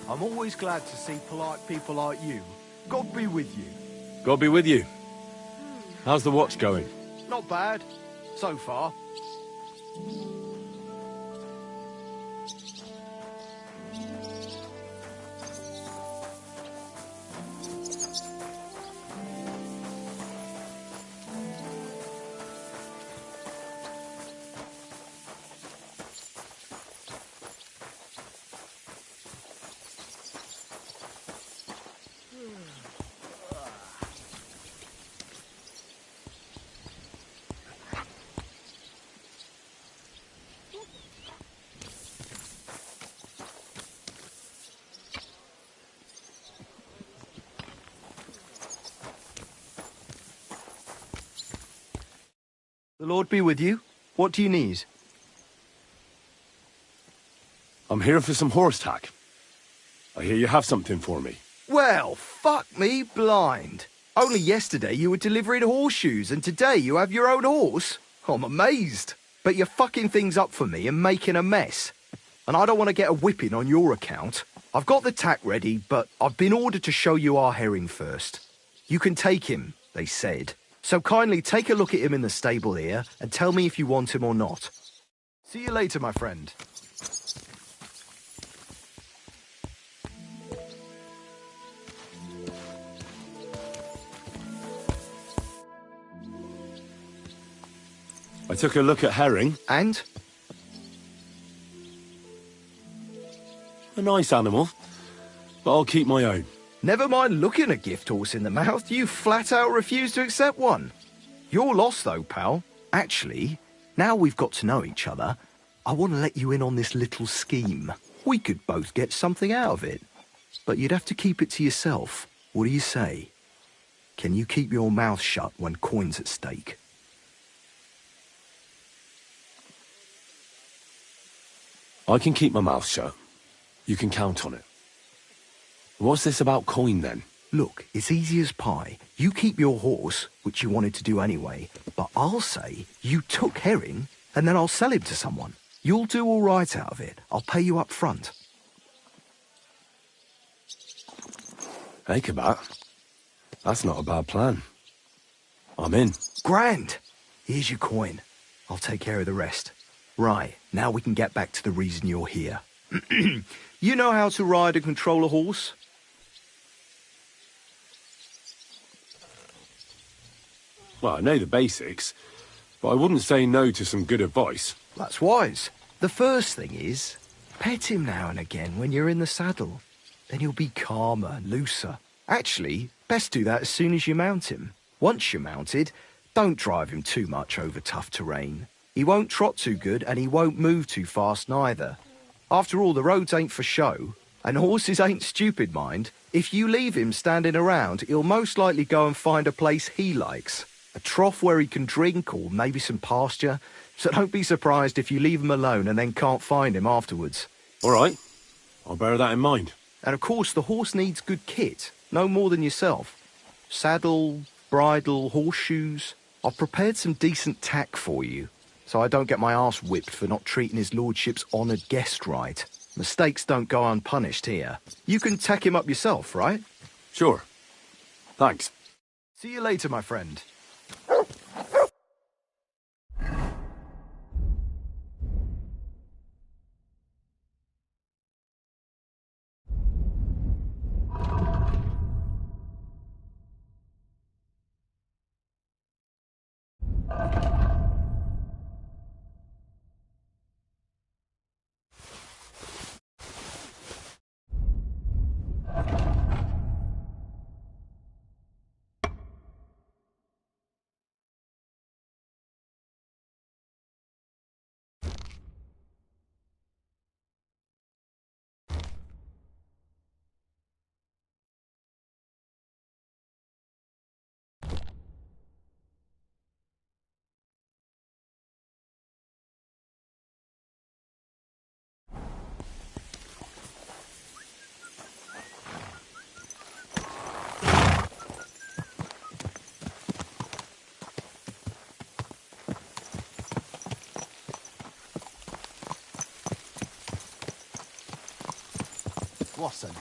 I'm always glad to see polite people like you. God be with you. God be with you. How's the watch going? Not bad, so far. The Lord be with you. What do you need? I'm here for some horse tack. I hear you have something for me. Well, fuck me blind. Only yesterday you were delivering horseshoes and today you have your own horse? I'm amazed. But you're fucking things up for me and making a mess. And I don't want to get a whipping on your account. I've got the tack ready, but I've been ordered to show you our herring first. You can take him, they said. So kindly take a look at him in the stable here and tell me if you want him or not. See you later, my friend. I took a look at herring. And? A nice animal, but I'll keep my own. Never mind looking a gift horse in the mouth, you flat out refuse to accept one. You're lost though, pal. Actually, now we've got to know each other, I want to let you in on this little scheme. We could both get something out of it. But you'd have to keep it to yourself. What do you say? Can you keep your mouth shut when coin's at stake? I can keep my mouth shut. You can count on it. What's this about coin, then? Look, it's easy as pie. You keep your horse, which you wanted to do anyway, but I'll say you took herring, and then I'll sell him to someone. You'll do all right out of it. I'll pay you up front. Hey, Kabat. That's not a bad plan. I'm in. Grand! Here's your coin. I'll take care of the rest. Right, now we can get back to the reason you're here. You know how to ride and control a horse? Well, I know the basics, but I wouldn't say no to some good advice. That's wise. The first thing is, pet him now and again when you're in the saddle. Then he'll be calmer, looser. Actually, best do that as soon as you mount him. Once you're mounted, don't drive him too much over tough terrain. He won't trot too good and he won't move too fast neither. After all, the roads ain't for show, and horses ain't stupid, mind. If you leave him standing around, he'll most likely go and find a place he likes. A trough where he can drink or maybe some pasture. So don't be surprised if you leave him alone and then can't find him afterwards. All right. I'll bear that in mind. And of course, the horse needs good kit, no more than yourself. Saddle, bridle, horseshoes. I've prepared some decent tack for you, so I don't get my arse whipped for not treating his lordship's honoured guest right. Mistakes don't go unpunished here. You can tack him up yourself, right? Sure. Thanks. See you later, my friend. What's a nag?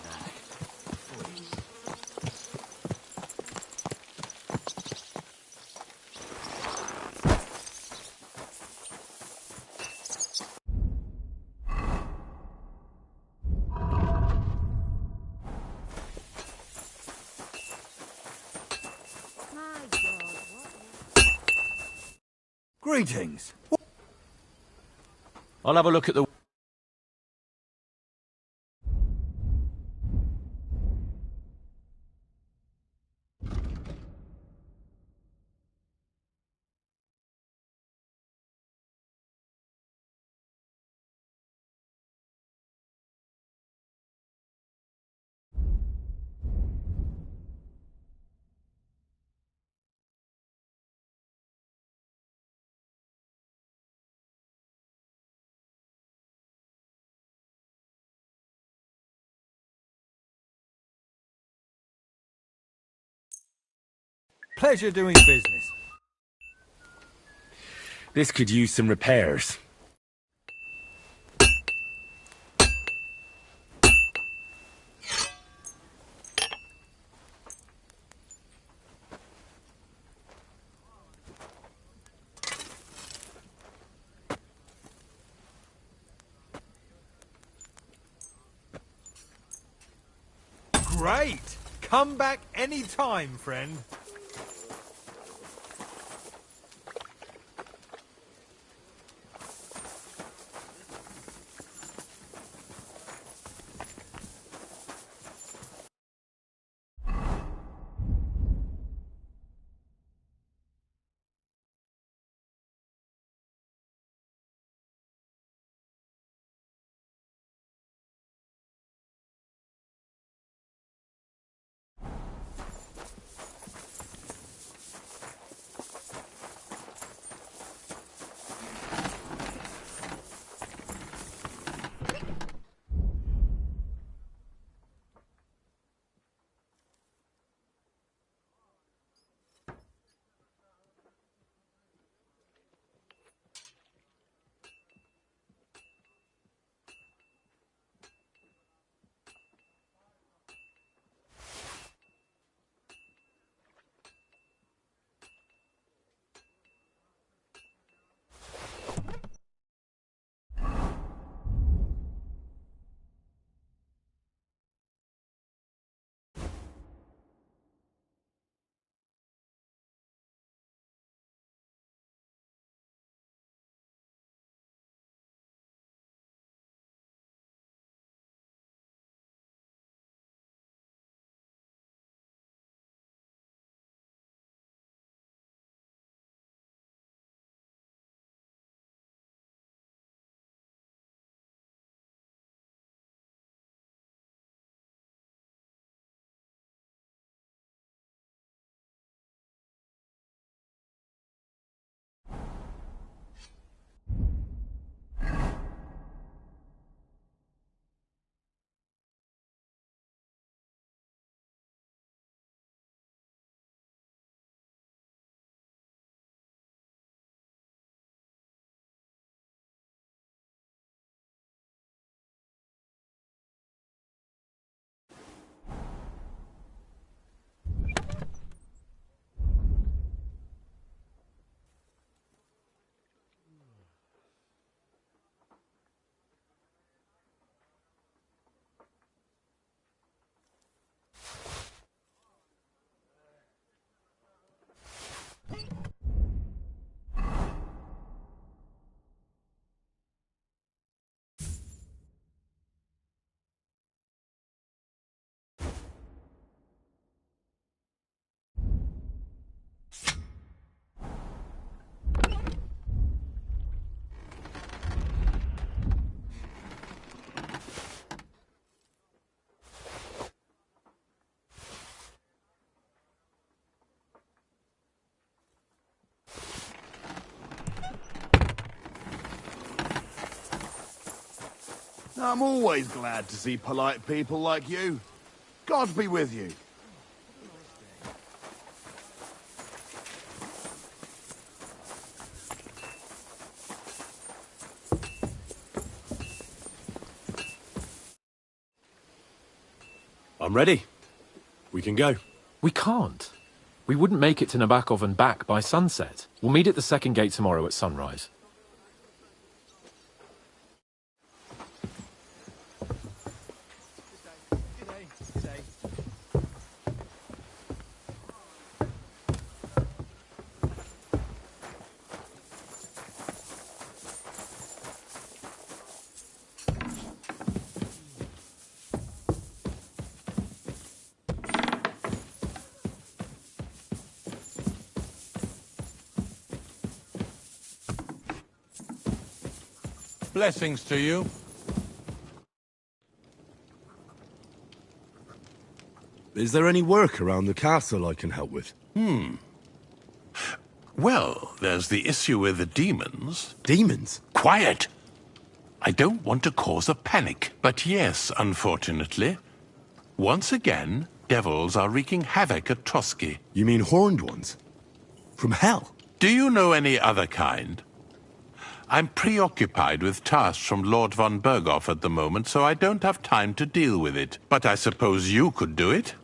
Greetings. I'll have a look at the... Pleasure doing business. This could use some repairs. Great! Come back any time, friend. I'm always glad to see polite people like you. God be with you. I'm ready. We can go. We can't. We wouldn't make it to Nabokov and back by sunset. We'll meet at the second gate tomorrow at sunrise. Blessings to you. Is there any work around the castle I can help with? Well, there's the issue with the demons. Demons? Quiet! I don't want to cause a panic, but yes, unfortunately. Once again, devils are wreaking havoc at Trotsky. You mean horned ones? From hell? Do you know any other kind? I'm preoccupied with tasks from Lord von Berghoff at the moment, so I don't have time to deal with it. But I suppose you could do it?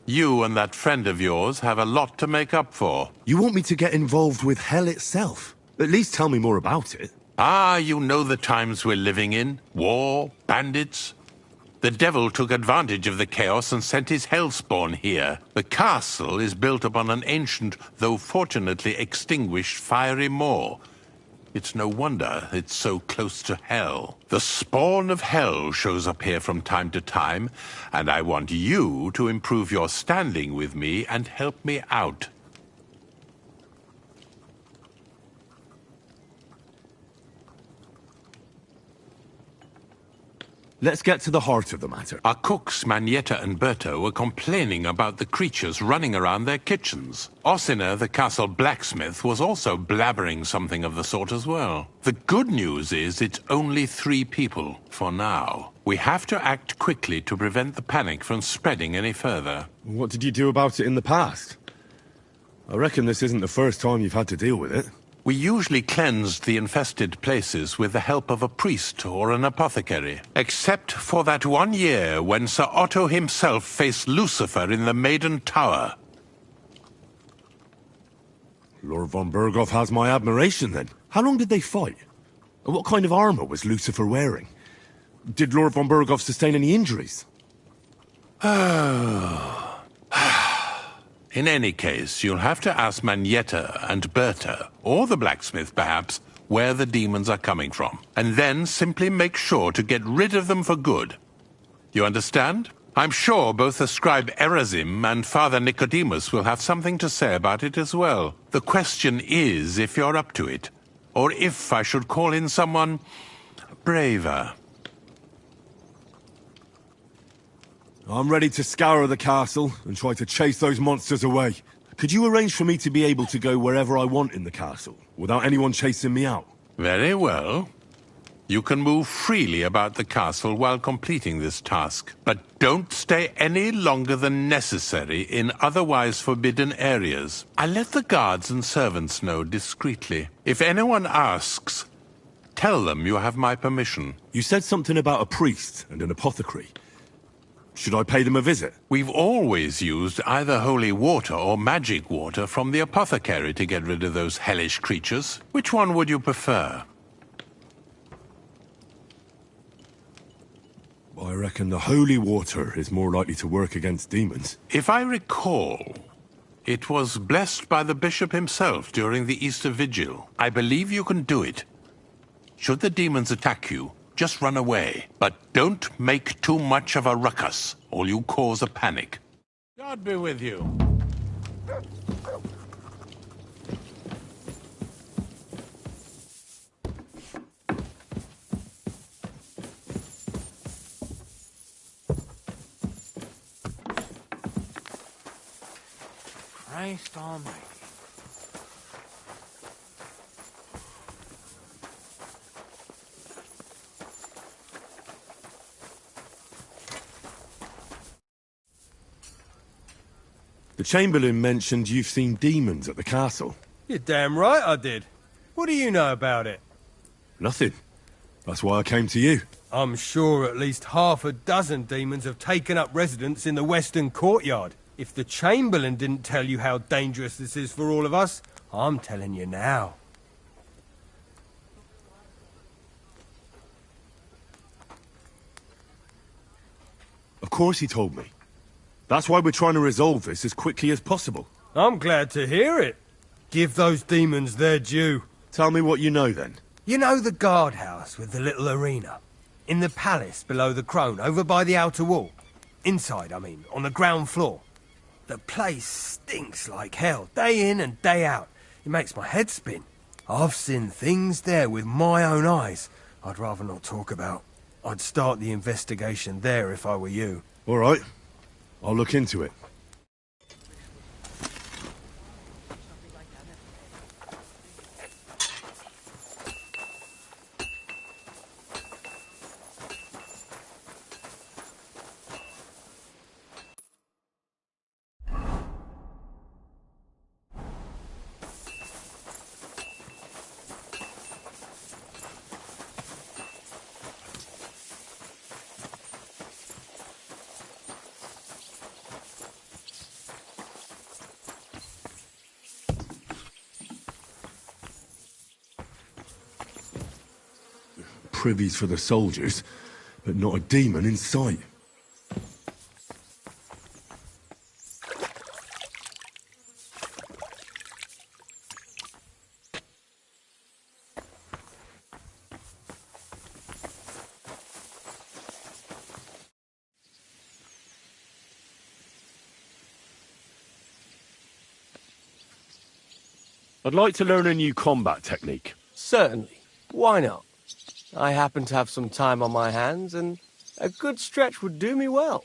You and that friend of yours have a lot to make up for. You want me to get involved with hell itself? At least tell me more about it. Ah, you know the times we're living in. War, bandits. The devil took advantage of the chaos and sent his hellspawn here. The castle is built upon an ancient, though fortunately extinguished, fiery moor. It's no wonder it's so close to hell. The spawn of hell shows up here from time to time, and I want you to improve your standing with me and help me out. Let's get to the heart of the matter. Our cooks, Manietta and Berto, were complaining about the creatures running around their kitchens. Ossina, the castle blacksmith, was also blabbering something of the sort as well. The good news is it's only 3 people, for now. We have to act quickly to prevent the panic from spreading any further. What did you do about it in the past? I reckon this isn't the first time you've had to deal with it. We usually cleansed the infested places with the help of a priest or an apothecary. Except for that one year when Sir Otto himself faced Lucifer in the Maiden Tower. Lord von Berghoff has my admiration, then. How long did they fight? And what kind of armor was Lucifer wearing? Did Lord von Berghoff sustain any injuries? In any case, you'll have to ask Manietta and Berta, or the blacksmith perhaps, where the demons are coming from. And then simply make sure to get rid of them for good. You understand? I'm sure both the scribe Erazim and Father Nicodemus will have something to say about it as well. The question is if you're up to it, or if I should call in someone braver. I'm ready to scour the castle and try to chase those monsters away. Could you arrange for me to be able to go wherever I want in the castle, without anyone chasing me out? Very well. You can move freely about the castle while completing this task, but don't stay any longer than necessary in otherwise forbidden areas. I'll let the guards and servants know discreetly. If anyone asks, tell them you have my permission. You said something about a priest and an apothecary. Should I pay them a visit? We've always used either holy water or magic water from the apothecary to get rid of those hellish creatures. Which one would you prefer? I reckon the holy water is more likely to work against demons. If I recall, it was blessed by the bishop himself during the Easter Vigil. I believe you can do it. Should the demons attack you, just run away. But don't make too much of a ruckus, or you'll cause a panic. God be with you. Christ almighty. The Chamberlain mentioned you've seen demons at the castle. You're damn right I did. What do you know about it? Nothing. That's why I came to you. I'm sure at least half a dozen demons have taken up residence in the western courtyard. If the Chamberlain didn't tell you how dangerous this is for all of us, I'm telling you now. Of course he told me. That's why we're trying to resolve this as quickly as possible. I'm glad to hear it. Give those demons their due. Tell me what you know, then. You know the guardhouse with the little arena? In the palace below the Crone, over by the outer wall. Inside, I mean, on the ground floor. The place stinks like hell, day in and day out. It makes my head spin. I've seen things there with my own eyes I'd rather not talk about. I'd start the investigation there if I were you. All right. I'll look into it. Privies for the soldiers, but not a demon in sight. I'd like to learn a new combat technique. Certainly. Why not? I happen to have some time on my hands, and a good stretch would do me well.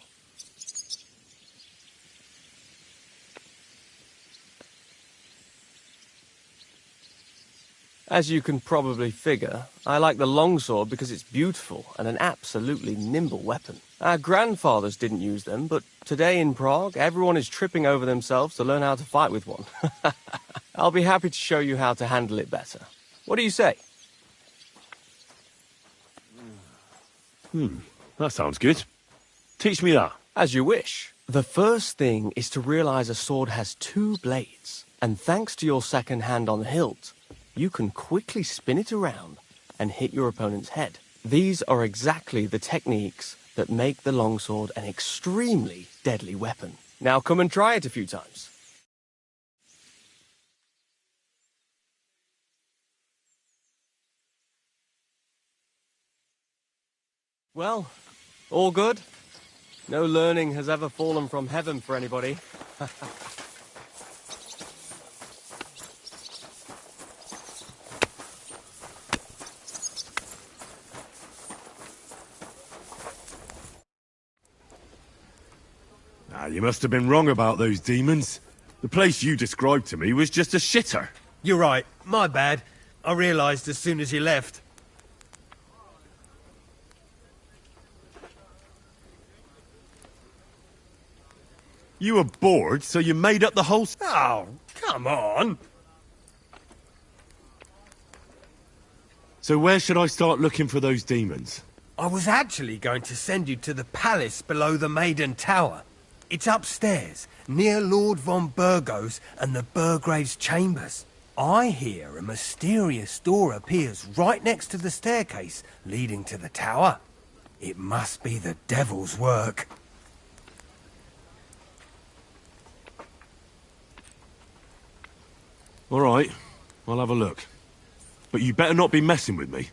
As you can probably figure, I like the longsword because it's beautiful and an absolutely nimble weapon. Our grandfathers didn't use them, but today in Prague, everyone is tripping over themselves to learn how to fight with one. I'll be happy to show you how to handle it better. What do you say? That sounds good. Teach me that. As you wish. The first thing is to realize a sword has two blades, and thanks to your second hand on the hilt, you can quickly spin it around and hit your opponent's head. These are exactly the techniques that make the longsword an extremely deadly weapon. Now come and try it a few times. Well, all good? No learning has ever fallen from heaven for anybody. You must have been wrong about those demons. The place you described to me was just a shitter. You're right. My bad. I realised as soon as you left. You were bored, so you made up the whole... Oh, come on. So where should I start looking for those demons? I was actually going to send you to the palace below the Maiden Tower. It's upstairs, near Lord von Burgos and the Burgrave's chambers. I hear a mysterious door appears right next to the staircase leading to the tower. It must be the devil's work. All right, I'll have a look. But you better not be messing with me.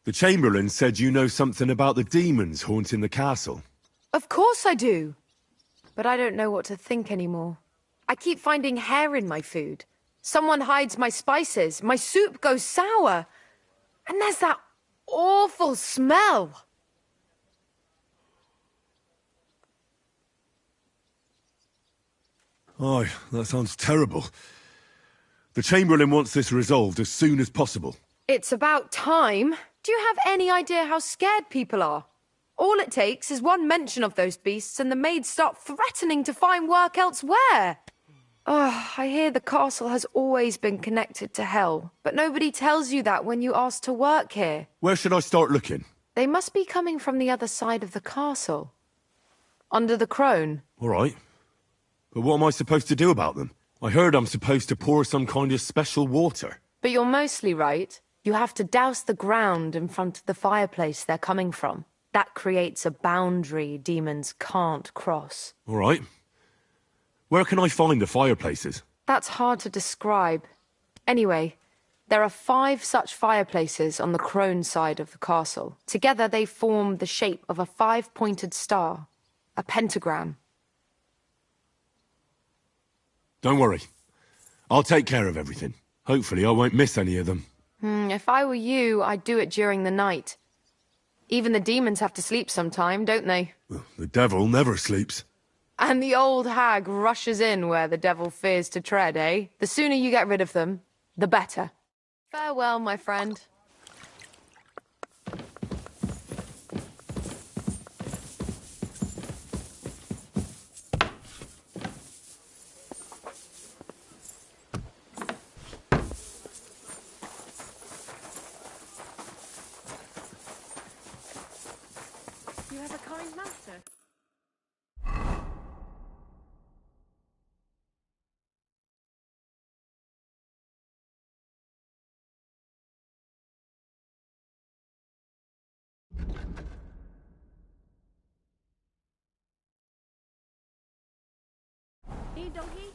The Chamberlain said you know something about the demons haunting the castle. Of course I do. But I don't know what to think anymore. I keep finding hair in my food. Someone hides my spices. My soup goes sour. And there's that awful smell. Aye, that sounds terrible. The Chamberlain wants this resolved as soon as possible. It's about time. Do you have any idea how scared people are? All it takes is one mention of those beasts and the maids start threatening to find work elsewhere. I hear the castle has always been connected to hell, but nobody tells you that when you ask to work here. Where should I start looking? They must be coming from the other side of the castle. Under the crone. All right. But what am I supposed to do about them? I heard I'm supposed to pour some kind of special water. But you're mostly right. You have to douse the ground in front of the fireplace they're coming from. That creates a boundary demons can't cross. All right. Where can I find the fireplaces? That's hard to describe. Anyway, there are 5 such fireplaces on the crone side of the castle. Together they form the shape of a 5-pointed star, a pentagram. Don't worry. I'll take care of everything. Hopefully I won't miss any of them. If I were you, I'd do it during the night. Even the demons have to sleep sometime, don't they? The devil never sleeps. And the old hag rushes in where the devil fears to tread, eh? The sooner you get rid of them, the better. Farewell, my friend. You have a kind master. Hey, doggy.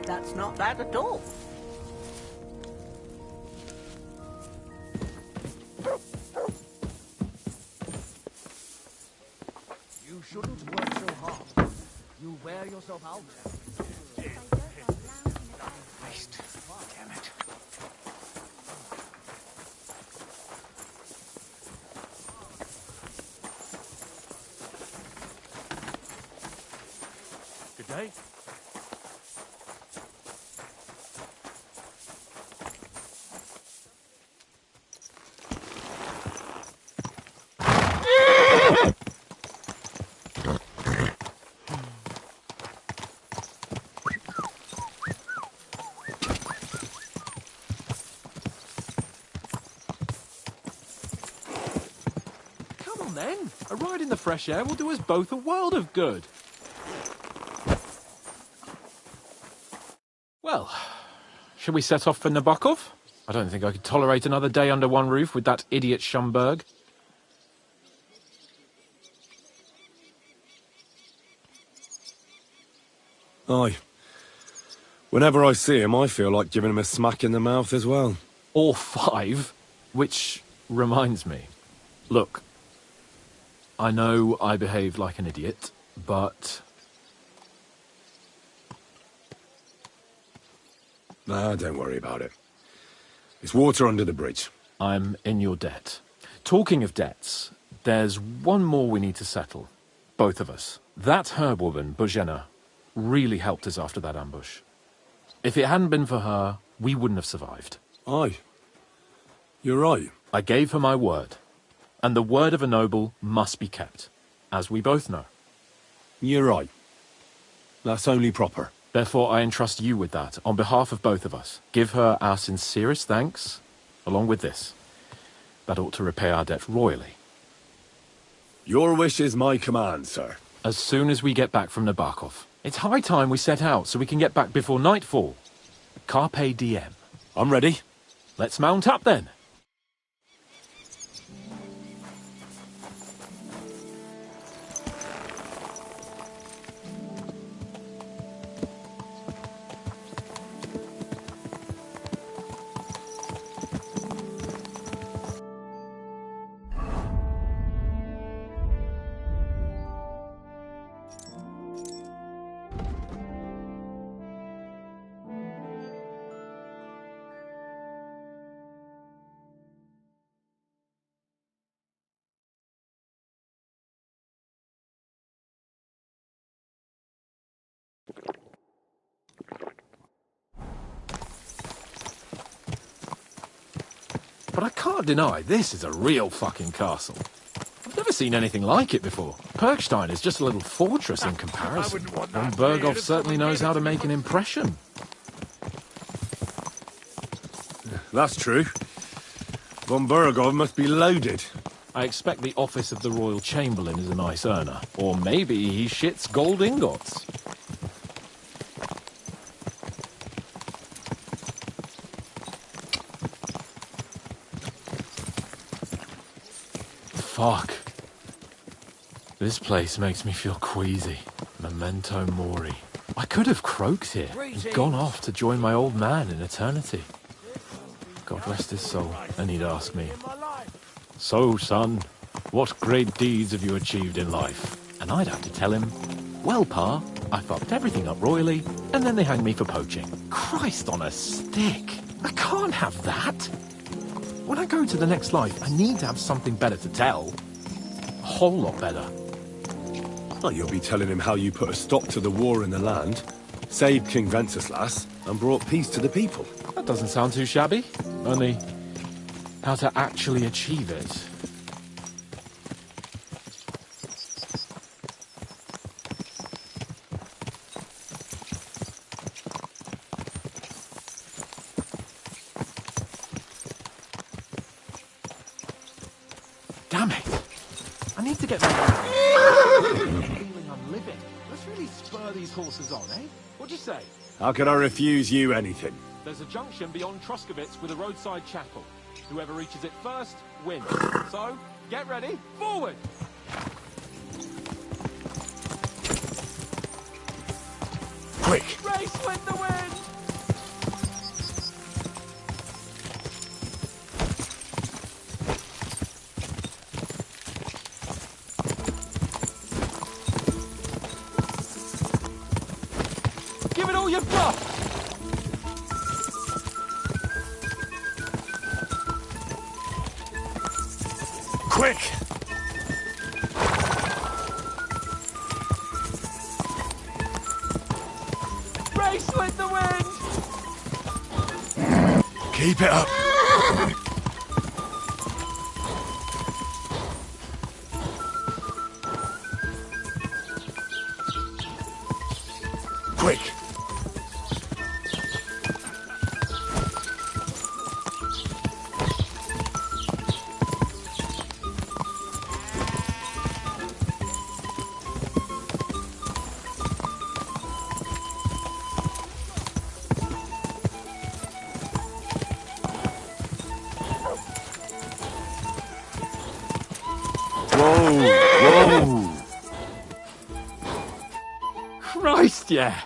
That's not bad at all. You shouldn't work so hard. You'll wear yourself out. Waste. Damn it. Good day. Come on then. A ride in the fresh air will do us both a world of good. Well, shall we set off for Nabokov? I don't think I could tolerate another day under one roof with that idiot Schomburg. Aye. Whenever I see him, I feel like giving him a smack in the mouth as well. Or 5, which reminds me. Look, I know I behaved like an idiot, but... Nah, don't worry about it. It's water under the bridge. I'm in your debt. Talking of debts, there's one more we need to settle. Both of us. That herb-woman, Bojena, really helped us after that ambush. If it hadn't been for her, we wouldn't have survived. Aye. You're right. I gave her my word, and the word of a noble must be kept, as we both know. You're right. That's only proper. Therefore, I entrust you with that, on behalf of both of us. Give her our sincerest thanks, along with this. That ought to repay our debt royally. Your wish is my command, sir. As soon as we get back from Nabokov. It's high time we set out, so we can get back before nightfall. Carpe diem. I'm ready. Let's mount up, then. But I can't deny, this is a real fucking castle. I've never seen anything like it before. Perkstein is just a little fortress in comparison. And Berghoff certainly knows how to make an impression. That's true. Von Bergov must be loaded. I expect the office of the Royal Chamberlain is a nice earner. Or maybe he shits gold ingots. Fuck. This place makes me feel queasy. Memento mori. I could have croaked here and gone off to join my old man in eternity. God rest his soul, and he'd ask me, "So, son, what great deeds have you achieved in life?" And I'd have to tell him, "Well, Pa, I fucked everything up royally, and then they hanged me for poaching." Christ on a stick! I can't have that! When I go to the next life, I need to have something better to tell. A whole lot better. Well, you'll be telling him how you put a stop to the war in the land, saved King Venceslas, and brought peace to the people. That doesn't sound too shabby. Only, how to actually achieve it. Damn it! I need to get back. Feeling I'm living. Let's really spur these horses on, eh? What'd you say? How can I refuse you anything? There's a junction beyond Troskovitz with a roadside chapel. Whoever reaches it first wins. So, get ready, forward! Quick! Race with the wind! Give it all you've got! Quick! Race with the wind! Keep it up! Quick! Whoa! Christ, yeah!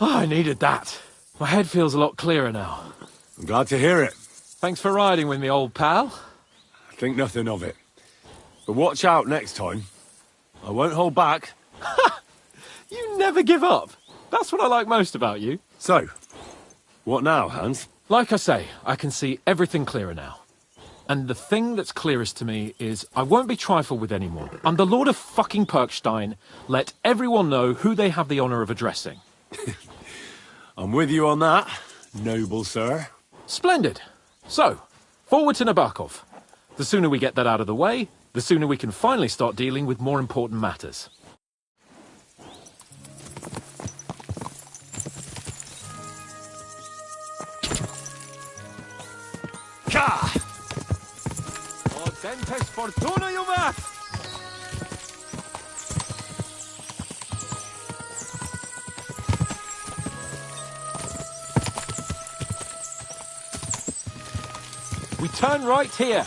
Oh, I needed that. My head feels a lot clearer now. I'm glad to hear it. Thanks for riding with me, old pal. Think nothing of it. But watch out next time. I won't hold back. You never give up. That's what I like most about you. So, what now, Hans? Like I say, I can see everything clearer now. And the thing that's clearest to me is I won't be trifled with anymore. I'm the Lord of fucking Perkstein. Let everyone know who they have the honour of addressing. I'm with you on that, noble sir. Splendid. So, forward to Nabokov. The sooner we get that out of the way, the sooner we can finally start dealing with more important matters. Ka! Dentes fortuna juvat! We turn right here.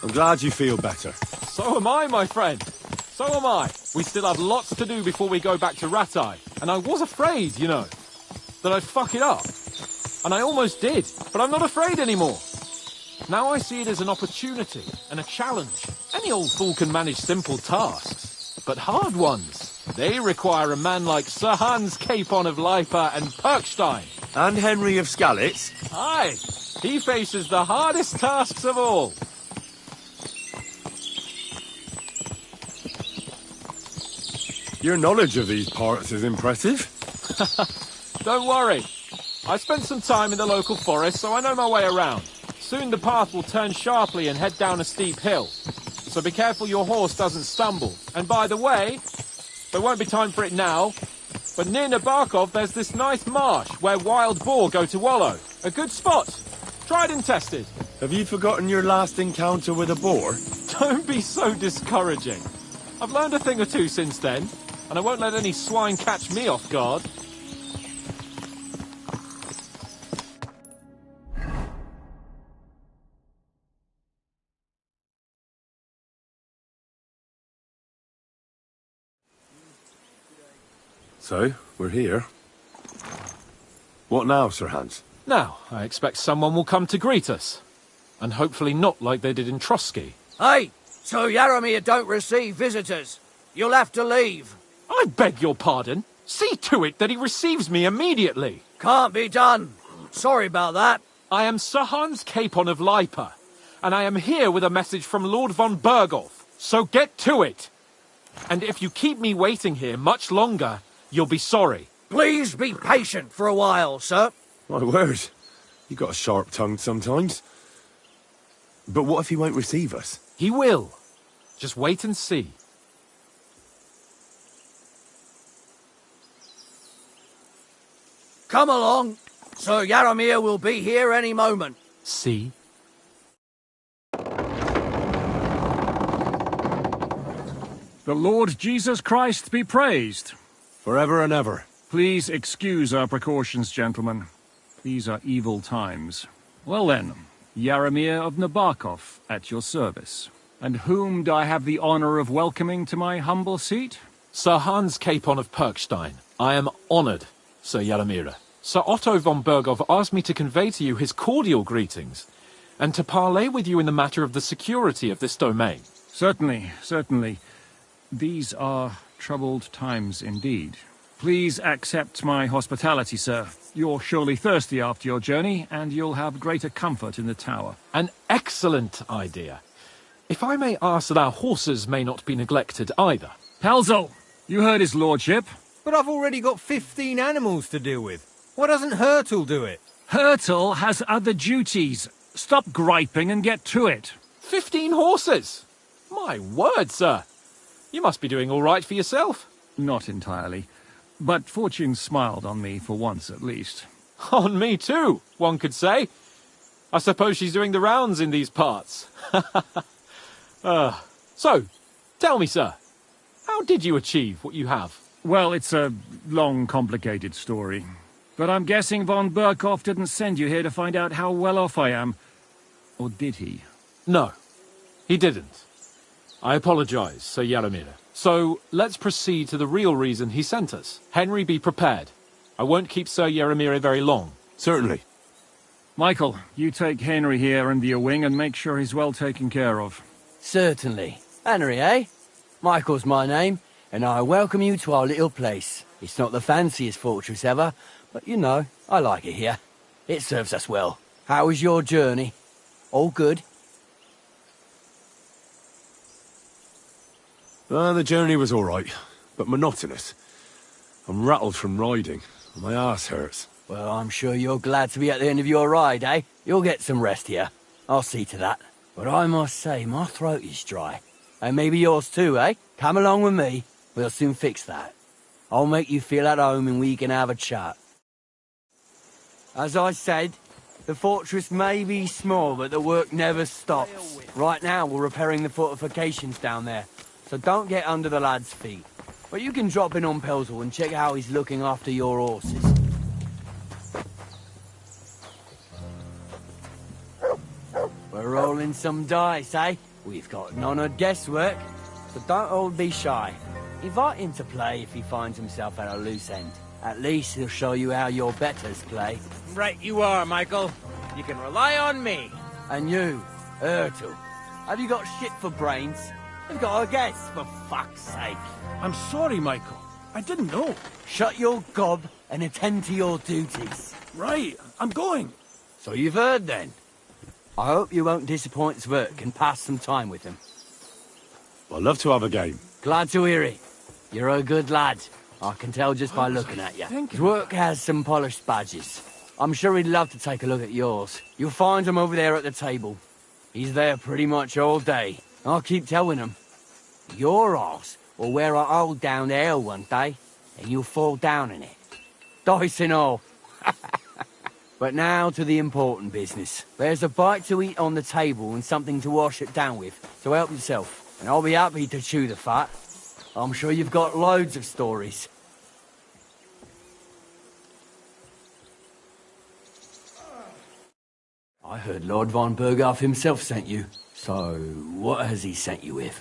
I'm glad you feel better. So am I, my friend. So am I. We still have lots to do before we go back to Ratai. And I was afraid, you know, that I'd fuck it up. And I almost did, but I'm not afraid anymore. Now I see it as an opportunity and a challenge. Any old fool can manage simple tasks, but hard ones, they require a man like Sir Hans Capon of Lipa and Perkstein. And Henry of Skalitz. Aye, he faces the hardest tasks of all. Your knowledge of these parts is impressive. Don't worry. I spent some time in the local forest, so I know my way around. Soon the path will turn sharply and head down a steep hill. So be careful your horse doesn't stumble. And by the way, there won't be time for it now, but near Nabokov there's this nice marsh where wild boar go to wallow. A good spot. Tried and tested. Have you forgotten your last encounter with a boar? Don't be so discouraging. I've learned a thing or two since then, and I won't let any swine catch me off guard. So, we're here. What now, Sir Hans? Now, I expect someone will come to greet us. And hopefully not like they did in Trotsky. Hey, so Yaromir don't receive visitors. You'll have to leave. I beg your pardon. See to it that he receives me immediately. Can't be done. Sorry about that. I am Sir Hans Capon of Lipa, and I am here with a message from Lord von Bergolf. So get to it. And if you keep me waiting here much longer, you'll be sorry. Please be patient for a while, sir. My word. You got a sharp tongue sometimes. But what if he won't receive us? He will. Just wait and see. Come along. Sir Yaromir will be here any moment. See? The Lord Jesus Christ be praised. Forever and ever. Please excuse our precautions, gentlemen. These are evil times. Well then, Yaromir of Nabokov, at your service. And whom do I have the honor of welcoming to my humble seat? Sir Hans Capon of Perkstein. I am honoured, Sir Yaromir. Sir Otto von Bergolf asked me to convey to you his cordial greetings, and to parley with you in the matter of the security of this domain. Certainly, certainly. These are troubled times indeed. Please accept my hospitality, sir. You're surely thirsty after your journey, and you'll have greater comfort in the tower. An excellent idea. If I may ask that our horses may not be neglected either. Pelzel, you heard his lordship. But I've already got 15 animals to deal with. Why doesn't Hurtle do it? Hurtle has other duties. Stop griping and get to it. 15 horses? My word, sir. You must be doing all right for yourself. Not entirely. But fortune smiled on me for once at least. On me too, one could say. I suppose she's doing the rounds in these parts. So, tell me, sir, how did you achieve what you have? Well, it's a long, complicated story. But I'm guessing von Bergolf didn't send you here to find out how well off I am. Or did he? No, he didn't. I apologize, Sir Yaromir. So, let's proceed to the real reason he sent us. Henry, be prepared. I won't keep Sir Yaromir very long. Certainly. Michael, you take Henry here in the wing and make sure he's well taken care of. Certainly. Henry, eh? Michael's my name, and I welcome you to our little place. It's not the fanciest fortress ever, but you know, I like it here. It serves us well. How was your journey? All good? The journey was all right, but monotonous. I'm rattled from riding. My ass hurts. Well, I'm sure you're glad to be at the end of your ride, eh? You'll get some rest here. I'll see to that. But I must say, my throat is dry. And maybe yours too, eh? Come along with me. We'll soon fix that. I'll make you feel at home and we can have a chat. As I said, the fortress may be small, but the work never stops. Right now, we're repairing the fortifications down there, so don't get under the lad's feet. But you can drop in on Pelzel and check how he's looking after your horses. We're rolling some dice, eh? We've got none of guesswork, so don't all be shy. Invite him to play if he finds himself at a loose end. At least he'll show you how your betters play. Right you are, Michael. You can rely on me. And you, Ertul, have you got shit for brains? You've got a guess, for fuck's sake. I'm sorry, Michael. I didn't know. Shut your gob and attend to your duties. Right, I'm going. So you've heard then. I hope you won't disappoint Zwerk and pass some time with him. I'd love to have a game. Glad to hear it. You're a good lad. I can tell just by looking at you. Zwerk has some polished badges. I'm sure he'd love to take a look at yours. You'll find him over there at the table. He's there pretty much all day. I'll keep telling him. Your arse will wear a hole down there one day, and you'll fall down in it. Dice and all. But now to the important business. There's a bite to eat on the table and something to wash it down with, so help yourself. And I'll be happy to chew the fat. I'm sure you've got loads of stories. I heard Lord von Berghoff himself sent you. So, what has he sent you with?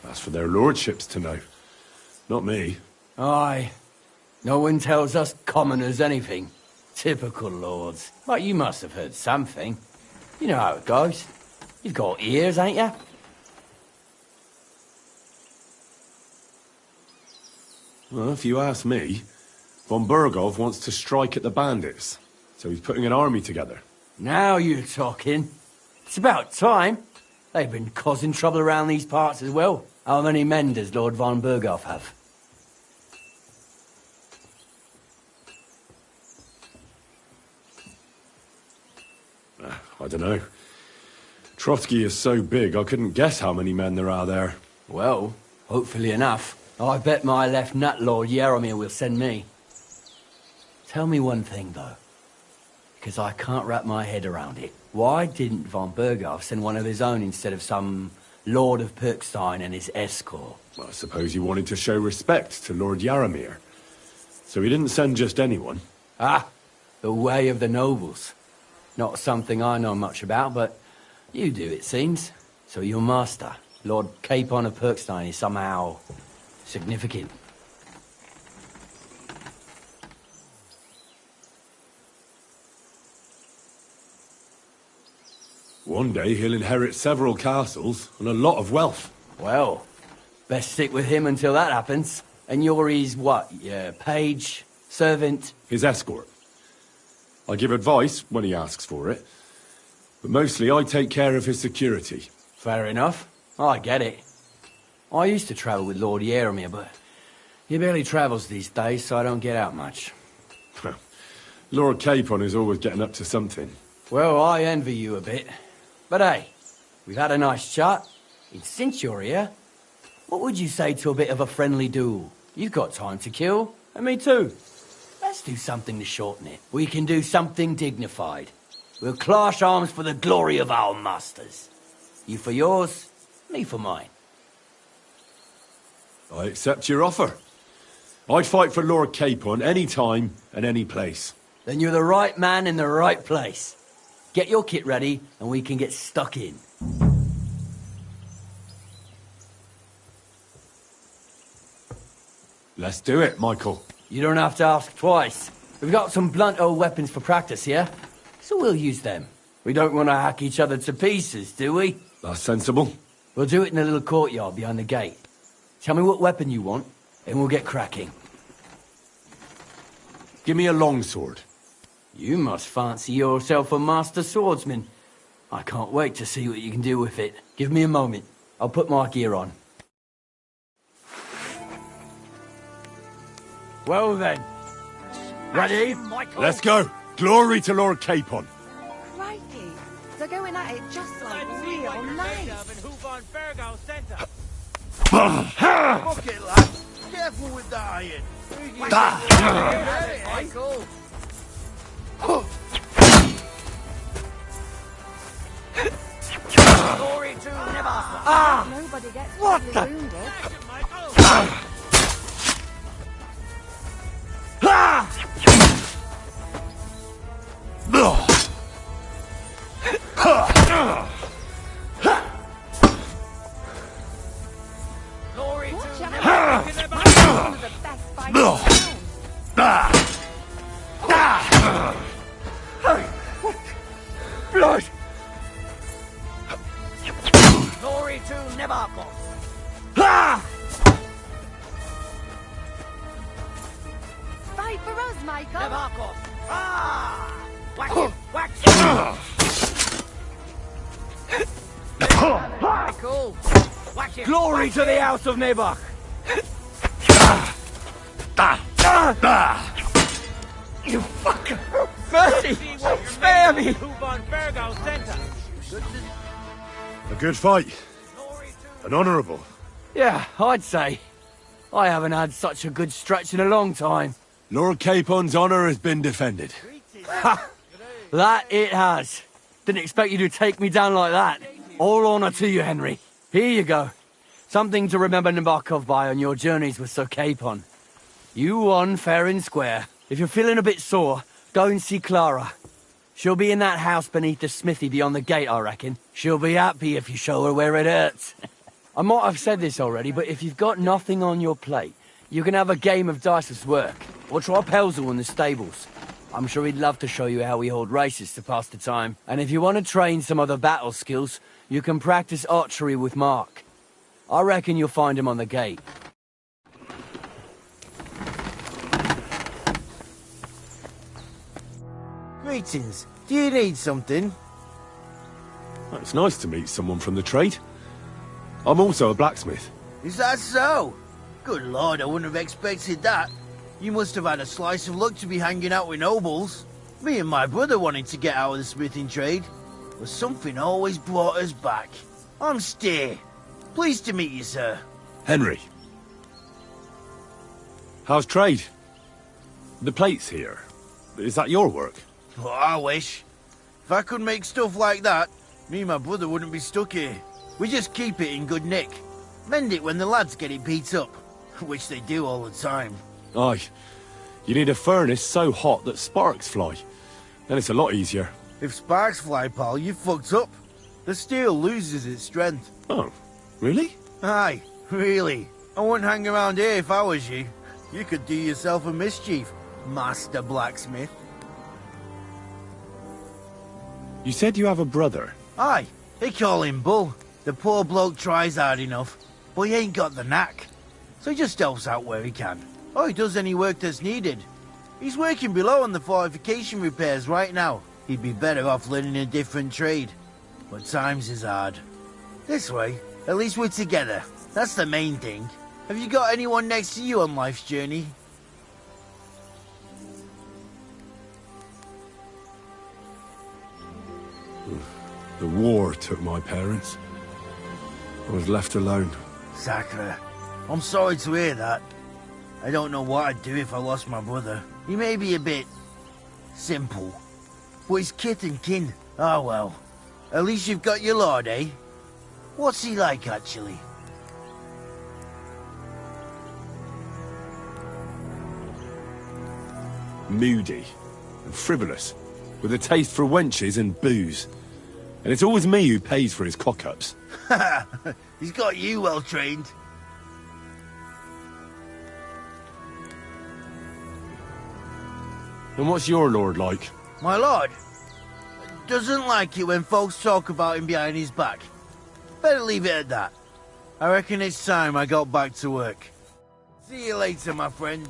That's for their lordships to know. Not me. Aye. No one tells us commoners anything. Typical lords. But you must have heard something. You know how it goes. You've got ears, ain't you? Well, if you ask me, von Berghoff wants to strike at the bandits. So he's putting an army together. Now you're talking. It's about time. They've been causing trouble around these parts as well. How many men does Lord von Berghoff have? I don't know. Trotsky is so big, I couldn't guess how many men there are there. Well, hopefully enough. I bet my left nut Lord Yaromir will send me. Tell me one thing, though. Because I can't wrap my head around it. Why didn't von Berghoff send one of his own instead of some Lord of Perkstein and his escort? Well, I suppose he wanted to show respect to Lord Yaromir. So he didn't send just anyone. Ah, the way of the nobles. Not something I know much about, but you do, it seems. So your master, Lord Capon of Perkstein, is somehow significant. One day he'll inherit several castles and a lot of wealth. Well, best stick with him until that happens. And you're his what? Your page? Servant? His escort. I give advice when he asks for it. But mostly I take care of his security. Fair enough. I get it. I used to travel with Lord Yaromir, but he barely travels these days, so I don't get out much. Lord Capon is always getting up to something. Well, I envy you a bit. But hey, we've had a nice chat. And since you're here, what would you say to a bit of a friendly duel? You've got time to kill, and me too. Let's do something to shorten it. We can do something dignified. We'll clash arms for the glory of our masters. You for yours, me for mine. I accept your offer. I'd fight for Lord Capon any time and any place. Then you're the right man in the right place. Get your kit ready, and we can get stuck in. Let's do it, Michael. You don't have to ask twice. We've got some blunt old weapons for practice here, so we'll use them. We don't want to hack each other to pieces, do we? That's sensible. We'll do it in the little courtyard behind the gate. Tell me what weapon you want, and we'll get cracking. Give me a longsword. You must fancy yourself a master swordsman. I can't wait to see what you can do with it. Give me a moment. I'll put my gear on. Well then. Ready? Let's go. Glory to Lord Capon. Crikey, they're going at it just like real nice. Fuck it, lad. Careful with that iron. Michael! Glory to never! Nobody gets What badly the- wounded. Glory to Watch never! out. Michael's one of the best fighters Blood! Glory to Nebarkov! Fight for us, Michael. Nebarkov! Whack him! Whack him! Michael! Whack him! Glory to the House of Nebach! You fucker! Mercy! Spare me! A good fight. An honourable. Yeah, I'd say. I haven't had such a good stretch in a long time. Lord Capon's honour has been defended. Ha! That it has. Didn't expect you to take me down like that. All honour to you, Henry. Here you go. Something to remember Nabokov by on your journeys with Sir Capon. You won fair and square. If you're feeling a bit sore, go and see Clara. She'll be in that house beneath the smithy beyond the gate, I reckon. She'll be happy if you show her where it hurts. I might have said this already, but if you've got nothing on your plate, you can have a game of dice's work, or try Pelzel in the stables. I'm sure he'd love to show you how we hold races to pass the time. And if you want to train some other battle skills, you can practice archery with Mark. I reckon you'll find him on the gate. Greetings. Do you need something? It's nice to meet someone from the trade. I'm also a blacksmith. Is that so? Good lord, I wouldn't have expected that. You must have had a slice of luck to be hanging out with nobles. Me and my brother wanted to get out of the smithing trade, but something always brought us back. I'm Steer. Pleased to meet you, sir. Henry. How's trade? The plates here. Is that your work? Well, I wish. If I could make stuff like that, me and my brother wouldn't be stuck here. We just keep it in good nick. Mend it when the lads get it beat up, which they do all the time. Aye. You need a furnace so hot that sparks fly. Then it's a lot easier. If sparks fly, pal, you're fucked up. The steel loses its strength. Oh, really? Aye, really. I wouldn't hang around here if I was you. You could do yourself a mischief, Master Blacksmith. You said you have a brother. Aye, they call him Bull. The poor bloke tries hard enough, but he ain't got the knack. So he just helps out where he can. Or he does any work that's needed. He's working below on the fortification repairs right now. He'd be better off learning a different trade. But times is hard. This way, at least we're together. That's the main thing. Have you got anyone next to you on life's journey? The war took my parents. I was left alone. Sakura, I'm sorry to hear that. I don't know what I'd do if I lost my brother. He may be a bit simple, but he's kith and kin. Ah well, at least you've got your lord, eh? What's he like, actually? Moody and frivolous, with a taste for wenches and booze. And it's always me who pays for his cock-ups. He's got you well trained. And what's your lord like? My lord doesn't like it when folks talk about him behind his back. Better leave it at that. I reckon it's time I got back to work. See you later, my friend.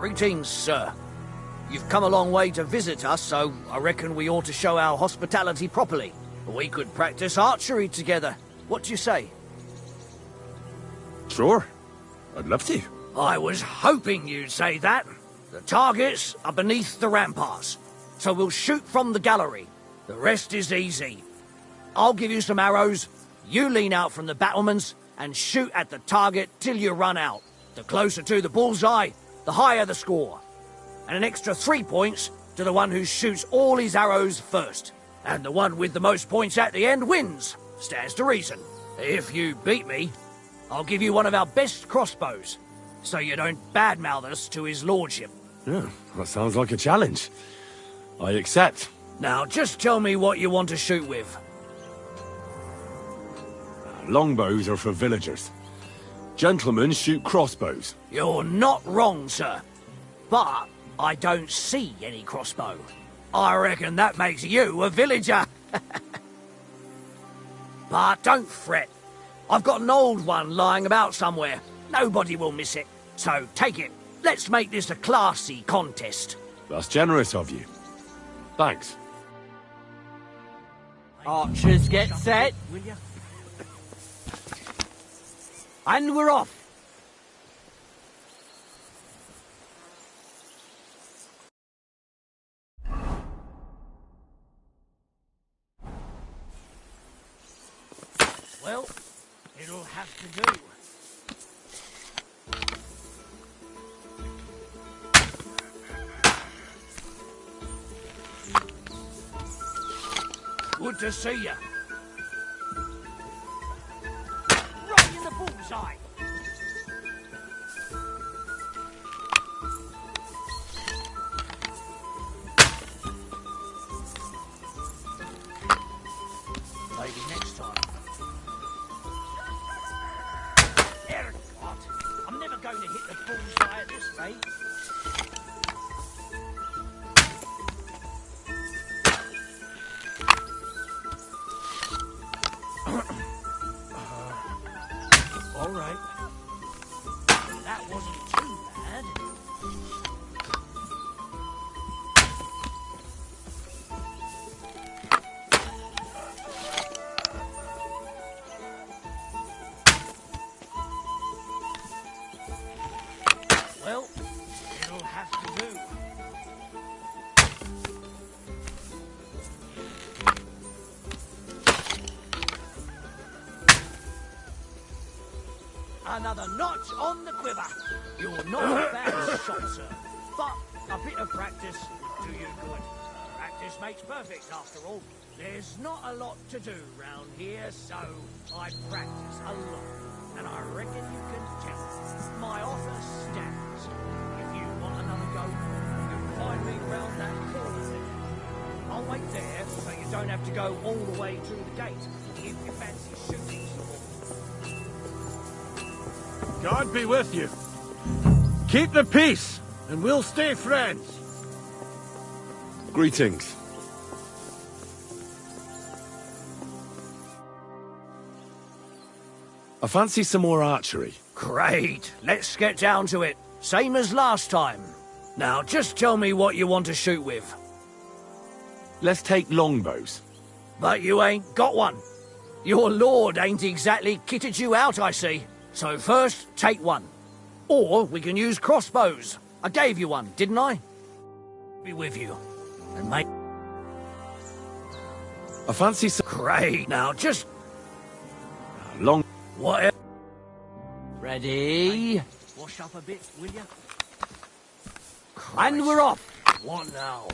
Greetings, sir. You've come a long way to visit us, so I reckon we ought to show our hospitality properly. We could practice archery together. What do you say? Sure. I'd love to. I was hoping you'd say that. The targets are beneath the ramparts, so we'll shoot from the gallery. The rest is easy. I'll give you some arrows, you lean out from the battlements, and shoot at the target till you run out. The closer to the bullseye, the higher the score. And an extra 3 points to the one who shoots all his arrows first. And the one with the most points at the end wins. Stands to reason. If you beat me, I'll give you one of our best crossbows, so you don't badmouth us to his lordship. Yeah, that sounds like a challenge. I accept. Now, just tell me what you want to shoot with. Longbows are for villagers. Gentlemen shoot crossbows. You're not wrong, sir. But I don't see any crossbow. I reckon that makes you a villager. But don't fret. I've got an old one lying about somewhere. Nobody will miss it. So take it. Let's make this a classy contest. That's generous of you. Thanks. Archers get set. And we're off. Well, it'll have to do. Good to see you. Right in the bullseye. Maybe next time. Herrgott, I'm never going to hit the bullseye at this rate. All right. That wasn't too bad. Well, it'll have to do. Another notch on the quiver. You're not a bad shot, sir. But a bit of practice do you good. Practice makes perfect, after all. There's not a lot to do round here, so I practice a lot. And I reckon you can tell. My offer stands. If you want another go, you'll find me round that corner there. I'll wait there, so you don't have to go all the way to the gate, if you fancy shooting some more. God be with you. Keep the peace, and we'll stay friends. Greetings. I fancy some more archery. Great. Let's get down to it. Same as last time. Now, just tell me what you want to shoot with. Let's take longbows. But you ain't got one. Your lord ain't exactly kitted you out, I see. So first, take one. Or we can use crossbows. I gave you one, didn't I? Be with you. And make... I fancy some... Great. Now, just... long... What? Ready? Wash up a bit, will you? And we're off. What now?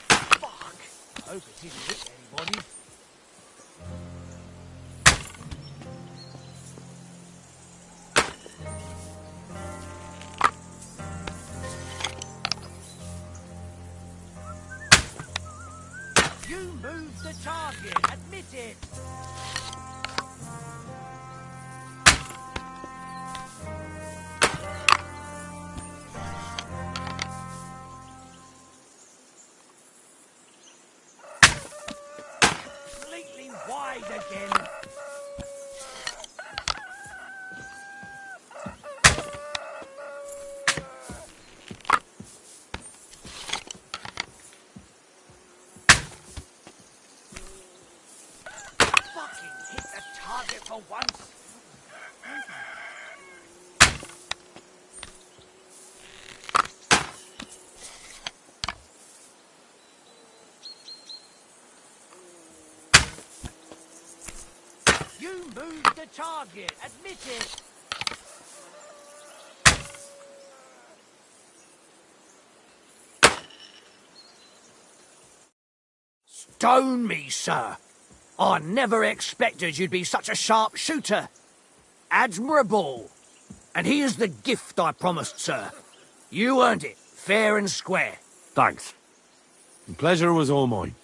Fuck! I hope it didn't hit anybody. You moved the target, admit it! Completely wide again. for once. You moved the target. Admit it. Stone me, sir. I never expected you'd be such a sharp shooter. Admirable. And here's the gift I promised, sir. You earned it, fair and square. Thanks. The pleasure was all mine.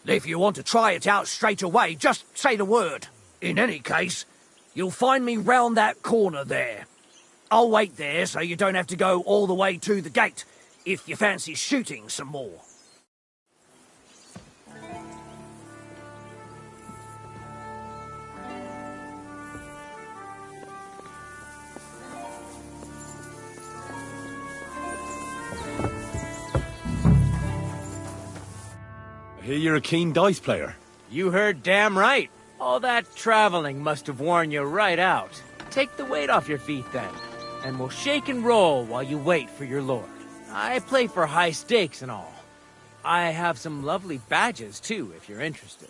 If you want to try it out straight away, just say the word. In any case, you'll find me round that corner there. I'll wait there so you don't have to go all the way to the gate, if you fancy shooting some more. I hear you're a keen dice player. You heard damn right. All that traveling must have worn you right out. Take the weight off your feet then, and we'll shake and roll while you wait for your lord. I play for high stakes and all. I have some lovely badges too, if you're interested.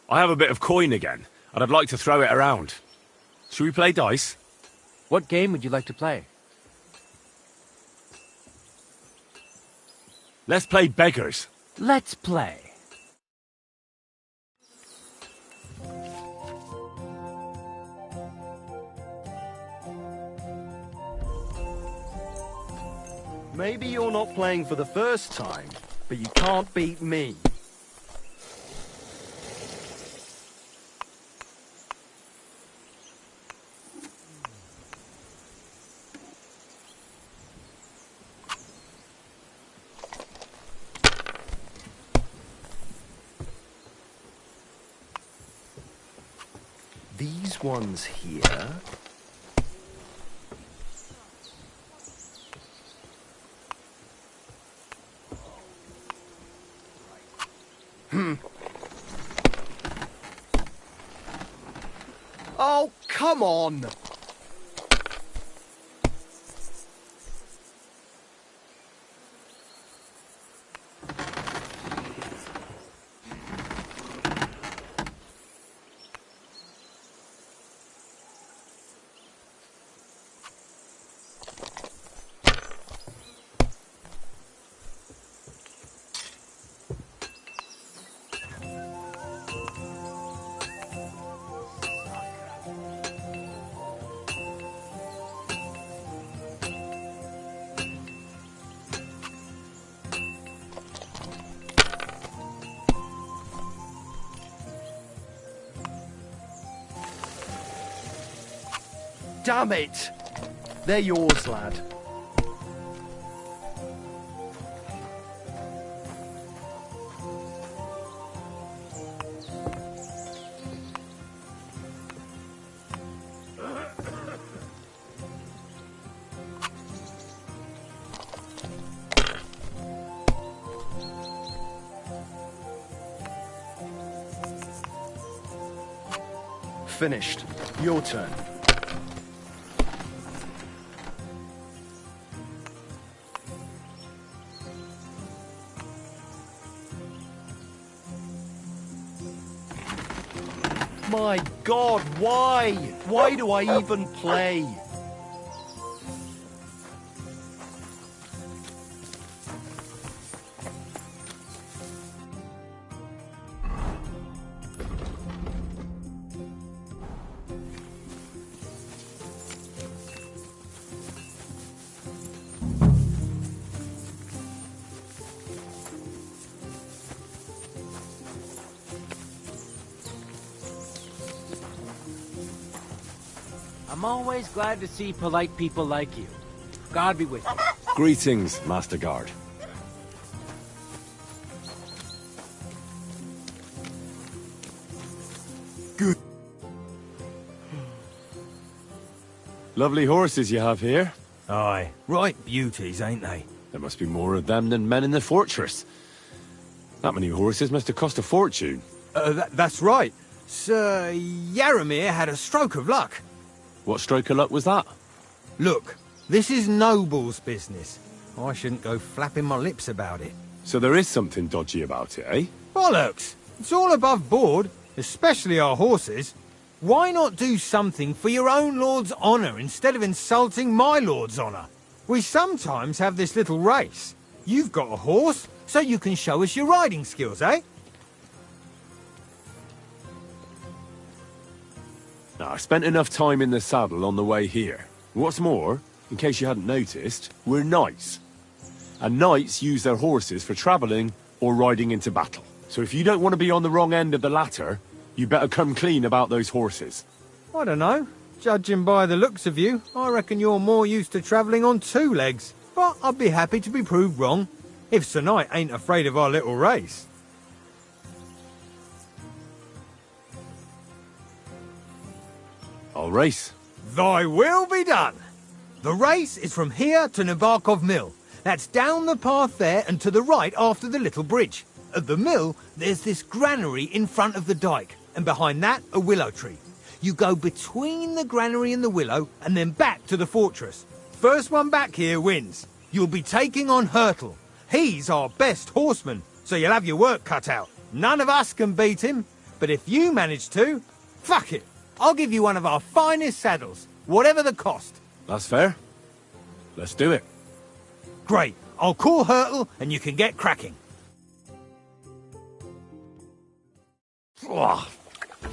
I have a bit of coin again, and I'd like to throw it around. Should we play dice? What game would you like to play? Let's play beggars. Let's play. Maybe you're not playing for the first time, but you can't beat me. These ones here. Oh, come on! Damn it! They're yours, lad. Finished. Your turn. My God, why? Why do I even play? I'm always glad to see polite people like you. God be with you. Greetings, Master Guard. Good. Lovely horses you have here. Aye, right beauties, ain't they? There must be more of them than men in the fortress. That many horses must have cost a fortune. That's right. Sir Yaramir had a stroke of luck. What stroke of luck was that? Look, this is Noble's business. I shouldn't go flapping my lips about it. So there is something dodgy about it, eh? Bollocks! It's all above board, especially our horses. Why not do something for your own lord's honour instead of insulting my lord's honour? We sometimes have this little race. You've got a horse, so you can show us your riding skills, eh? Now, I spent enough time in the saddle on the way here. What's more, in case you hadn't noticed, we're knights. And knights use their horses for travelling or riding into battle. So if you don't want to be on the wrong end of the latter, you better come clean about those horses. I don't know. Judging by the looks of you, I reckon you're more used to travelling on two legs. But I'd be happy to be proved wrong, if Sir Knight ain't afraid of our little race. I'll race. Thy will be done. The race is from here to Nabokov Mill. That's down the path there and to the right after the little bridge. At the mill, there's this granary in front of the dyke, and behind that, a willow tree. You go between the granary and the willow, and then back to the fortress. First one back here wins. You'll be taking on Hurtle. He's our best horseman, so you'll have your work cut out. None of us can beat him, but if you manage to, fuck it. I'll give you one of our finest saddles, whatever the cost. That's fair. Let's do it. Great. I'll call Hurtle, and you can get cracking. Oh,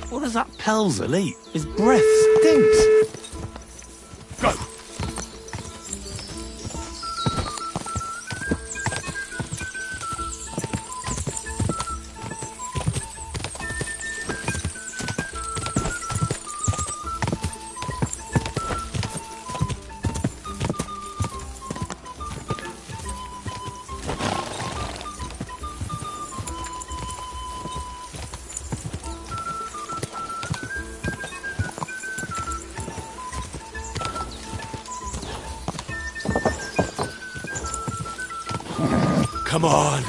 what does that Pelzel eat? His breath stinks. Go! Come on.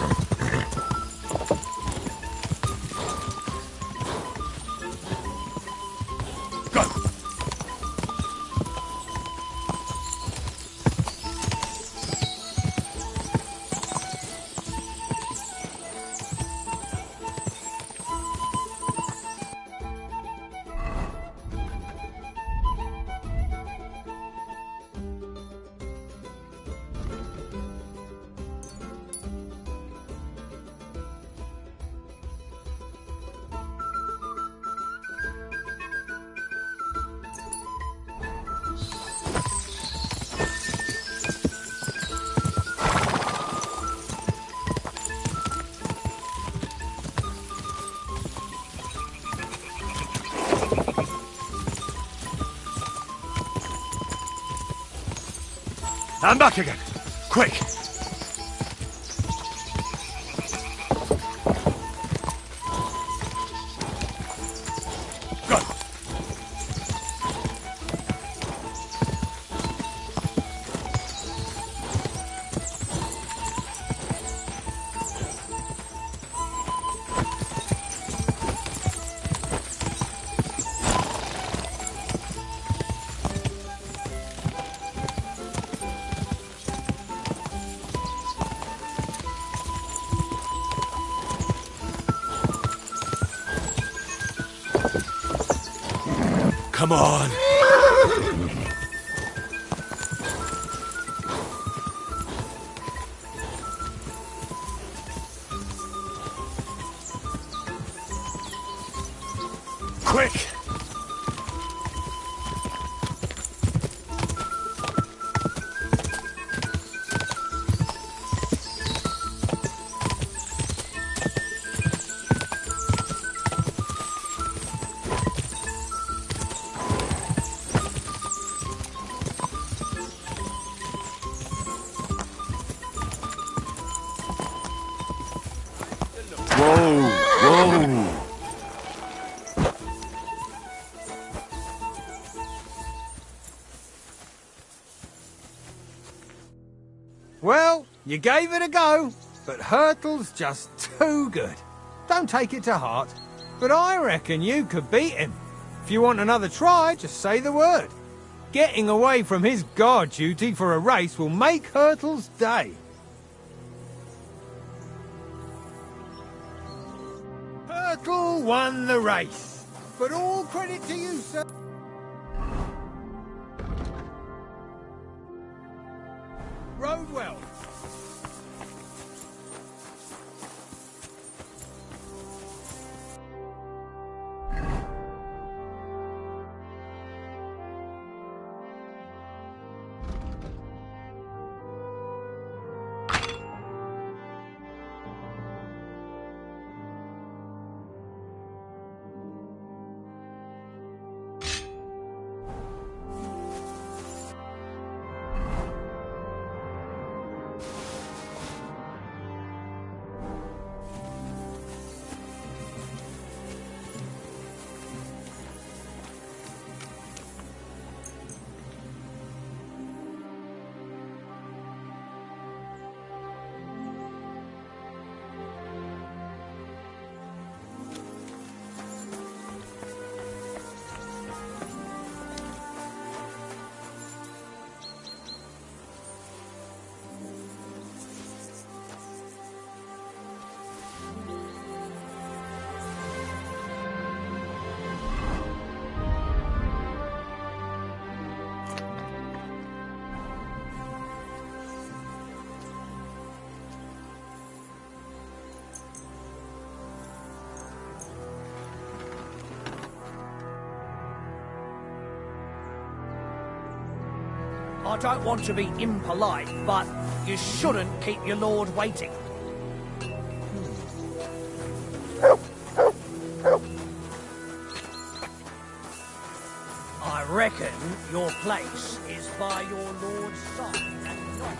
I'm back again. Quick! Go! Come on! Quick! Whoa! Whoa! Well, you gave it a go, but Hurtle's just too good. Don't take it to heart. But I reckon you could beat him. If you want another try, just say the word. Getting away from his guard duty for a race will make Hurtle's day. Hurtle won the race. But all credit to you, sir. Rode well. I don't want to be impolite, but you shouldn't keep your lord waiting. I reckon your place is by your lord's side and not...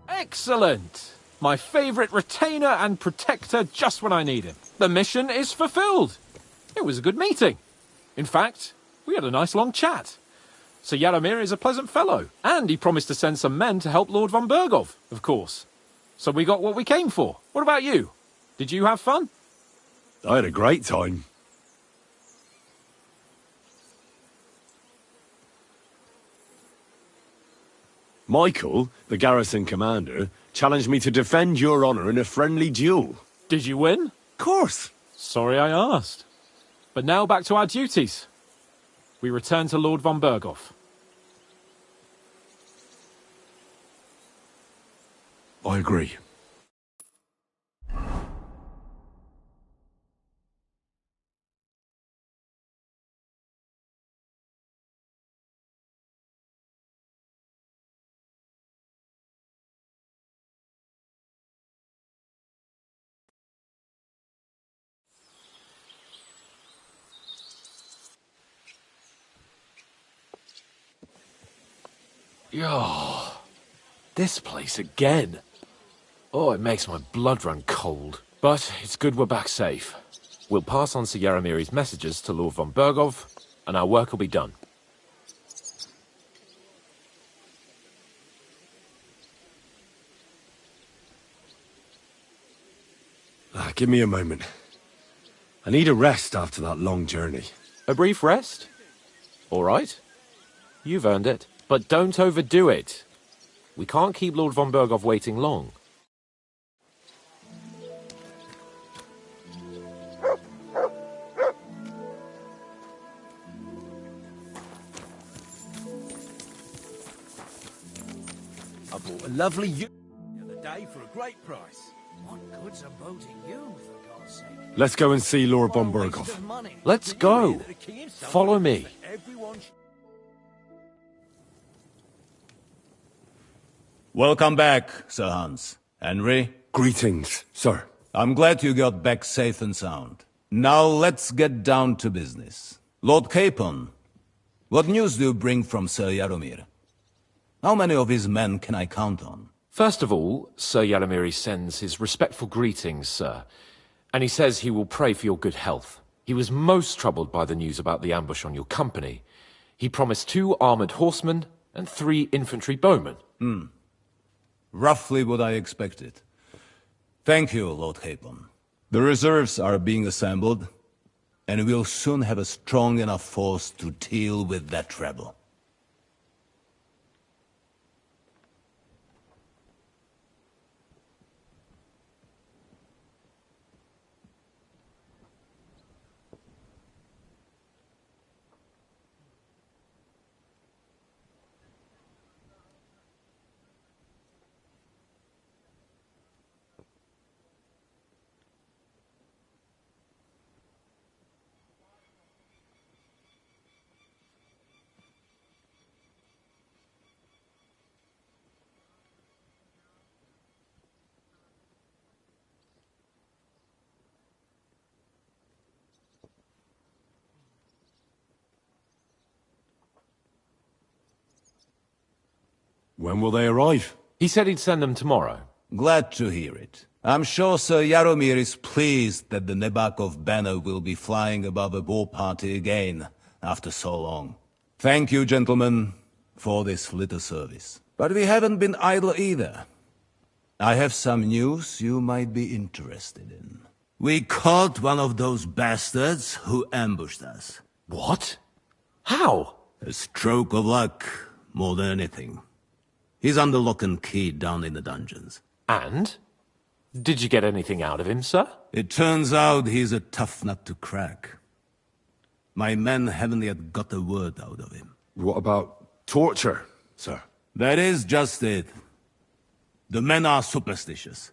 Excellent! My favourite retainer and protector just when I need him. The mission is fulfilled. It was a good meeting. In fact, we had a nice long chat. Sir Yaramir is a pleasant fellow, and he promised to send some men to help Lord von Bergov, of course. So we got what we came for. What about you? Did you have fun? I had a great time. Michael, the garrison commander, challenged me to defend your honor in a friendly duel. Did you win? Of course. Sorry I asked. But now back to our duties. We return to Lord von Bergov. I agree. Oh, this place again. Oh, it makes my blood run cold. But it's good we're back safe. We'll pass on Sir Yaramiri's messages to Lord von Bergov, and our work will be done. Give me a moment. I need a rest after that long journey. A brief rest? All right. You've earned it. But don't overdo it. We can't keep Lord von Bergov waiting long. I bought a lovely the other day for a great price. What good's a boat to you, for God's sake? Let's go and see Lord von Bergov. Let's go. Follow me. Welcome back, Sir Hans. Henry? Greetings, sir. I'm glad you got back safe and sound. Now let's get down to business. Lord Capon, what news do you bring from Sir Yaramir? How many of his men can I count on? First of all, Sir Yaramir sends his respectful greetings, sir. And he says he will pray for your good health. He was most troubled by the news about the ambush on your company. He promised 2 armored horsemen and 3 infantry bowmen. Roughly what I expected. Thank you, Lord Capon. The reserves are being assembled, and we'll soon have a strong enough force to deal with that rebel. When will they arrive? He said he'd send them tomorrow. Glad to hear it. I'm sure Sir Jaromir is pleased that the Nebakov banner will be flying above a war party again after so long. Thank you, gentlemen, for this little service. But we haven't been idle either. I have some news you might be interested in. We caught one of those bastards who ambushed us. What? How? A stroke of luck, more than anything. He's under lock and key down in the dungeons. And? Did you get anything out of him, sir? It turns out he's a tough nut to crack. My men haven't yet got a word out of him. What about torture, sir? That is just it. The men are superstitious.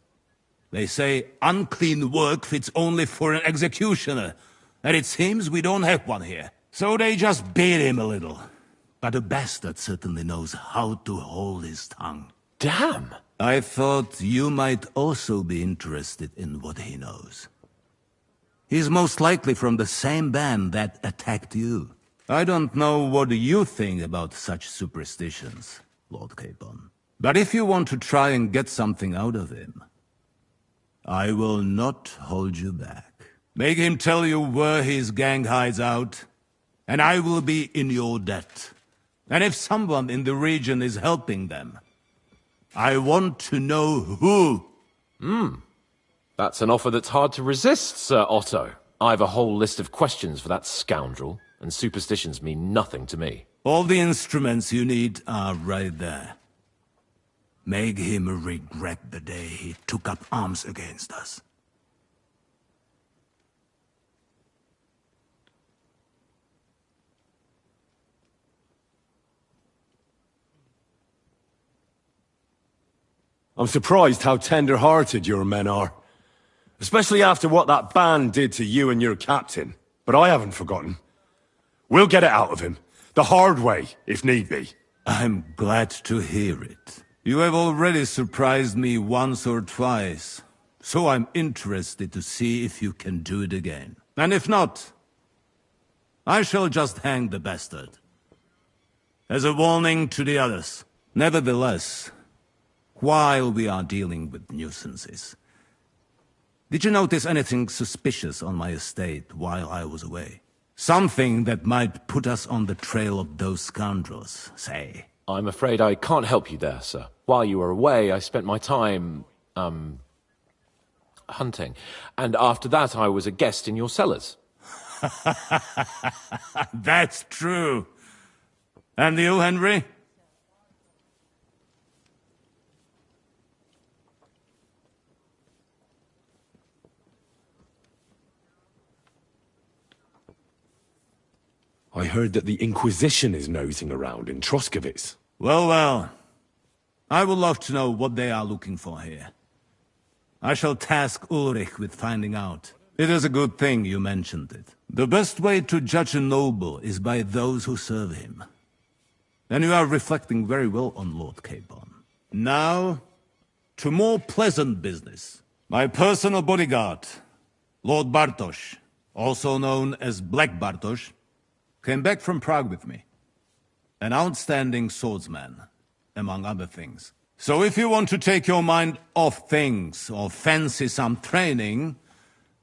They say unclean work fits only for an executioner, and it seems we don't have one here. So they just beat him a little. But a bastard certainly knows how to hold his tongue. Damn! I thought you might also be interested in what he knows. He's most likely from the same band that attacked you. I don't know what you think about such superstitions, Lord Capon. But if you want to try and get something out of him, I will not hold you back. Make him tell you where his gang hides out, and I will be in your debt. And if someone in the region is helping them, I want to know who. That's an offer that's hard to resist, Sir Otto. I've a whole list of questions for that scoundrel, and superstitions mean nothing to me. All the instruments you need are right there. Make him regret the day he took up arms against us. I'm surprised how tender-hearted your men are. Especially after what that band did to you and your captain. But I haven't forgotten. We'll get it out of him. The hard way, if need be. I'm glad to hear it. You have already surprised me once or twice. So I'm interested to see if you can do it again. And if not, I shall just hang the bastard. As a warning to the others. Nevertheless, while we are dealing with nuisances, did you notice anything suspicious on my estate while I was away? Something that might put us on the trail of those scoundrels, say. I'm afraid I can't help you there, sir. While you were away, I spent my time, hunting. And after that, I was a guest in your cellars. That's true. And you, Henry? I heard that the Inquisition is nosing around in Troskowitz. Well, well. I would love to know what they are looking for here. I shall task Ulrich with finding out. It is a good thing you mentioned it. The best way to judge a noble is by those who serve him. And you are reflecting very well on Lord Capon. Now, to more pleasant business. My personal bodyguard, Lord Bartosz, also known as Black Bartosz, came back from Prague with me. An outstanding swordsman, among other things. So if you want to take your mind off things or fancy some training,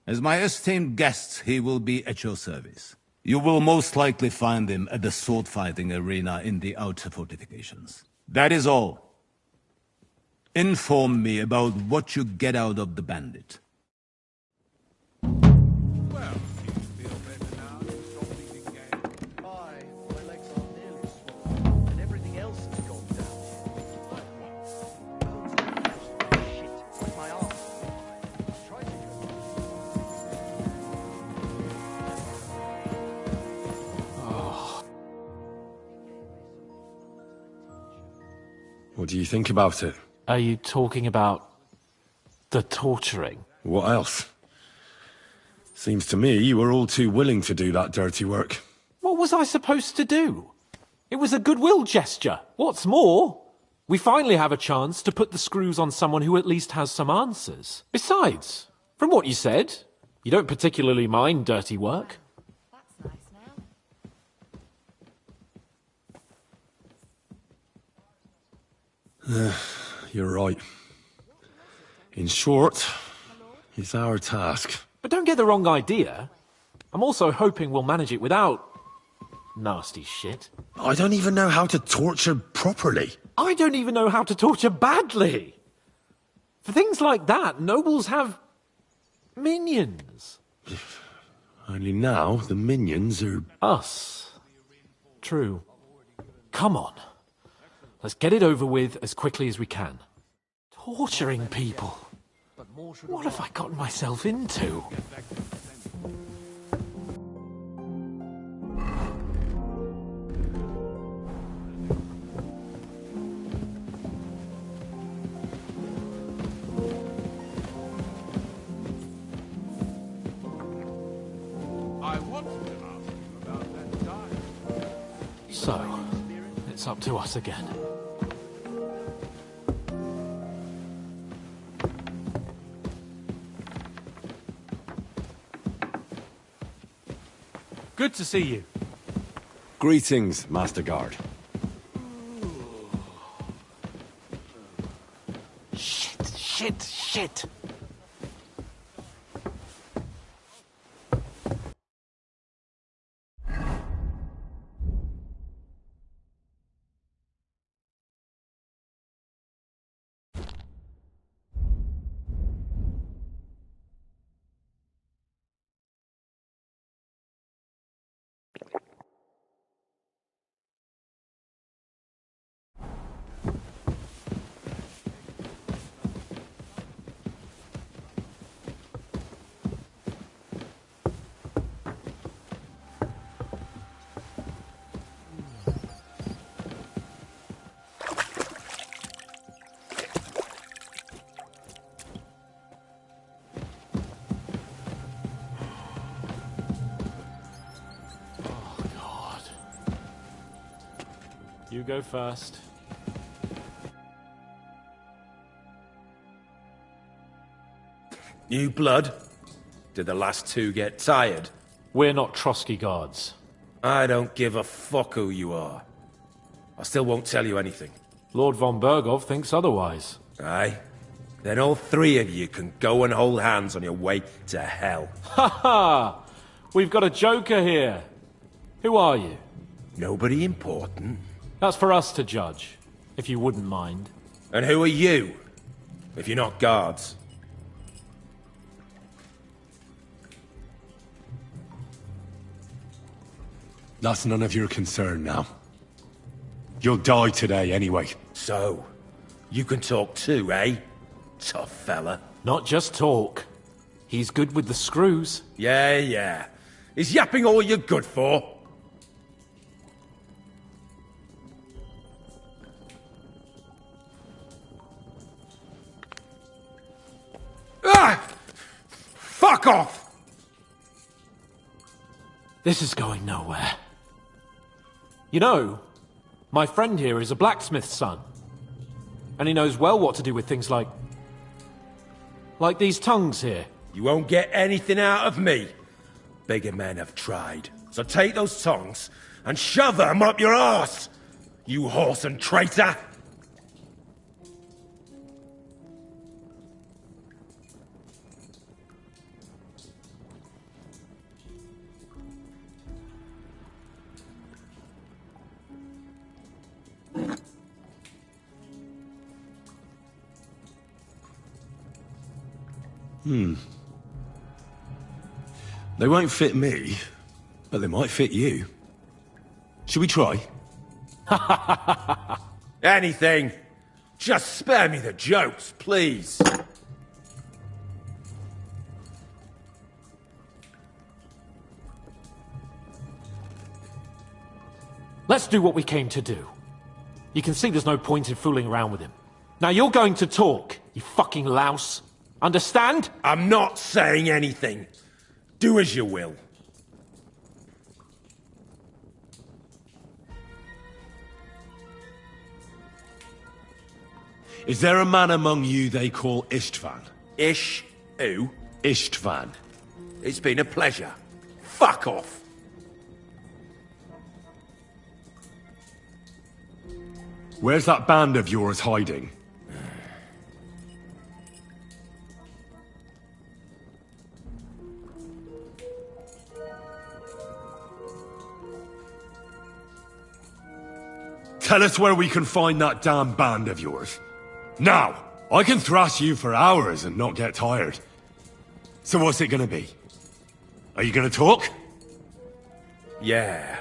As my esteemed guest, he will be at your service. You will most likely find him at the sword-fighting arena in the outer fortifications. That is all. Inform me about what you get out of the bandit. What do you think about it? Are you talking about the torturing? What else? Seems to me you were all too willing to do that dirty work. What was I supposed to do? It was a goodwill gesture. What's more, we finally have a chance to put the screws on someone who at least has some answers. Besides, from what you said, you don't particularly mind dirty work. You're right. In short, it's our task. But don't get the wrong idea. I'm also hoping we'll manage it without nasty shit. I don't even know how to torture properly. I don't even know how to torture badly. For things like that, nobles have minions. Only now the minions are... Us. True. Come on. Let's get it over with as quickly as we can. Torturing people. What have I gotten myself into? So, it's up to us again. Good to see you. Greetings, Master Guard. Shit. You go first. New blood? Did the last two get tired? We're not Trotsky guards. I don't give a fuck who you are. I still won't tell you anything. Lord von Bergov thinks otherwise. Aye? Then all three of you can go and hold hands on your way to hell. Ha ha! We've got a joker here. Who are you? Nobody important. That's for us to judge, if you wouldn't mind. And who are you, if you're not guards? That's none of your concern now. You'll die today anyway. So, you can talk too, eh? Tough fella. Not just talk. He's good with the screws. Yeah. Is yapping all you're good for? Ah! Fuck off! This is going nowhere. You know, my friend here is a blacksmith's son. And he knows well what to do with things like these tongues here. You won't get anything out of me. Bigger men have tried. So take those tongs and shove them up your arse, you horse and traitor! They won't fit me, but they might fit you. Should we try? Anything. Just spare me the jokes, please. Let's do what we came to do. You can see there's no point in fooling around with him. Now you're going to talk, you fucking louse. Understand? I'm not saying anything. Do as you will. Is there a man among you they call Istvan? Ish? Who? Istvan. It's been a pleasure. Fuck off. Where's that band of yours hiding? Tell us where we can find that damn band of yours. Now! I can thrash you for hours and not get tired. So what's it gonna be? Are you gonna talk? Yeah.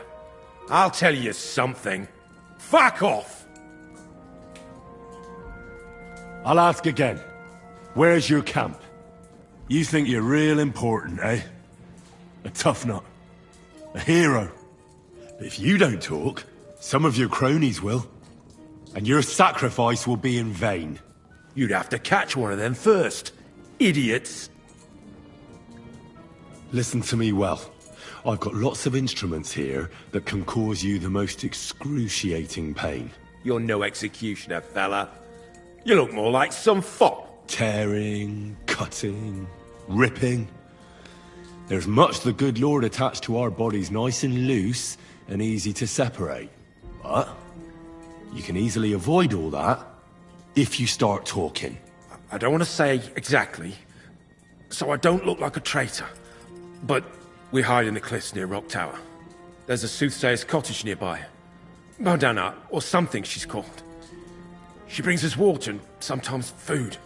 I'll tell you something. Fuck off! I'll ask again. Where's your camp? You think you're real important, eh? A tough nut. A hero. But if you don't talk, some of your cronies will. And your sacrifice will be in vain. You'd have to catch one of them first. Idiots. Listen to me well. I've got lots of instruments here that can cause you the most excruciating pain. You're no executioner, fella. You look more like some fop. Tearing, cutting, ripping. There's much the good Lord attached to our bodies nice and loose and easy to separate. But you can easily avoid all that if you start talking. I don't want to say exactly, so I don't look like a traitor. But we hide in the cliffs near Rock Tower. There's a soothsayer's cottage nearby. Modana, or something she's called. She brings us water and sometimes food.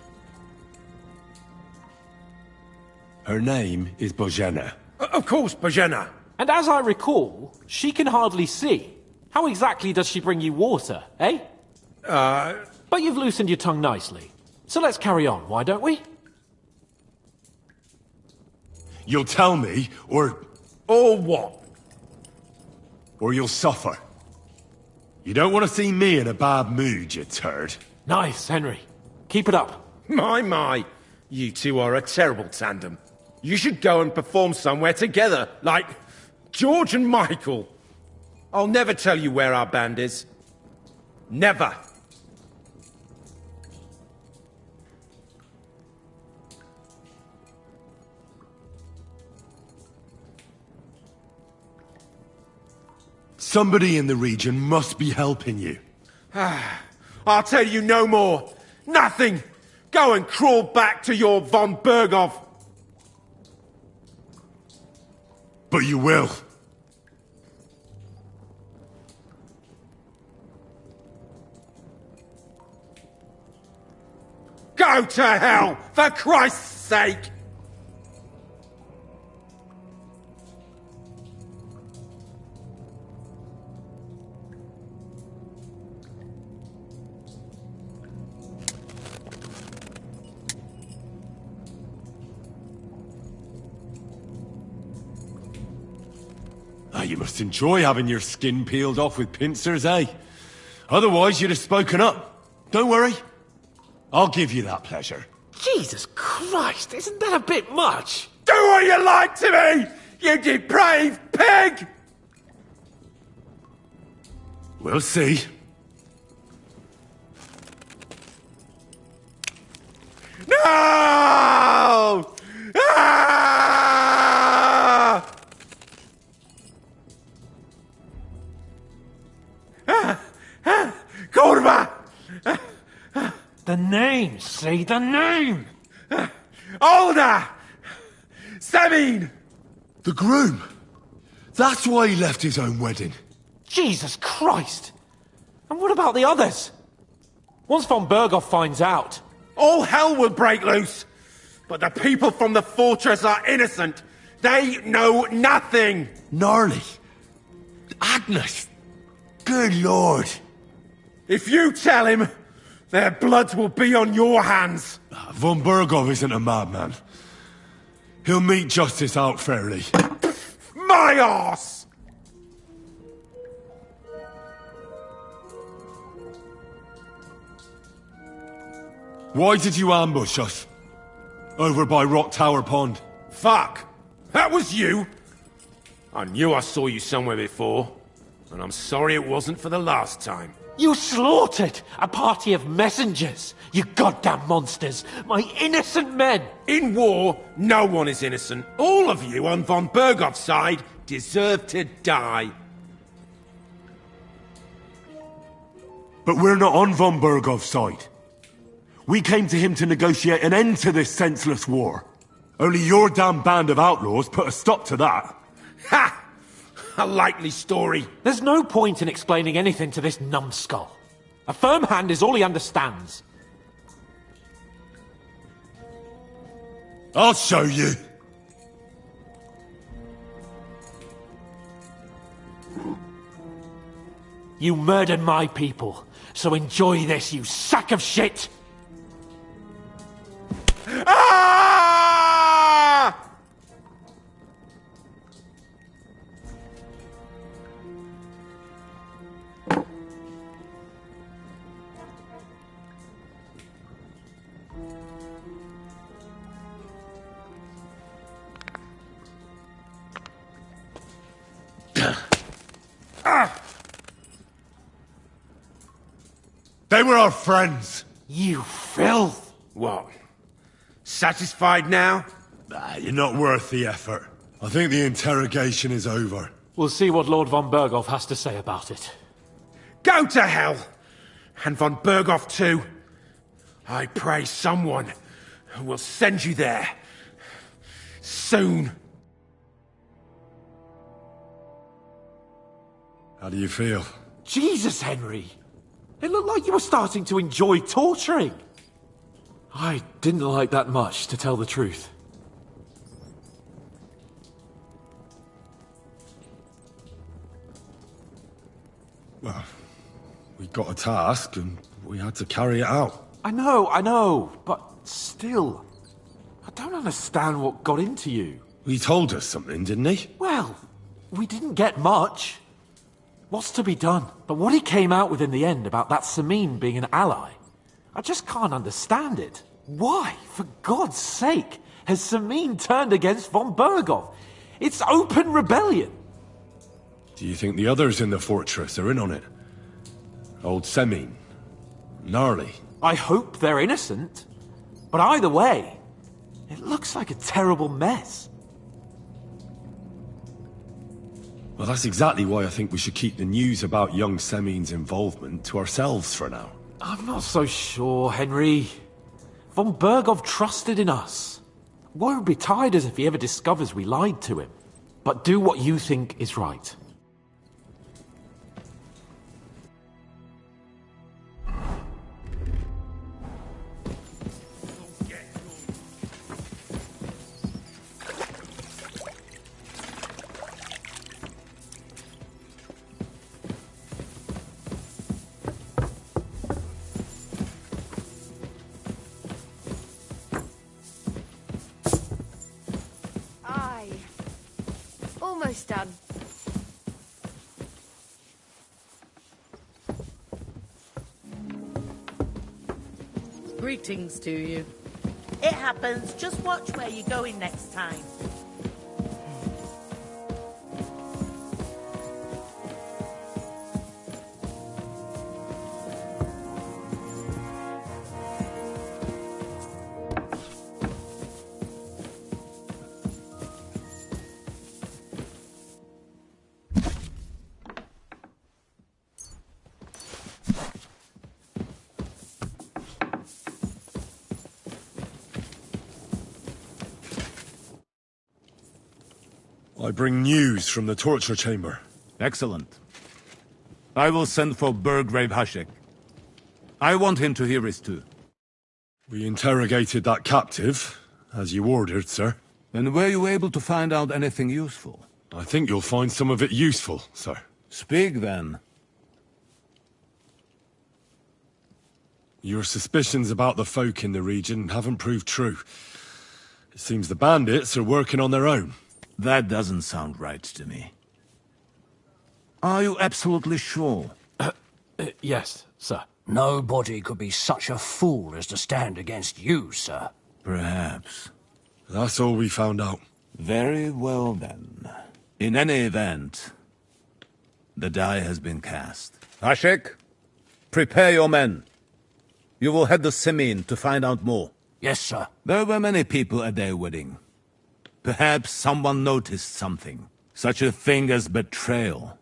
Her name is Bojena. Of course, Bojena. And as I recall, she can hardly see. How exactly does she bring you water, eh? But you've loosened your tongue nicely. So let's carry on, why don't we? You'll tell me, or... Or what? Or you'll suffer. You don't want to see me in a bad mood, you turd. Nice, Henry. Keep it up. My. You two are a terrible tandem. You should go and perform somewhere together, like George and Michael. I'll never tell you where our band is. Never. Somebody in the region must be helping you. I'll tell you no more. Nothing. Go and crawl back to your von Berghoff. But you will. Go to hell, for Christ's sake! You must enjoy having your skin peeled off with pincers, eh? Otherwise, you'd have spoken up. Don't worry. I'll give you that pleasure. Jesus Christ, isn't that a bit much? Do what you like to me, you depraved pig! We'll see. No! Ah! Kurva! The name, say the name! Older! Sabine! The groom! That's why he left his own wedding. Jesus Christ! And what about the others? Once von Berghoff finds out... All hell will break loose! But the people from the fortress are innocent. They know nothing. Gnarly. Agnes. Good lord. If you tell him, their blood will be on your hands. Von Bergov isn't a madman. He'll meet justice out fairly. My arse! Why did you ambush us? Over by Rock Tower Pond. Fuck! That was you! I knew I saw you somewhere before, and I'm sorry it wasn't for the last time. You slaughtered a party of messengers, you goddamn monsters! My innocent men! In war, no one is innocent. All of you on von Bergov's side deserve to die. But we're not on von Bergov's side. We came to him to negotiate an end to this senseless war. Only your damn band of outlaws put a stop to that. Ha! A likely story. There's no point in explaining anything to this numbskull. A firm hand is all he understands. I'll show you. You murdered my people, so enjoy this, you sack of shit! Ah! They were our friends. You filth! What? Satisfied now? You're not worth the effort. I think the interrogation is over. We'll see what Lord von Bergov has to say about it. Go to hell! And von Bergov too. I pray someone will send you there. Soon. How do you feel? Jesus, Henry! It looked like you were starting to enjoy torturing. I didn't like that much, to tell the truth. Well, we got a task, and we had to carry it out. I know, but still. I don't understand what got into you. He told us something, didn't he? Well, we didn't get much. What's to be done? But what he came out with in the end about that Samin being an ally, I just can't understand it. Why, for God's sake, has Samin turned against von Bergov? It's open rebellion. Do you think the others in the fortress are in on it? Old Semin, Gnarly. I hope they're innocent. But either way, it looks like a terrible mess. Well, that's exactly why I think we should keep the news about young Semin's involvement to ourselves for now. I'm not so sure, Henry. Von Bergov trusted in us. Woe betide us if he ever discovers we lied to him. But do what you think is right. Almost done. Greetings to you. It happens. Just watch where you're going next time. I bring news from the torture chamber. Excellent. I will send for Burgrave Hashek. I want him to hear it too. We interrogated that captive, As you ordered, sir. And were you able to find out anything useful? I think you'll find some of it useful, sir. Speak, then. Your suspicions about the folk in the region haven't proved true. It seems the bandits are working on their own. That doesn't sound right to me. Are you absolutely sure? Yes, sir. Nobody could be such a fool as to stand against you, sir. Perhaps. That's all we found out. Very well, then. In any event, the die has been cast. Ashek, prepare your men. You will head to Semin to find out more. Yes, sir. There were many people at their wedding. Perhaps someone noticed something. Such a thing as betrayal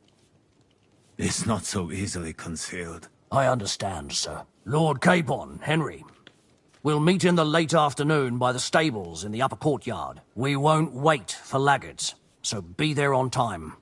is not so easily concealed. I understand, sir. Lord Capon, Henry. We'll meet in the late afternoon by the stables in the upper courtyard. We won't wait for laggards, so be there on time.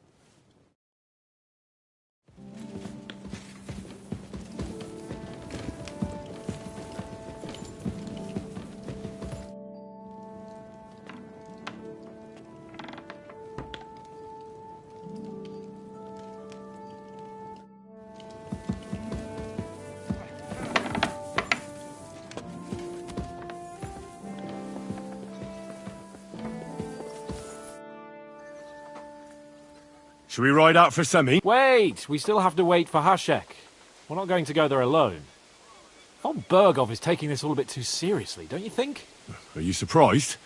Should we ride out for Semi? Wait! We still have to wait for Hashek. We're not going to go there alone. Von Bergov is taking this all a bit too seriously, don't you think? Are you surprised?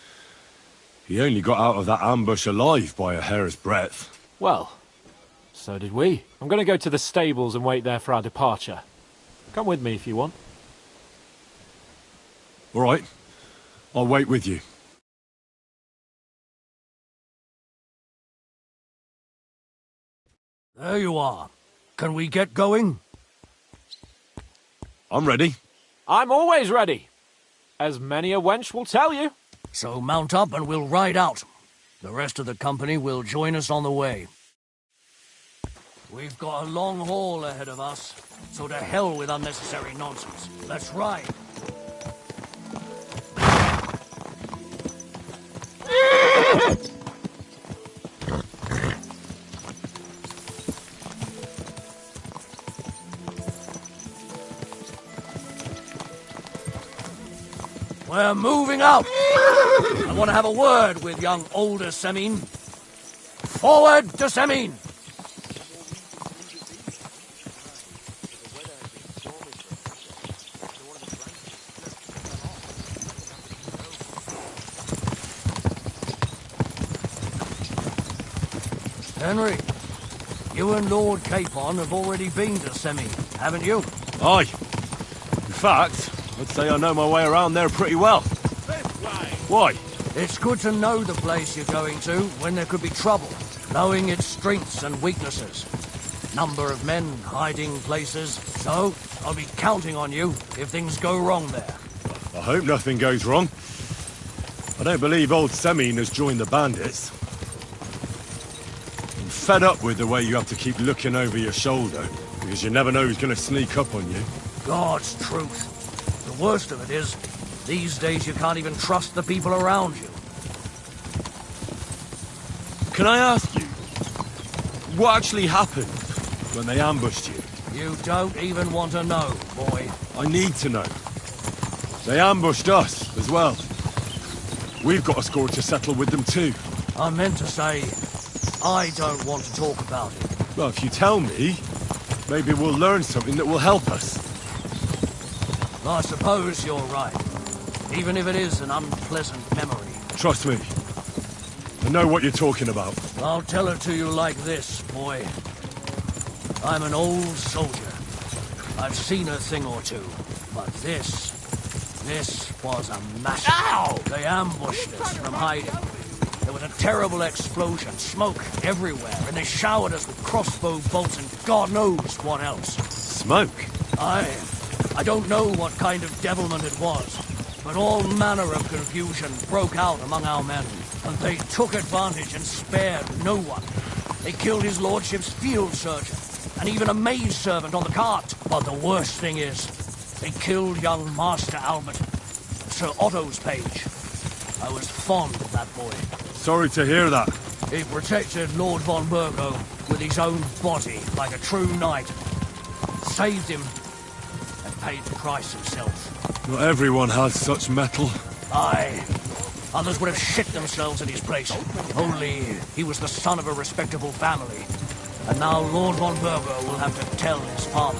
He only got out of that ambush alive by a hair's breadth. Well, so did we. I'm going to go to the stables and wait there for our departure. Come with me if you want. All right. I'll wait with you. There you are. Can we get going? I'm ready. I'm always ready. As many a wench will tell you. So mount up and we'll ride out. The rest of the company will join us on the way. We've got a long haul ahead of us, so to hell with unnecessary nonsense. Let's ride. We're moving out. I want to have a word with young older Semin. Forward to Semin. Henry, you and Lord Capon have already been to Semin, haven't you? Aye. In fact, I'd say I know my way around there pretty well. Why? It's good to know the place you're going to when there could be trouble, knowing its strengths and weaknesses. Number of men, hiding places, so I'll be counting on you if things go wrong there. I hope nothing goes wrong. I don't believe old Semin has joined the bandits. I'm fed up with the way you have to keep looking over your shoulder, because you never know who's going to sneak up on you. God's truth. The worst of it is, these days you can't even trust the people around you. Can I ask you, what actually happened when they ambushed you? You don't even want to know, boy. I need to know. They ambushed us as well. We've got a score to settle with them too. I meant to say, I don't want to talk about it. Well, if you tell me, maybe we'll learn something that will help us. I suppose you're right. Even if it is an unpleasant memory. Trust me. I know what you're talking about. I'll tell it to you like this, boy. I'm an old soldier. I've seen a thing or two. But this was a massacre. Ow! They ambushed us from hiding. There was a terrible explosion, smoke everywhere, and they showered us with crossbow bolts and God knows what else. Smoke? I don't know what kind of devilment it was, but all manner of confusion broke out among our men, and they took advantage and spared no one. They killed his lordship's field surgeon, and even a maidservant on the cart. But the worst thing is, they killed young Master Albert, Sir Otto's page. I was fond of that boy. Sorry to hear that. He protected Lord von Burgo with his own body like a true knight. Saved him and paid the price himself. Not everyone has such metal. Aye. Others would have shit themselves in his place. Only he was the son of a respectable family. And now Lord von Burgo will have to tell his father.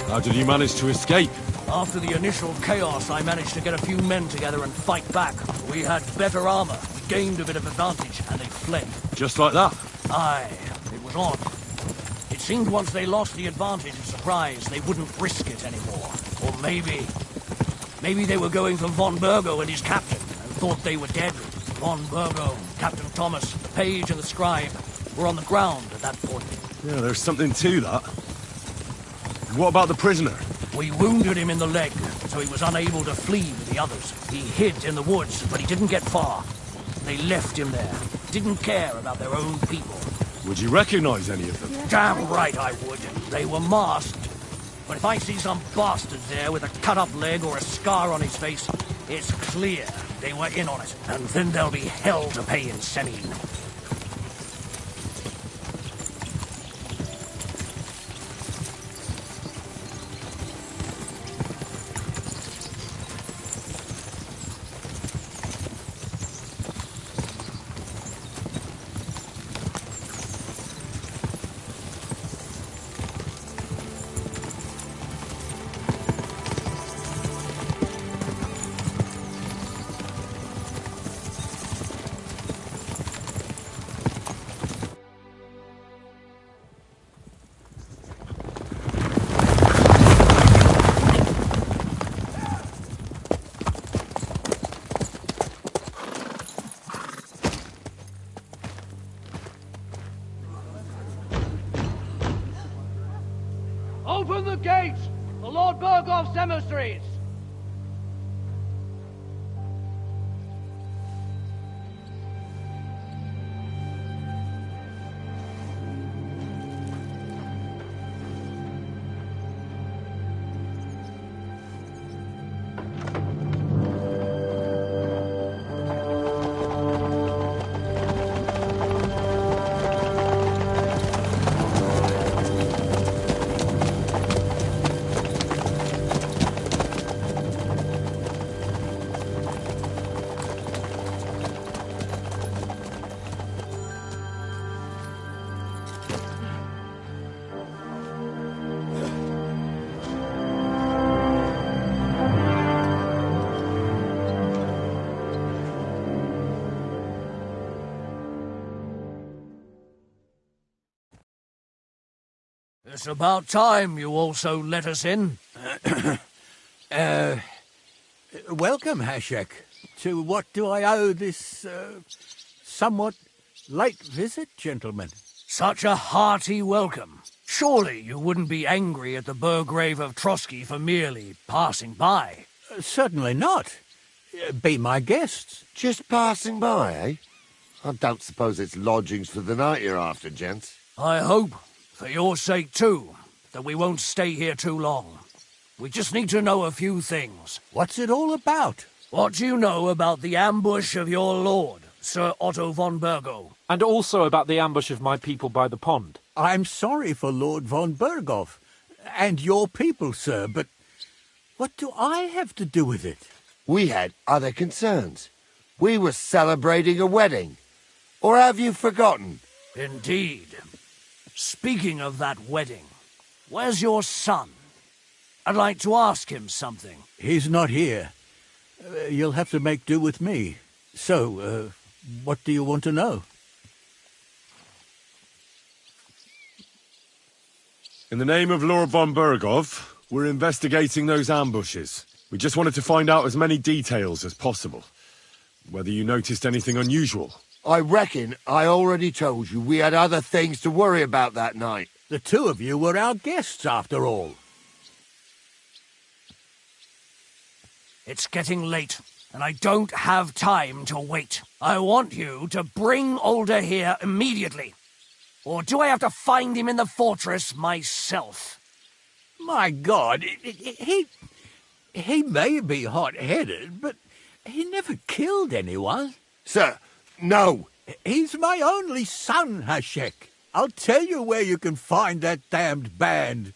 How did you manage to escape? After the initial chaos, I managed to get a few men together and fight back. We had better armor, gained a bit of advantage, and they fled. Just like that? Aye, it was odd. It seemed once they lost the advantage of surprise, they wouldn't risk it anymore. Or maybe they were going for von Burgo and his captain, and thought they were dead. Von Burgo, Captain Thomas, the page and the scribe were on the ground at that point. Yeah, there's something to that. What about the prisoner? We wounded him in the leg, so he was unable to flee with the others. He hid in the woods, but he didn't get far. They left him there. Didn't care about their own people. Would you recognize any of them? Damn right I would. They were masked. But if I see some bastard there with a cut-up leg or a scar on his face, it's clear they were in on it. And then there'll be hell to pay in Senin. Open the gates! The Lord Burgov's emissaries! It's about time you also let us in. Welcome, Hashek. To what do I owe this, somewhat late visit, gentlemen? Such a hearty welcome. Surely you wouldn't be angry at the Burgrave of Trotsky for merely passing by. Certainly not. Be my guests. Just passing by, eh? I don't suppose it's lodgings for the night you're after, gents. I hope, for your sake too, that we won't stay here too long. We just need to know a few things. What's it all about? What do you know about the ambush of your lord, Sir Otto von Burgo? And also about the ambush of my people by the pond. I'm sorry for Lord von Burgov, and your people, sir, but what do I have to do with it? We had other concerns. We were celebrating a wedding. Or have you forgotten? Indeed. Speaking of that wedding, where's your son? I'd like to ask him something. He's not here. You'll have to make do with me. So, what do you want to know? In the name of Lord von Burgov, we're investigating those ambushes. We just wanted to find out as many details as possible. Whether you noticed anything unusual. I reckon I already told you we had other things to worry about that night. The two of you were our guests, after all. It's getting late, and I don't have time to wait. I want you to bring Older here immediately. Or do I have to find him in the fortress myself? My God, he may be hot-headed, but He never killed anyone. Sir, no. He's my only son, Hashek. I'll tell you where you can find that damned band.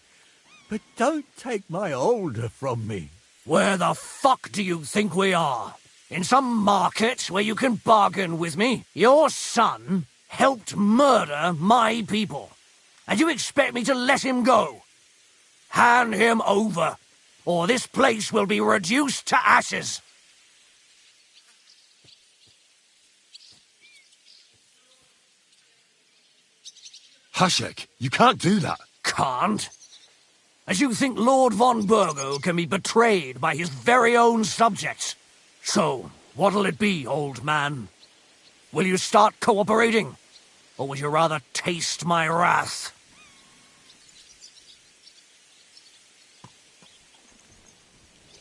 But don't take my older from me. Where the fuck do you think we are? In some market where you can bargain with me? Your son helped murder my people. And you expect me to let him go? Hand him over, or this place will be reduced to ashes. Hashek, you can't do that. Can't? As you think Lord von Burgo can be betrayed by his very own subjects. So, what'll it be, old man? Will you start cooperating? Or would you rather taste my wrath?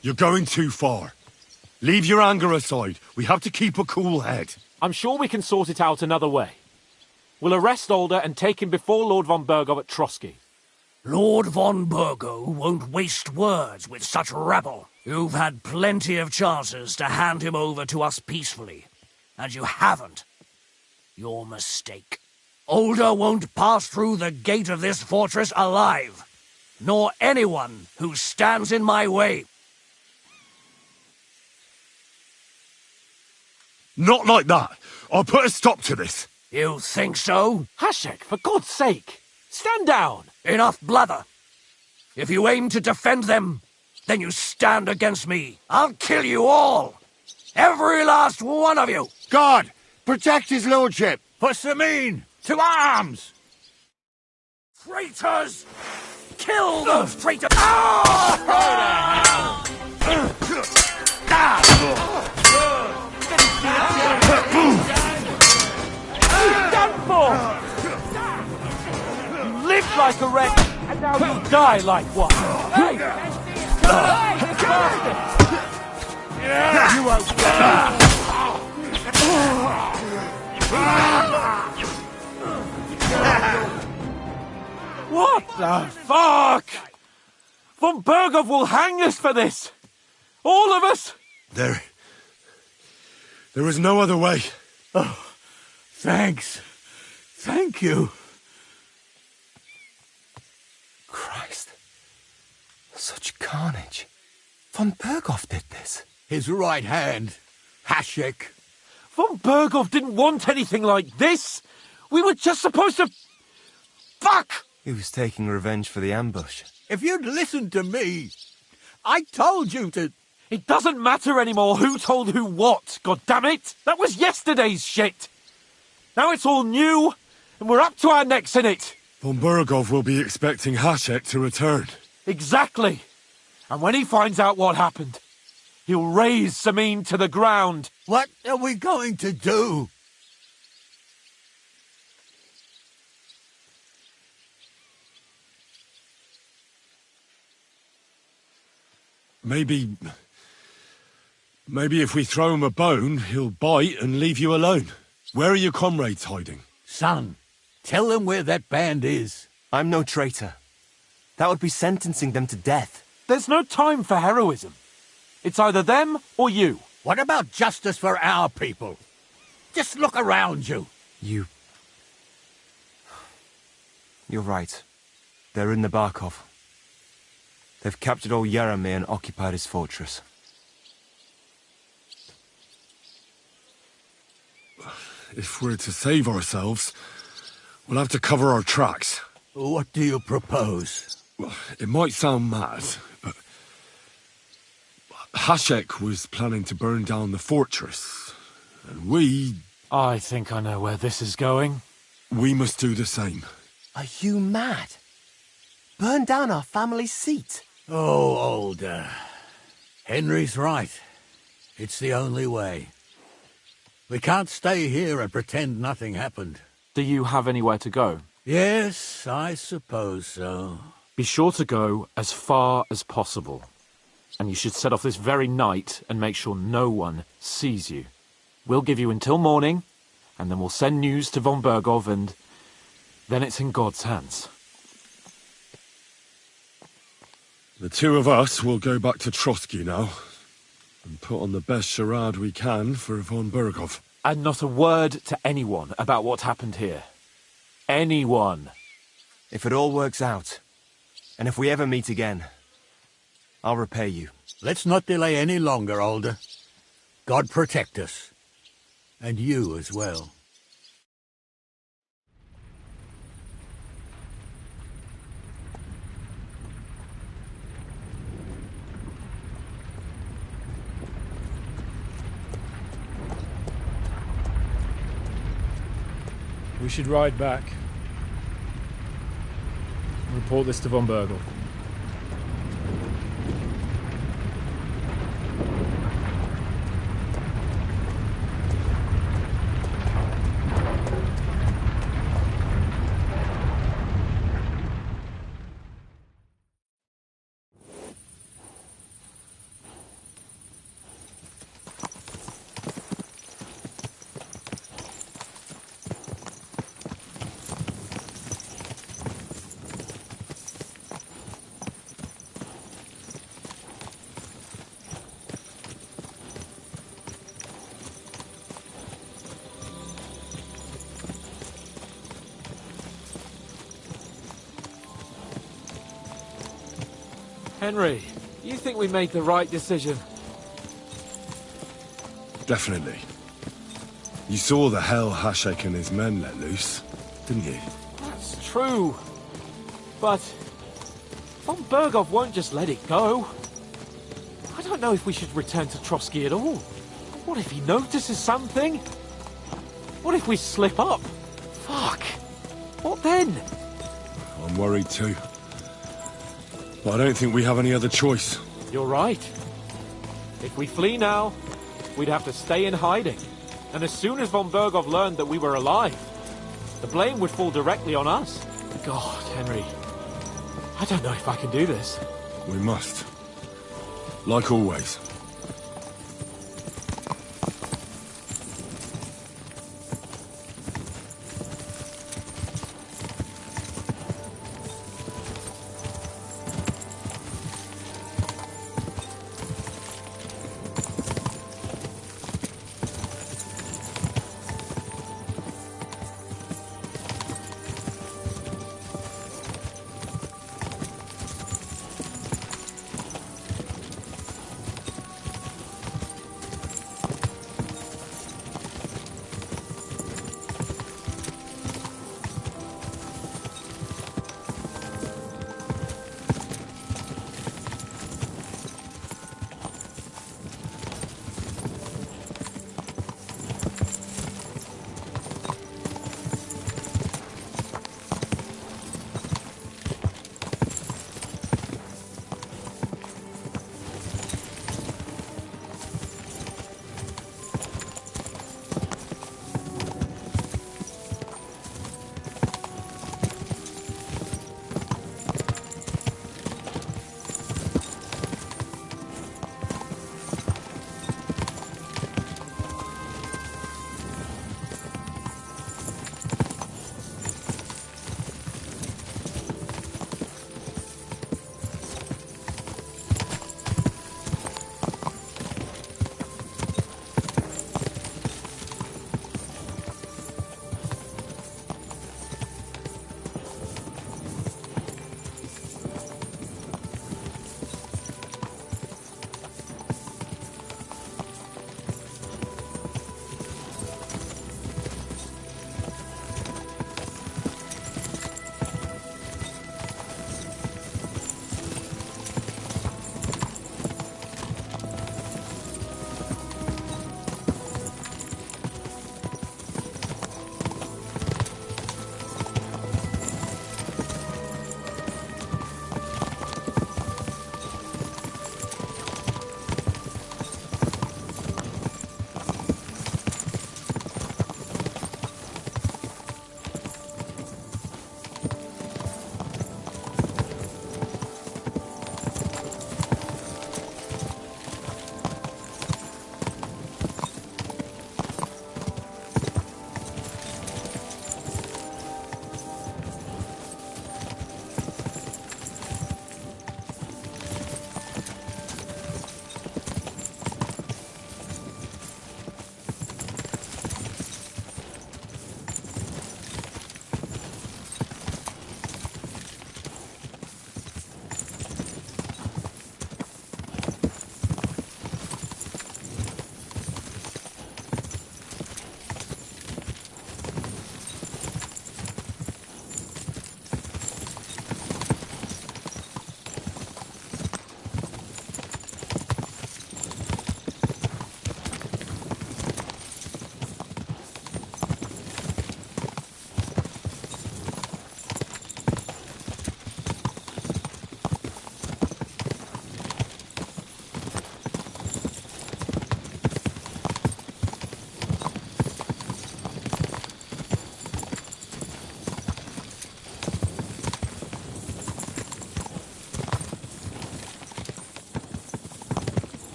You're going too far. Leave your anger aside. We have to keep a cool head. I'm sure we can sort it out another way. We'll arrest Alder and take him before Lord von Burgo at Trotsky. Lord von Burgo won't waste words with such rabble. You've had plenty of chances to hand him over to us peacefully, and you haven't. Your mistake. Alder won't pass through the gate of this fortress alive, nor anyone who stands in my way. Not like that. I'll put a stop to this. You think so? Hashek, for God's sake, stand down. Enough blather. If you aim to defend them, then you stand against me. I'll kill you all. Every last one of you. God, protect his lordship. For Samin, to arms! Traitors! Kill those traitors! Ah! Done for! You lived like a wreck, and now you'll die like one. Hey! You won't What the fuck? Von Burgov will hang us for this! All of us! There is no other way. Oh, thanks. Thank you. Christ. Such carnage. Von Burgov did this. His right hand, Hashek. Von Burgov didn't want anything like this. We were just supposed to... Fuck! He was taking revenge for the ambush. If you'd listened to me, I told you to... It doesn't matter anymore who told who what, goddammit! That was yesterday's shit! Now it's all new, and we're up to our necks in it! Von Burgov will be expecting Hashek to return. Exactly! And when he finds out what happened, he'll raze Samin to the ground. What are we going to do? Maybe if we throw him a bone, he'll bite and leave you alone. Where are your comrades hiding? Son, tell them where that band is. I'm no traitor. That would be sentencing them to death. There's no time for heroism. It's either them or you. What about justice for our people? Just look around you. You're right. They're in the Barkov. They've captured old Yaramir and occupied his fortress. If we're to save ourselves, we'll have to cover our tracks. What do you propose? Well, it might sound mad, but Hashek was planning to burn down the fortress, and we... I think I know where this is going. We must do the same. Are you mad? Burn down our family seat? Oh, Alder. Henry's right. It's the only way. We can't stay here and pretend nothing happened. Do you have anywhere to go? Yes, I suppose so. Be sure to go as far as possible. And you should set off this very night and make sure no one sees you. We'll give you until morning, and then we'll send news to von Burgov, and then it's in God's hands. The two of us will go back to Trotsky now. And put on the best charade we can for von Berghoff. And not a word to anyone about what happened here. Anyone. If it all works out, and if we ever meet again, I'll repay you. Let's not delay any longer, Alder. God protect us. And you as well. We should ride back. Report this to von Berghoff. Henry, you think we made the right decision? Definitely. You saw the hell Hashek and his men let loose, didn't you? That's true. But von Berghoff won't just let it go. I don't know if we should return to Trotsky at all. What if he notices something? What if we slip up? Fuck. What then? I'm worried too. But I don't think we have any other choice. You're right. If we flee now, we'd have to stay in hiding. And as soon as von Berghoff learned that we were alive, the blame would fall directly on us. God, Henry. I don't know if I can do this. We must. Like always.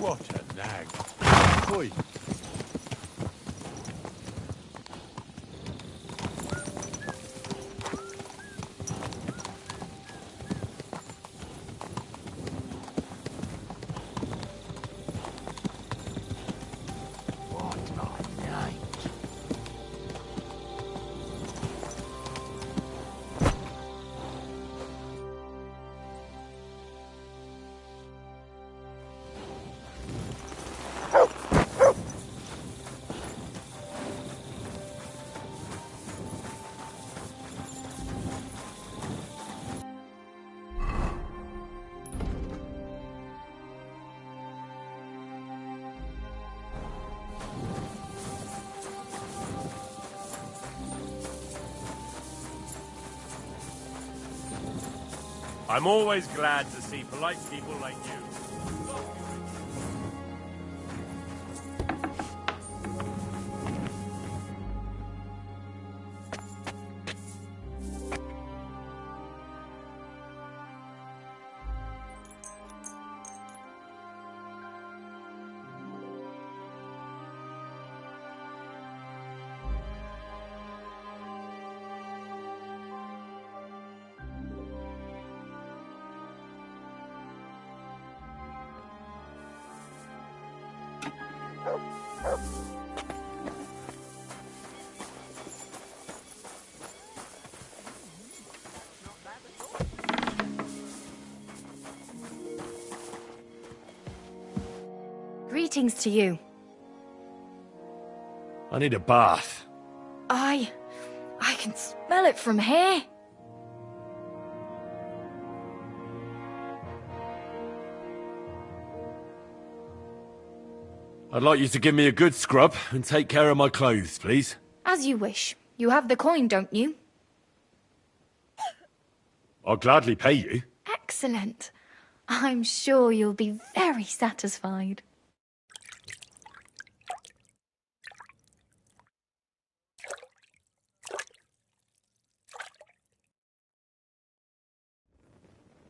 What a nag. Oi. I'm always glad to see polite people like you. Greetings to you. I need a bath. I can smell it from here. I'd like you to give me a good scrub and take care of my clothes, please. As you wish. You have the coin, don't you? I'll gladly pay you. Excellent. I'm sure you'll be very satisfied.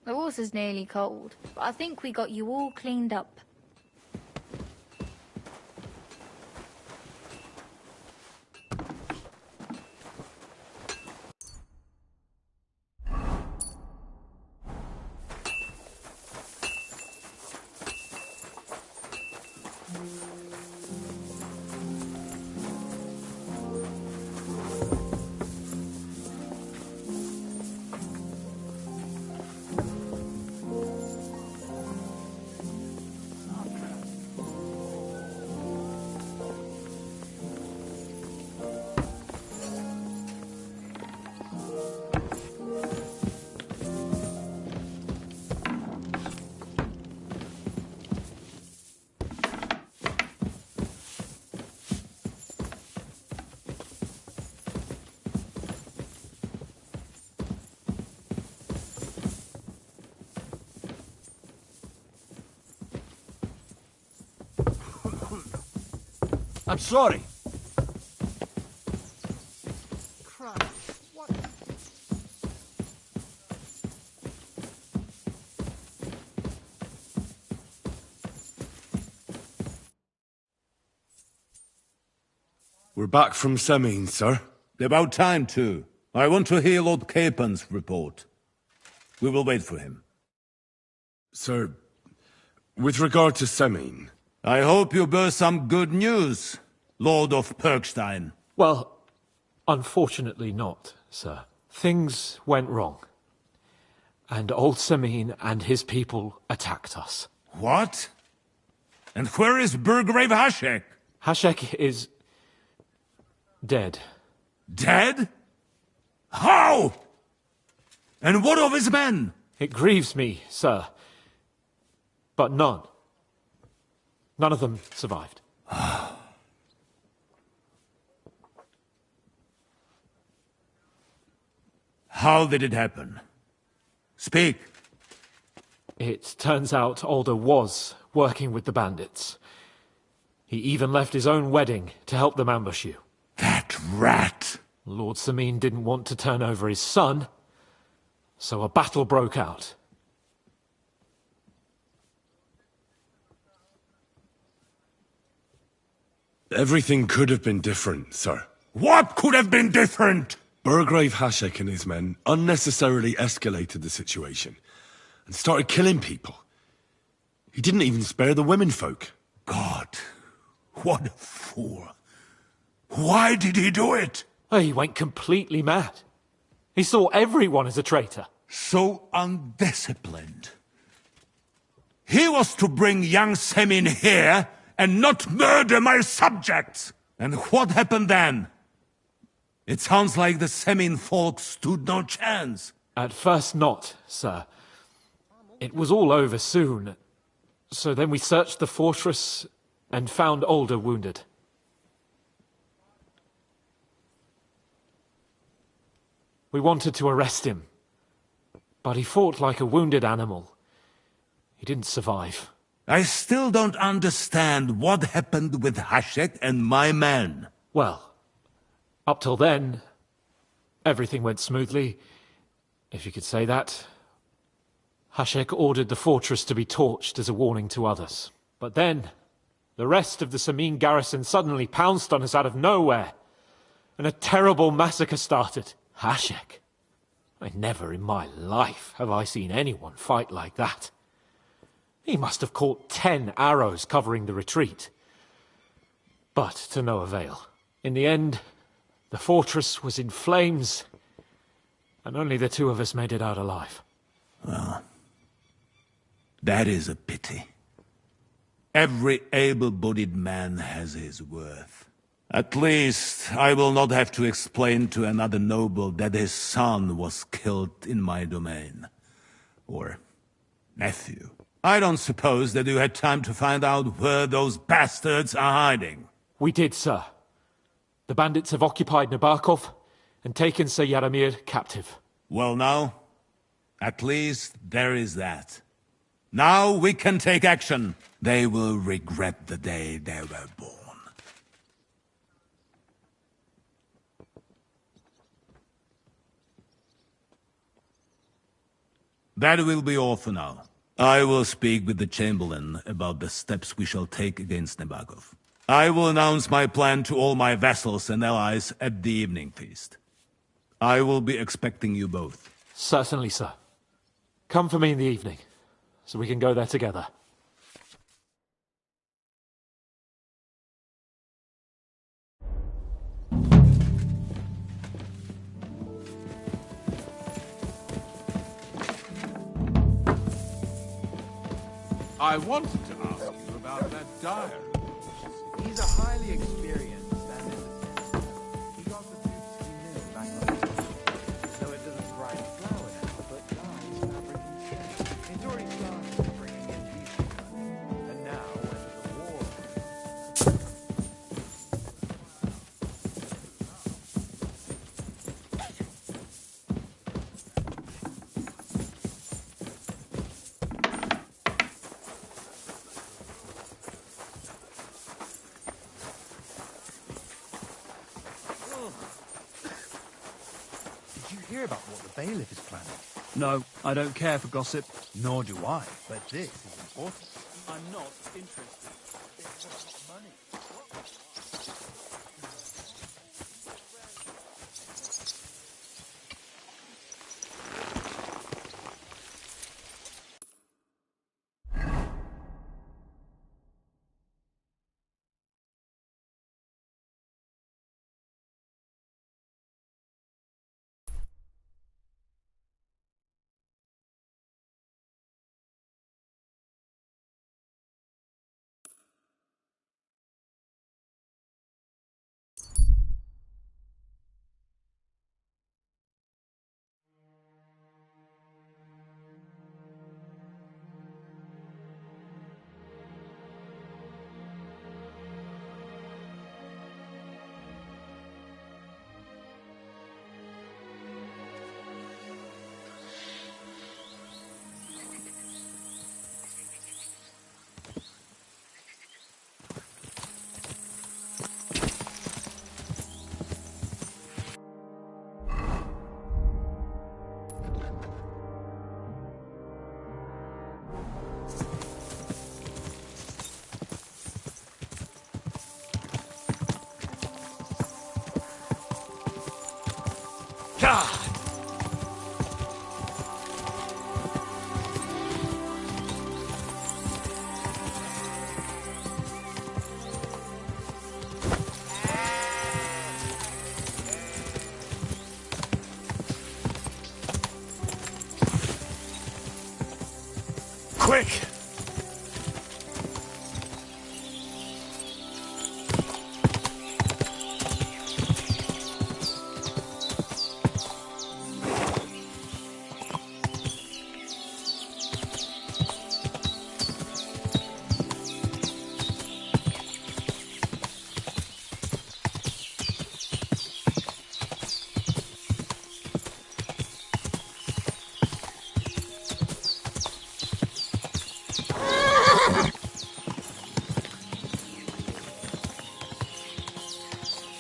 The water's nearly cold, but I think we got you all cleaned up. I'm sorry. We're back from Semine, sir. About time, too. I want to hear Lord Capon's report. We will wait for him. Sir, with regard to Semine... I hope you bear some good news, Lord of Perkstein. Well, unfortunately not, sir. Things went wrong. And old Semine and his people attacked us. What? And where is Burgrave Hashek? Hashek is... dead. Dead? How? And what of his men? It grieves me, sir. But none of them survived. How did it happen? Speak. It turns out Alder was working with the bandits. He even left his own wedding to help them ambush you. That rat! Lord Semine didn't want to turn over his son, so a battle broke out. Everything could have been different, sir. What could have been different? Burgrave Hashek and his men unnecessarily escalated the situation and started killing people. He didn't even spare the womenfolk. God, what a fool. Why did he do it? Oh, he went completely mad. He saw everyone as a traitor. So undisciplined. He was to bring young Semin here and not murder my subjects. And what happened then? It sounds like the Semin folk stood no chance. At first not, sir. It was all over soon. So then we searched the fortress and found Older wounded. We wanted to arrest him, but he fought like a wounded animal. He didn't survive. I still don't understand what happened with Hashek and my men. Well, up till then, everything went smoothly, if you could say that. Hashek ordered the fortress to be torched as a warning to others. But then, the rest of the Samin garrison suddenly pounced on us out of nowhere, and a terrible massacre started. Hashek? Never in my life have I seen anyone fight like that. He must have caught 10 arrows covering the retreat. But to no avail. In the end, the fortress was in flames, and only the two of us made it out alive. Well, that is a pity. Every able-bodied man has his worth. At least, I will not have to explain to another noble that his son was killed in my domain. Or nephew. I don't suppose that you had time to find out where those bastards are hiding. We did, sir. The bandits have occupied Nabokov and taken Sir Yaramir captive. Well now, at least there is that. Now we can take action. They will regret the day they were born. That will be all for now. I will speak with the Chamberlain about the steps we shall take against Nabokov. I will announce my plan to all my vassals and allies at the evening feast. I will be expecting you both. Certainly, sir. Come for me in the evening, so we can go there together. I wanted to ask you about that dyer. He's a highly experienced and he got the boots he knew back on the so it doesn't grind flour now, but dyes fabric instead. It's already started bringing in people, and now when the war. Did you hear about what the bailiff is planning? No, I don't care for gossip. Nor do I, but this is important. I'm not interested. Quick!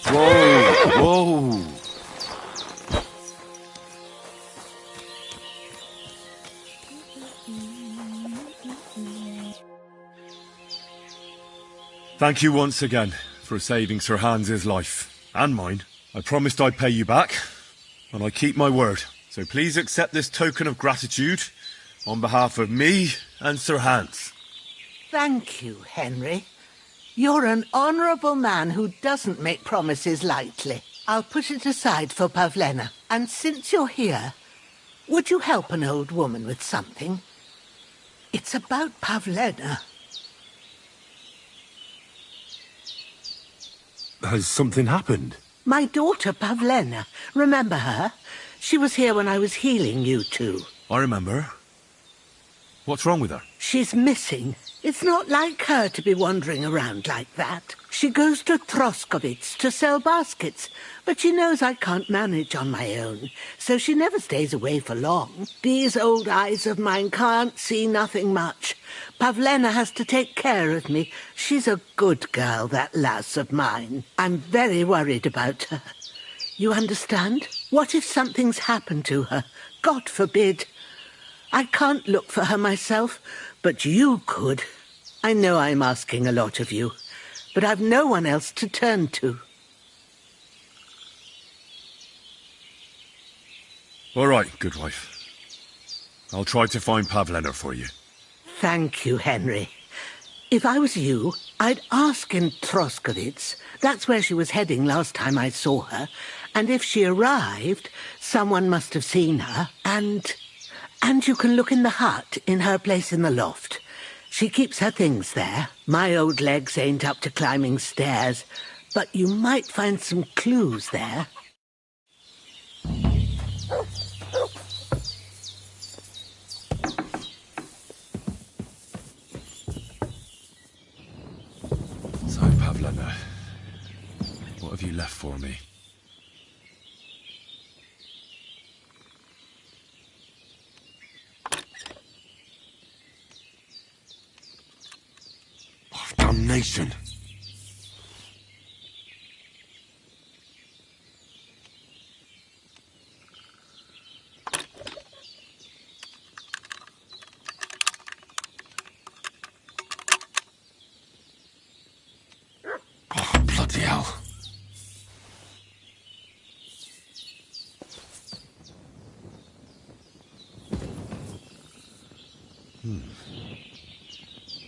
Whoa! Thank you once again for saving Sir Hans's life. And mine. I promised I'd pay you back, and I keep my word. So please accept this token of gratitude on behalf of me and Sir Hans. Thank you, Henry. You're an honourable man who doesn't make promises lightly. I'll put it aside for Pavlena. And since you're here, would you help an old woman with something? It's about Pavlena. Has something happened? My daughter Pavlena. Remember her? She was here when I was healing you two. I remember. What's wrong with her? She's missing. It's not like her to be wandering around like that. She goes to Troskovitz to sell baskets, but she knows I can't manage on my own, so she never stays away for long. These old eyes of mine can't see nothing much. Pavlena has to take care of me. She's a good girl, that lass of mine. I'm very worried about her. You understand? What if something's happened to her? God forbid. I can't look for her myself, but you could. I know I'm asking a lot of you, but I've no one else to turn to. All right, good wife. I'll try to find Pavlena for you. Thank you, Henry. If I was you, I'd ask in Troskovitz. That's where she was heading last time I saw her. And if she arrived, someone must have seen her. And you can look in the hut in her place in the loft. She keeps her things there. My old legs ain't up to climbing stairs, but you might find some clues there. So, Pavlena, what have you left for me? Oh, damnation! Oh, bloody hell.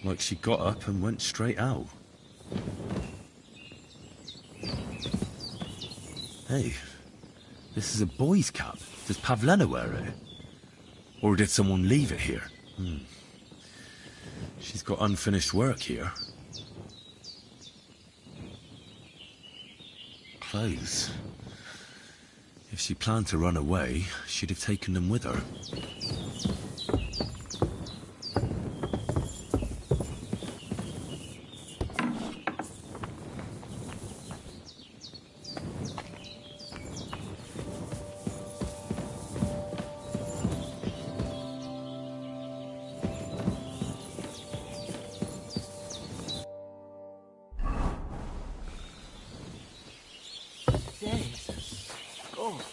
Like she got up and went straight out. Hey, this is a boy's cap. Does Pavlena wear it? Or did someone leave it here? She's got unfinished work here. Clothes. If she planned to run away, she'd have taken them with her. Jesus, gorgeous.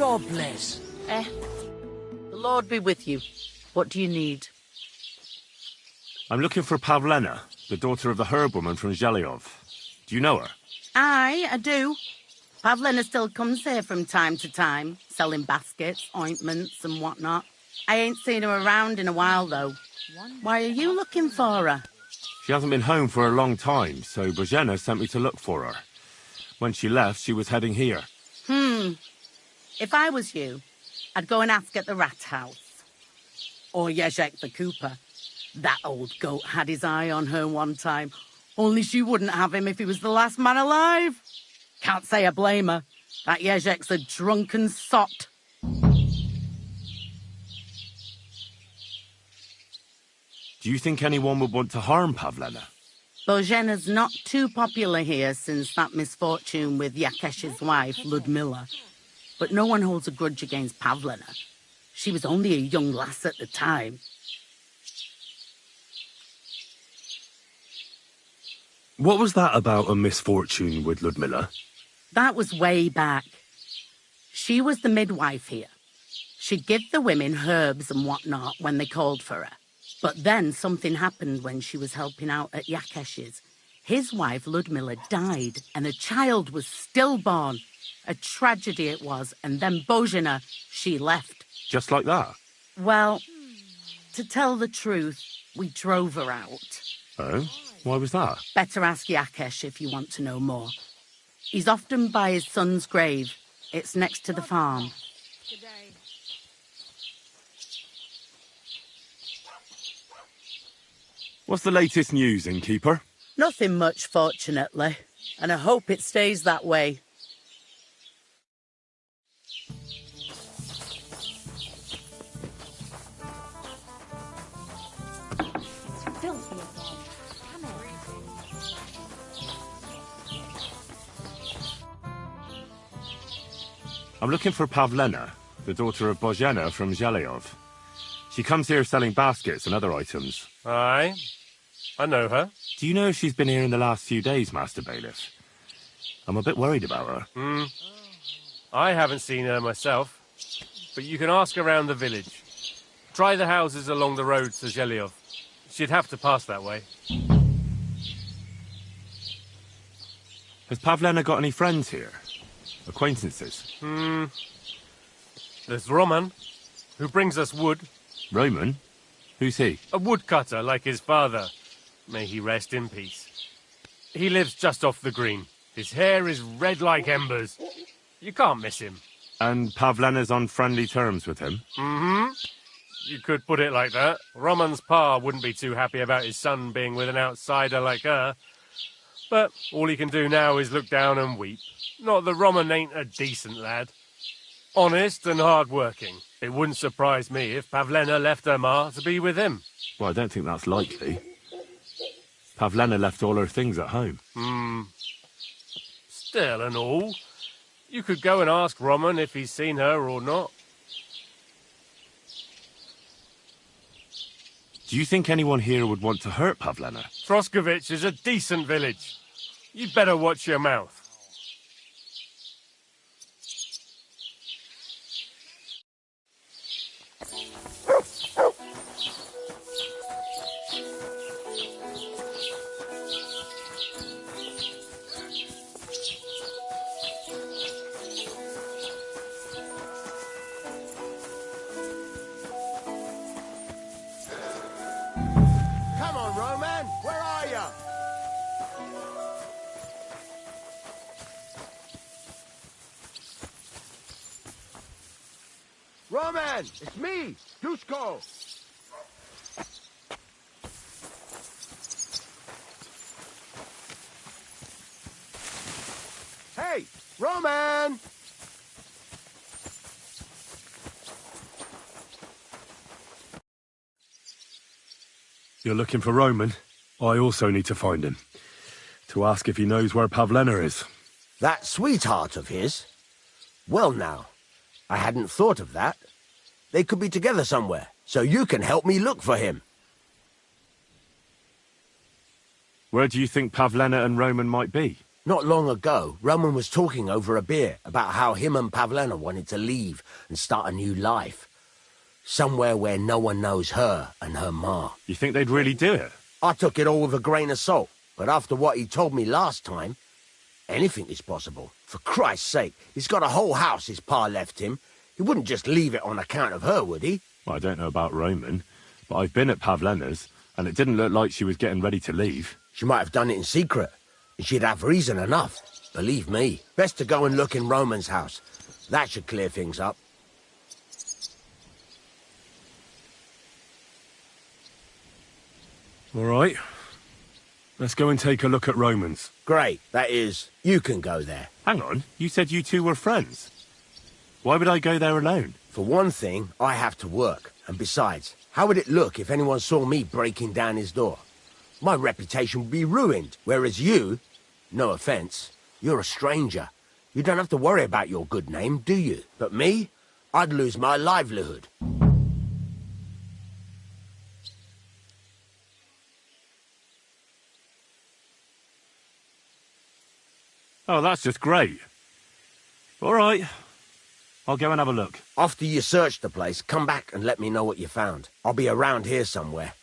God bless. The Lord be with you. What do you need? I'm looking for Pavlena, the daughter of the herb-woman from Zhelyov. Do you know her? Aye, I do. Pavlena still comes here from time to time, selling baskets, ointments and whatnot. I ain't seen her around in a while, though. Why are you looking for her? She hasn't been home for a long time, so Bozhena sent me to look for her. When she left, she was heading here. If I was you, I'd go and ask at the rat house. Or Yezhek the cooper. That old goat had his eye on her one time. Only she wouldn't have him if he was the last man alive. Can't say I blame her. That Yezhek's a drunken sot. Do you think anyone would want to harm Pavlena? Bozhena's not too popular here since that misfortune with Yakesh's wife, Ludmilla. But no one holds a grudge against Pavlena. She was only a young lass at the time. What was that about a misfortune with Ludmilla? That was way back. She was the midwife here. She'd give the women herbs and whatnot when they called for her. But then something happened when she was helping out at Yakesh's. His wife, Ludmilla, died, and a child was stillborn. A tragedy it was, and then Bozhena, she left. Just like that? Well, to tell the truth, we drove her out. Oh? Why was that? Better ask Yakesh if you want to know more. He's often by his son's grave. It's next to the farm. What's the latest news, innkeeper? Nothing much, fortunately. And I hope it stays that way. I'm looking for Pavlena, the daughter of Bozhena from Zhelyov. She comes here selling baskets and other items. Aye, I know her. Do you know if she's been here in the last few days, Master Bailiff? I'm a bit worried about her. I haven't seen her myself, but you can ask around the village. Try the houses along the road to Zhelyov. She'd have to pass that way. Has Pavlena got any friends here? Acquaintances? There's Roman, who brings us wood. Roman? Who's he? A woodcutter like his father. May he rest in peace. He lives just off the green. His hair is red like embers. You can't miss him. And Pavlena's on friendly terms with him? You could put it like that. Roman's pa wouldn't be too happy about his son being with an outsider like her. But all he can do now is look down and weep. Not that Roman ain't a decent lad. Honest and hard-working. It wouldn't surprise me if Pavlena left her ma to be with him. Well, I don't think that's likely. Pavlena left all her things at home. Still and all, you could go and ask Roman if he's seen her or not. Do you think anyone here would want to hurt Pavlena? Troskovich is a decent village. You'd better watch your mouth. Come on, Roman! Where are you? Roman! It's me, Dusko! Hey, Roman! You're looking for Roman? I also need to find him. To ask if he knows where Pavlena is. That sweetheart of his? Well now, I hadn't thought of that. They could be together somewhere, so you can help me look for him. Where do you think Pavlena and Roman might be? Not long ago, Roman was talking over a beer about how him and Pavlena wanted to leave and start a new life. Somewhere where no one knows her and her ma. You think they'd really do it? I took it all with a grain of salt, but after what he told me last time, anything is possible. For Christ's sake, he's got a whole house his pa left him. He wouldn't just leave it on account of her, would he? Well, I don't know about Roman, but I've been at Pavlena's, and it didn't look like she was getting ready to leave. She might have done it in secret, and she'd have reason enough. Believe me. Best to go and look in Roman's house. That should clear things up. All right. Let's go and take a look at Roman's. Great. That is, you can go there. Hang on. You said you two were friends. Why would I go there alone? For one thing, I have to work. And besides, how would it look if anyone saw me breaking down his door? My reputation would be ruined. Whereas you, no offense, you're a stranger. You don't have to worry about your good name, do you? But me, I'd lose my livelihood. Oh, that's just great. All right. I'll go and have a look. After you search the place, come back and let me know what you found. I'll be around here somewhere.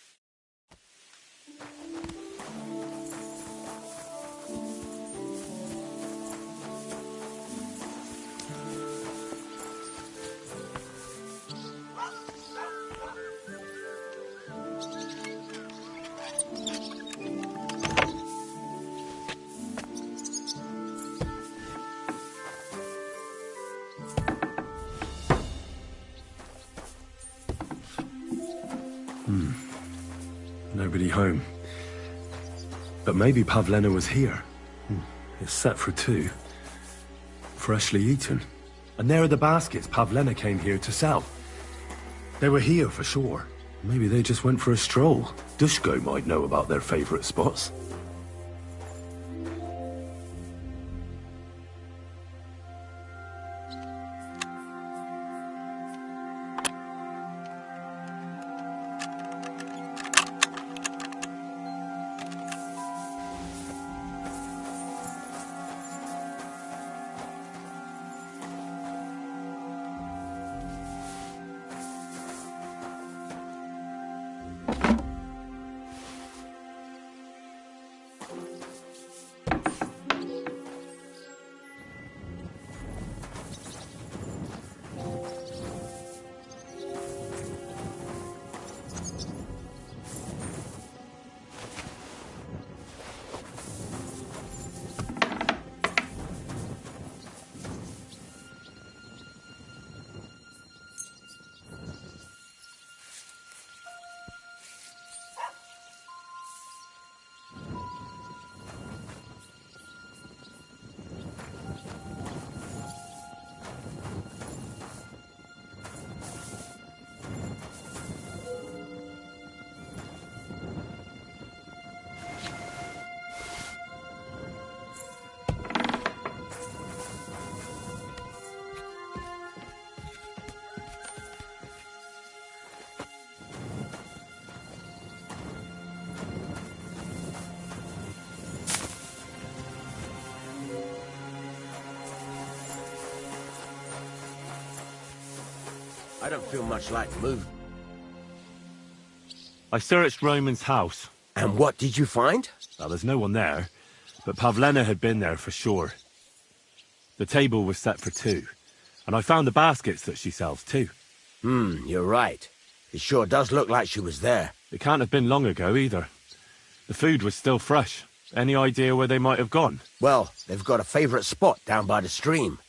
Nobody home. But maybe Pavlena was here. It's set for 2. Freshly eaten. And there are the baskets Pavlena came here to sell. They were here for sure. Maybe they just went for a stroll. Dushko might know about their favourite spots. I don't feel much like moving. I searched Roman's house. And what did you find? Well, there's no one there, but Pavlena had been there for sure. The table was set for 2, and I found the baskets that she sells too. You're right. It sure does look like she was there. It can't have been long ago either. The food was still fresh. Any idea where they might have gone? Well, they've got a favourite spot down by the stream.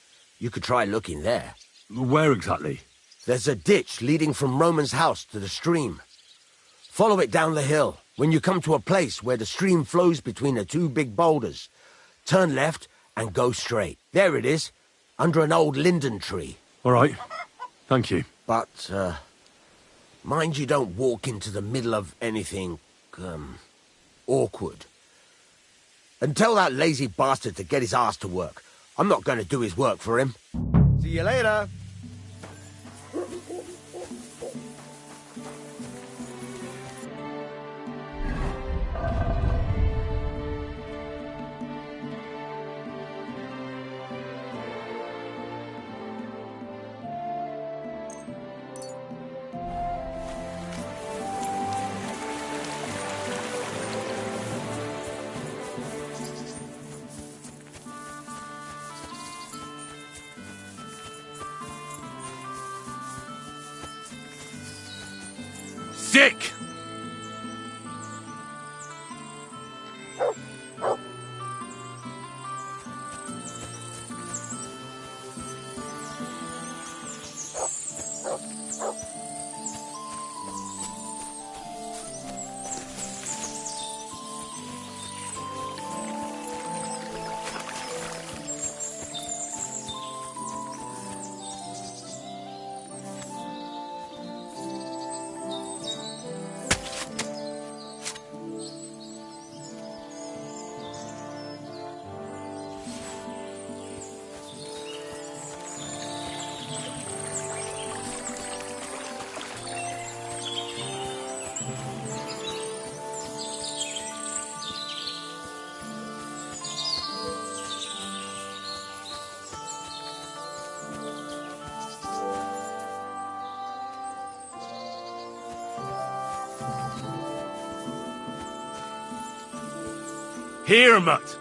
You could try looking there. Where exactly? There's a ditch leading from Roman's house to the stream. Follow it down the hill. When you come to a place where the stream flows between the 2 big boulders, turn left and go straight. There it is, under an old linden tree. All right. Thank you. But, mind you don't walk into the middle of anything, awkward. And tell that lazy bastard to get his ass to work. I'm not going to do his work for him. See you later. stick! Here, Mutt!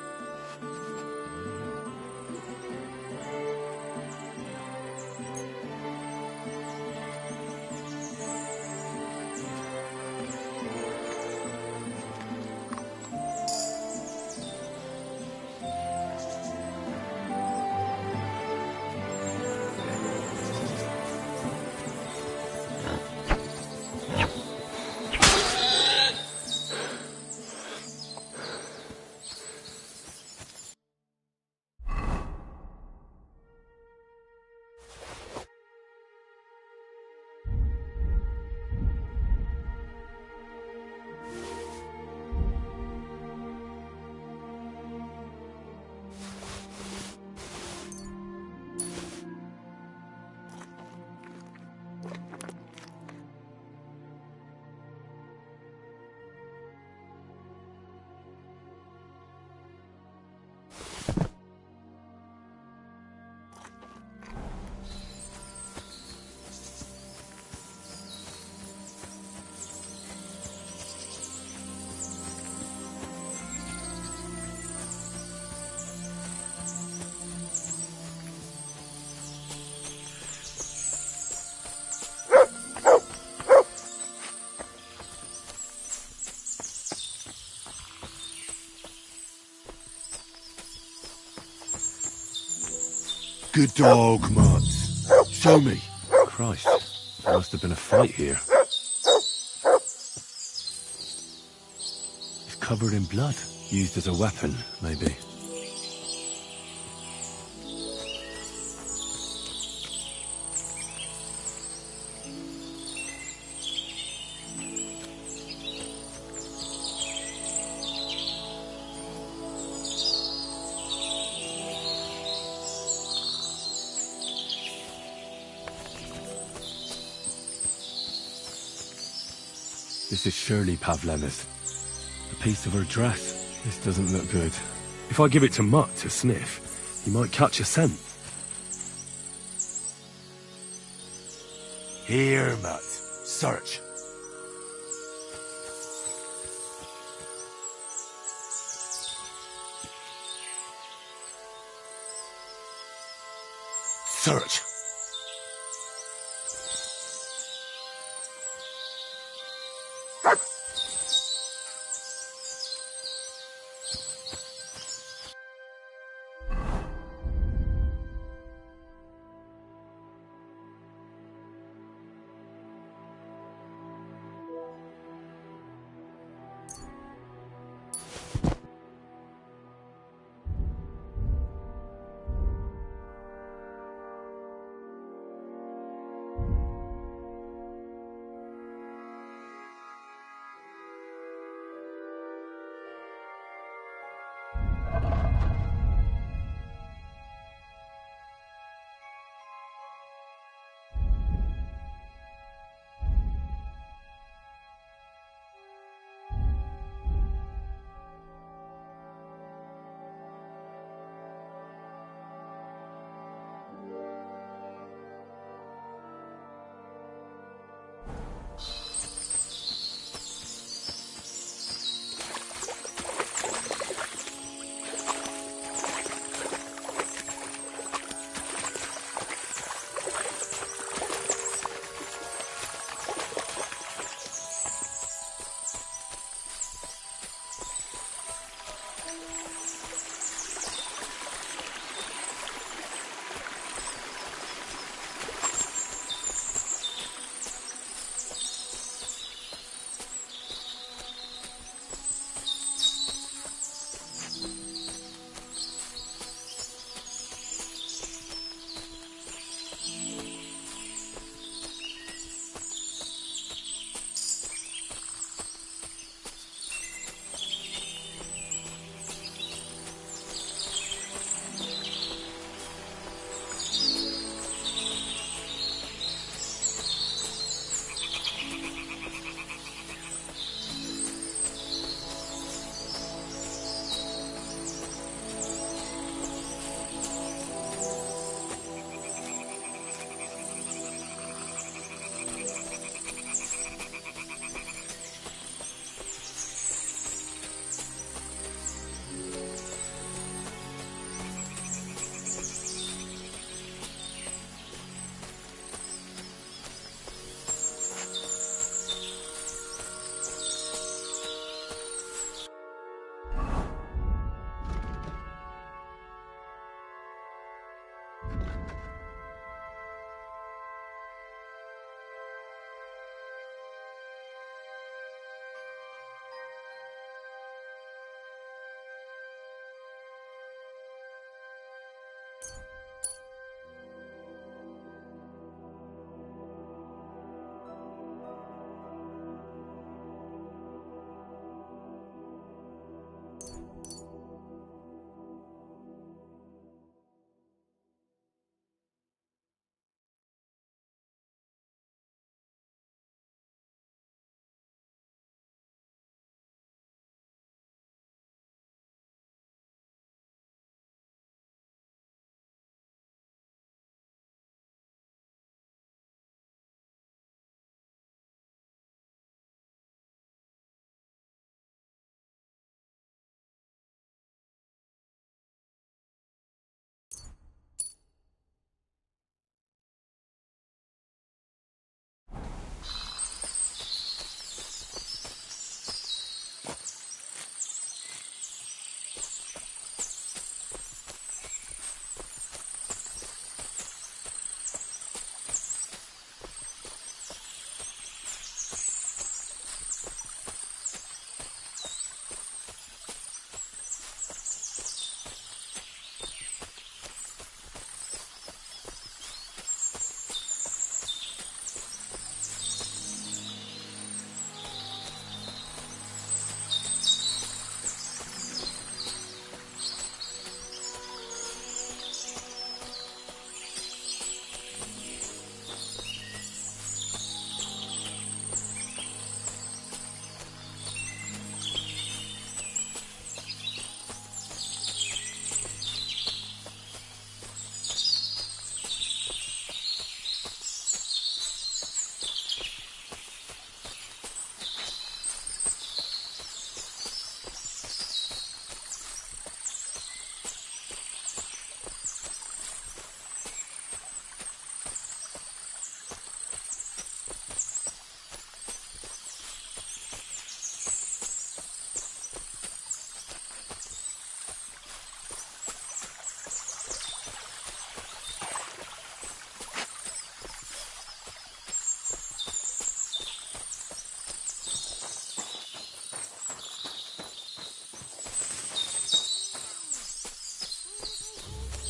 Good dog, Mutt. Show me. Christ, there must have been a fight here. It's covered in blood. Used as a weapon, maybe. This is surely Pavlena's. A piece of her dress. This doesn't look good. If I give it to Mutt to sniff, he might catch a scent. Here, Mutt. Search. Search.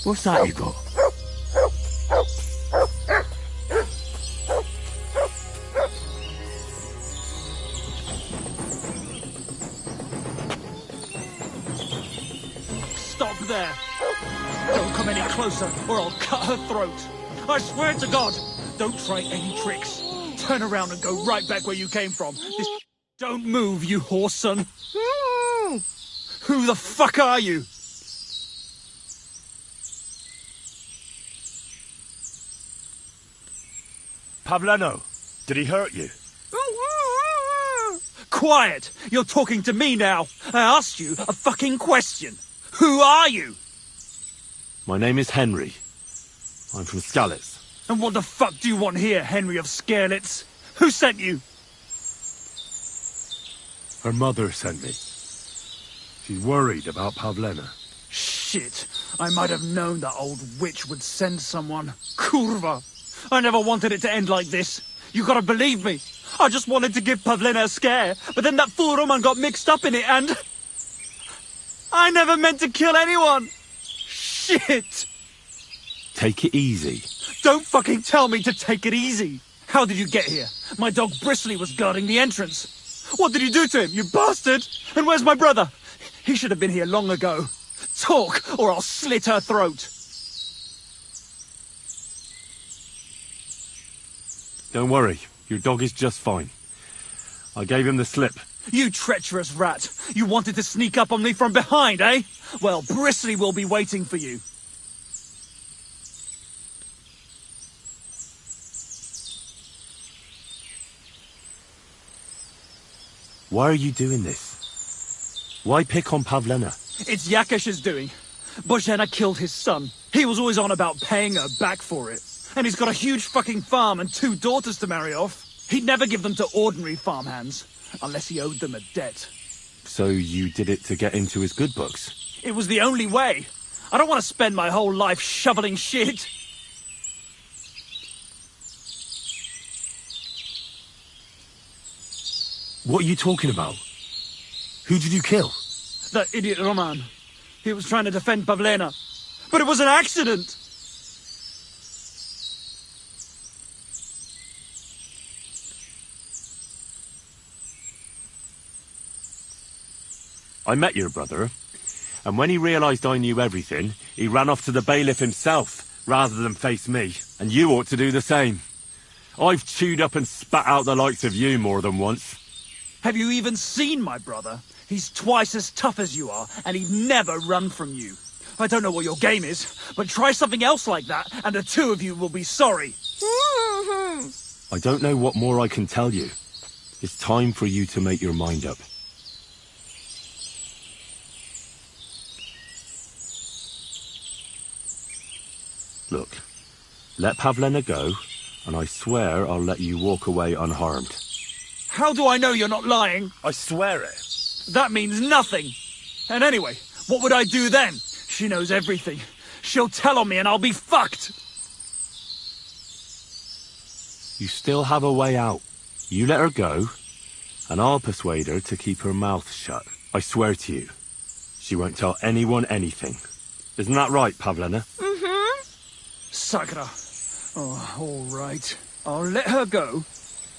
What's that you got? Stop there! Don't come any closer, or I'll cut her throat. I swear to God, don't try any tricks. Turn around and go right back where you came from. This don't move, you horse son. Who the fuck are you? Pavleno, did he hurt you? Quiet! You're talking to me now. I asked you a fucking question. Who are you? My name is Henry. I'm from Skalitz. And what the fuck do you want here, Henry of Skalitz? Who sent you? Her mother sent me. She's worried about Pavlena. Shit. I might have known that old witch would send someone. Kurva. I never wanted it to end like this. You gotta believe me. I just wanted to give Pavlena a scare, but then that fool Roman got mixed up in it and... I never meant to kill anyone! Shit! Take it easy. Don't fucking tell me to take it easy! How did you get here? My dog Bristly was guarding the entrance. What did you do to him, you bastard? And where's my brother? He should have been here long ago. Talk, or I'll slit her throat. Don't worry, your dog is just fine. I gave him the slip. You treacherous rat! You wanted to sneak up on me from behind, eh? Well, Bristly will be waiting for you. Why are you doing this? Why pick on Pavlena? It's Yakash's doing. Bozhena killed his son. He was always on about paying her back for it. And he's got a huge fucking farm and 2 daughters to marry off. He'd never give them to ordinary farmhands, unless he owed them a debt. So you did it to get into his good books? It was the only way. I don't want to spend my whole life shoveling shit. What are you talking about? Who did you kill? That idiot Roman. He was trying to defend Pavlena. But it was an accident! I met your brother, and when he realized I knew everything, he ran off to the bailiff himself, rather than face me. And you ought to do the same. I've chewed up and spat out the likes of you more than once. Have you even seen my brother? He's twice as tough as you are, and he'd never run from you. I don't know what your game is, but try something else like that, and the 2 of you will be sorry. I don't know what more I can tell you. It's time for you to make your mind up. Look, let Pavlena go, and I swear I'll let you walk away unharmed. How do I know you're not lying? I swear it. That means nothing. And anyway, what would I do then? She knows everything. She'll tell on me and I'll be fucked. You still have a way out. You let her go, and I'll persuade her to keep her mouth shut. I swear to you, she won't tell anyone anything. Isn't that right, Pavlena? Sakra. Oh, all right. I'll let her go.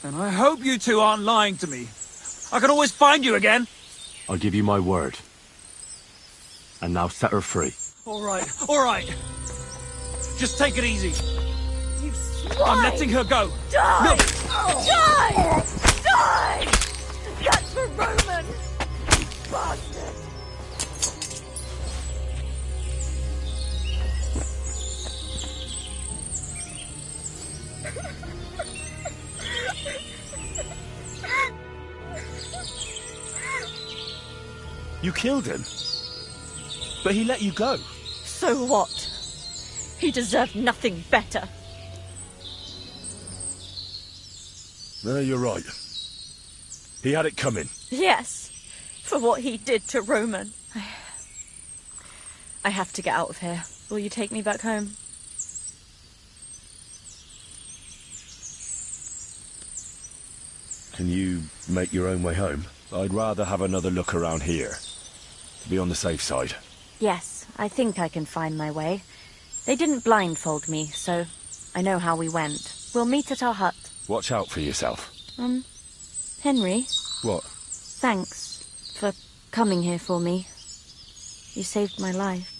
And I hope you 2 aren't lying to me. I can always find you again. I'll give you my word. And now set her free. All right, all right. Just take it easy. You swine! I'm letting her go. Die! Look. Die! Die! That's for Roman! You bastard! You killed him? But he let you go. So what? He deserved nothing better. No, you're right. He had it coming. Yes, for what he did to Roman. I have to get out of here. Will you take me back home? Can you make your own way home? I'd rather have another look around here, to be on the safe side. Yes, I think I can find my way. They didn't blindfold me, so I know how we went. We'll meet at our hut. Watch out for yourself. Henry, What? thanks for coming here for me. You saved my life.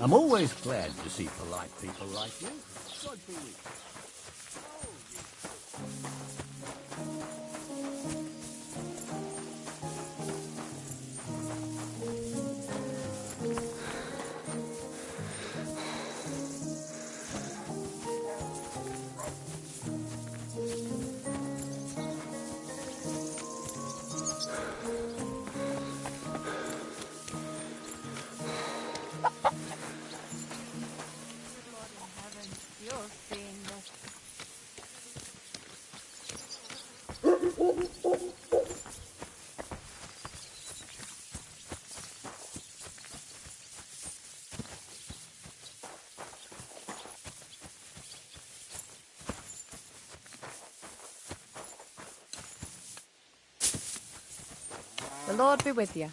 I'm always glad to see polite people like you. God be with you. The Lord be with you.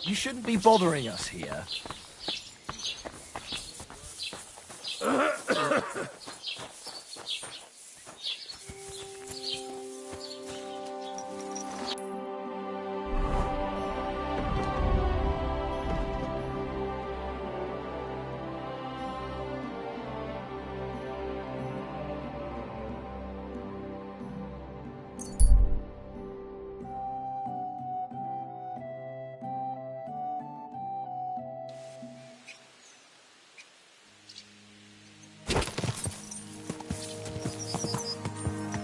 You shouldn't be bothering us here.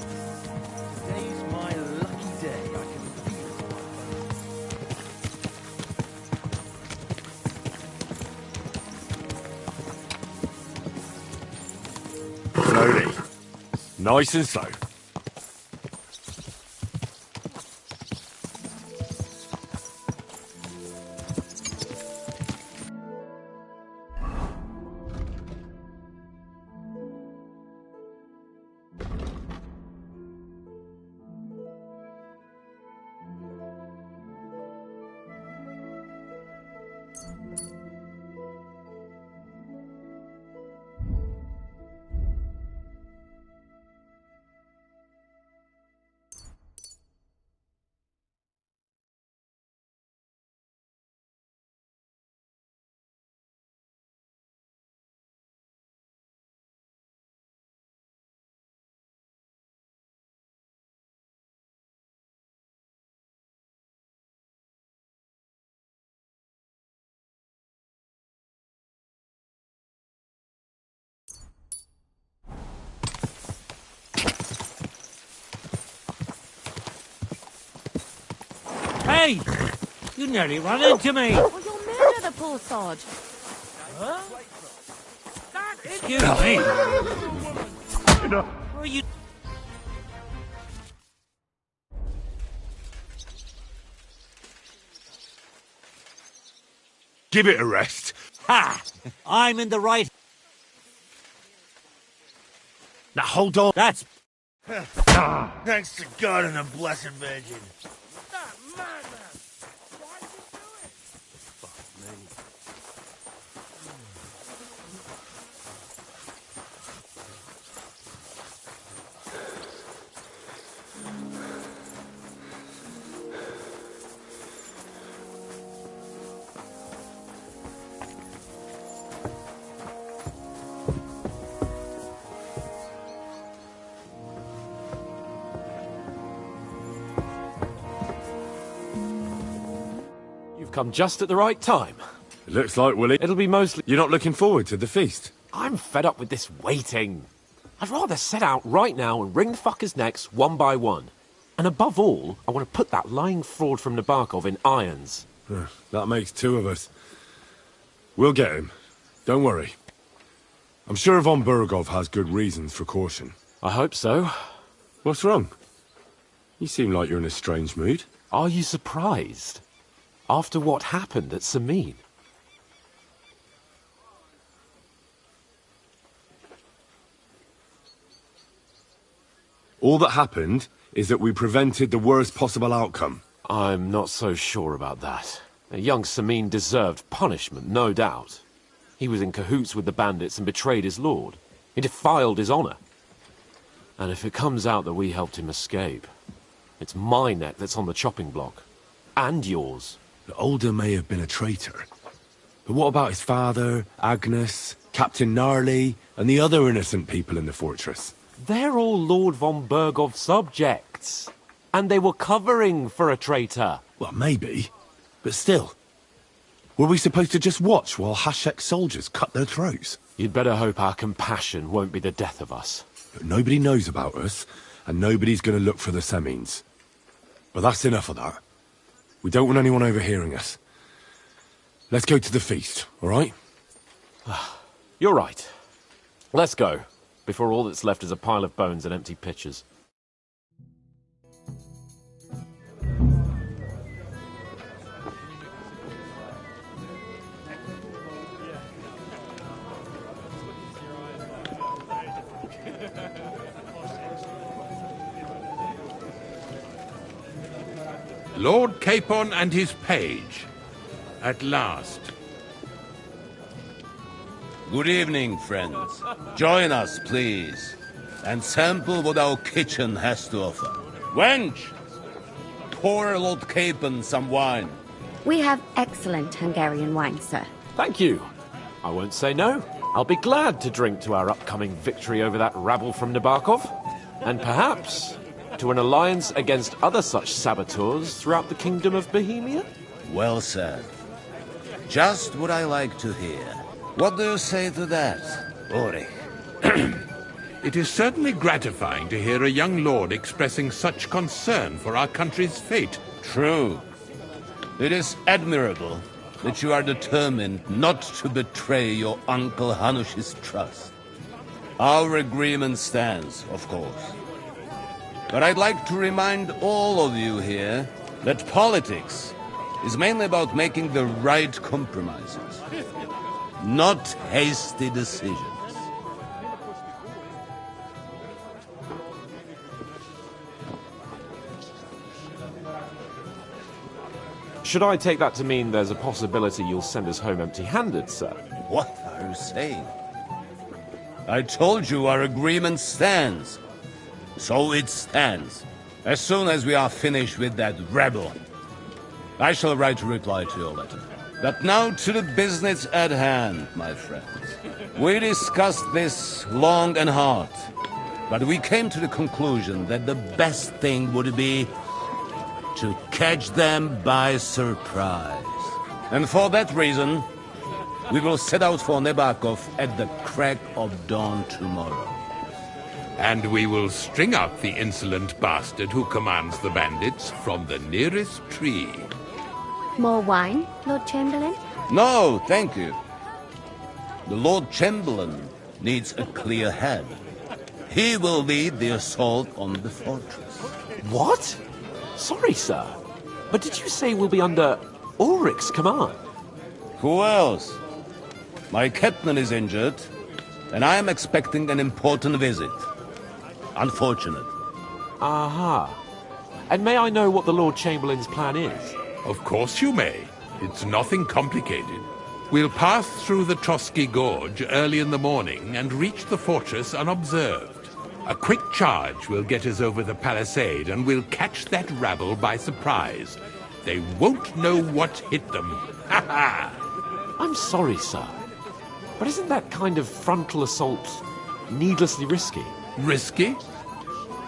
Today's my lucky day. I can feel it. Slowly. Nice and slow. Hey! You nearly ran into me! Oh, you'll murder the poor sod. Huh? Excuse me! Are you... Give it a rest. Ha! I'm in the right... Now hold on. That's... Thanks to God and the Blessed Virgin. come just at the right time. It looks like, Willie, It'll be mostly... you're not looking forward to the feast. I'm fed up with this waiting. I'd rather set out right now and wring the fuckers' necks one by one. And above all, I want to put that lying fraud from Nabokov in irons. That makes two of us. We'll get him. Don't worry. I'm sure von Burgov has good reasons for caution. I hope so. What's wrong? You seem like you're in a strange mood. Are you surprised? After what happened at Samin? All that happened is that we prevented the worst possible outcome. I'm not so sure about that. A young Samin deserved punishment, no doubt. He was in cahoots with the bandits and betrayed his lord. He defiled his honor. And if it comes out that we helped him escape, it's my neck that's on the chopping block. And yours. The Older may have been a traitor. But what about his father, Agnes, Captain Gnarly, and the other innocent people in the fortress? They're all Lord von Burgov's subjects. And they were covering for a traitor. Well, maybe. But still. Were we supposed to just watch while Hashek's soldiers cut their throats? You'd better hope our compassion won't be the death of us. But nobody knows about us, and nobody's going to look for the Semines. But that's enough of that. We don't want anyone overhearing us. Let's go to the feast, all right? You're right. Let's go, before all that's left is a pile of bones and empty pitchers. Lord Capon and his page. At last. Good evening, friends. Join us, please, and sample what our kitchen has to offer. Wench, pour Lord Capon some wine. We have excellent Hungarian wine, sir. Thank you. I won't say no. I'll be glad to drink to our upcoming victory over that rabble from Nabokov. And perhaps to an alliance against other such saboteurs throughout the Kingdom of Bohemia? Well said. Just what I like to hear. What do you say to that, Ulrich? It is certainly gratifying to hear a young lord expressing such concern for our country's fate. True. It is admirable that you are determined not to betray your Uncle Hanush's trust. Our agreement stands, of course. But I'd like to remind all of you here that politics is mainly about making the right compromises, not hasty decisions. Should I take that to mean there's a possibility you'll send us home empty-handed, sir? What are you saying? I told you our agreement stands. So it stands. As soon as we are finished with that rebel, I shall write a reply to your letter. But now to the business at hand, my friends. We discussed this long and hard, but we came to the conclusion that the best thing would be to catch them by surprise. And for that reason, we will set out for Nabokov at the crack of dawn tomorrow. And we will string up the insolent bastard who commands the bandits from the nearest tree. More wine, Lord Chamberlain? No, thank you. The Lord Chamberlain needs a clear head. He will lead the assault on the fortress. What? Sorry, sir. But did you say we'll be under Ulrich's command? Who else? My captain is injured, and I am expecting an important visit. Unfortunate. Aha. And may I know what the Lord Chamberlain's plan is? Of course you may. It's nothing complicated. We'll pass through the Trotsky Gorge early in the morning and reach the fortress unobserved. A quick charge will get us over the palisade and we'll catch that rabble by surprise. They won't know what hit them. Ha ha! I'm sorry, sir. But isn't that kind of frontal assault needlessly risky? Risky?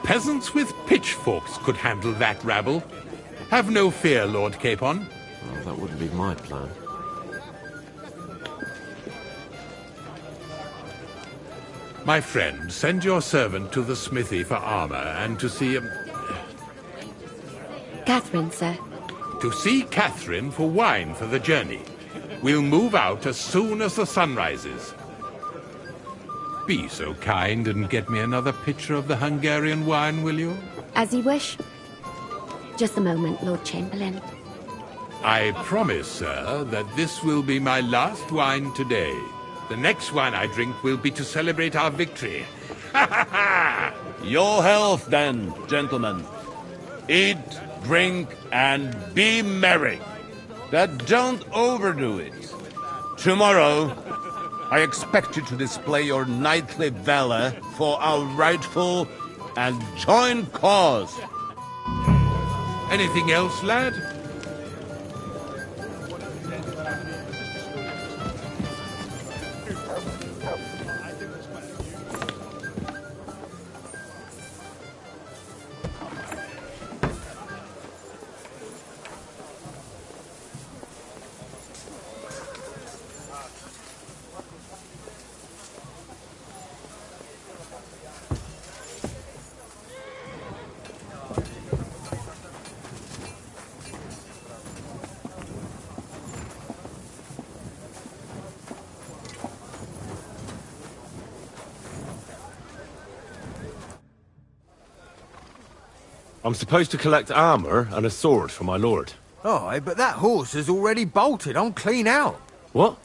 Peasants with pitchforks could handle that rabble. Have no fear, Lord Capon. Well, that wouldn't be my plan. My friend, send your servant to the smithy for armor and to see Catherine, sir. To see Catherine for wine for the journey. We'll move out as soon as the sun rises. Be so kind and get me another pitcher of the Hungarian wine, will you? As you wish. Just a moment, Lord Chamberlain. I promise, sir, that this will be my last wine today. The next wine I drink will be to celebrate our victory. Your health, then, gentlemen. Eat, drink, and be merry. But don't overdo it. Tomorrow, I expect you to display your knightly valor for our rightful and joint cause. Anything else, lad? I'm supposed to collect armor and a sword for my lord. Aye, but that horse has already bolted on clean out. What?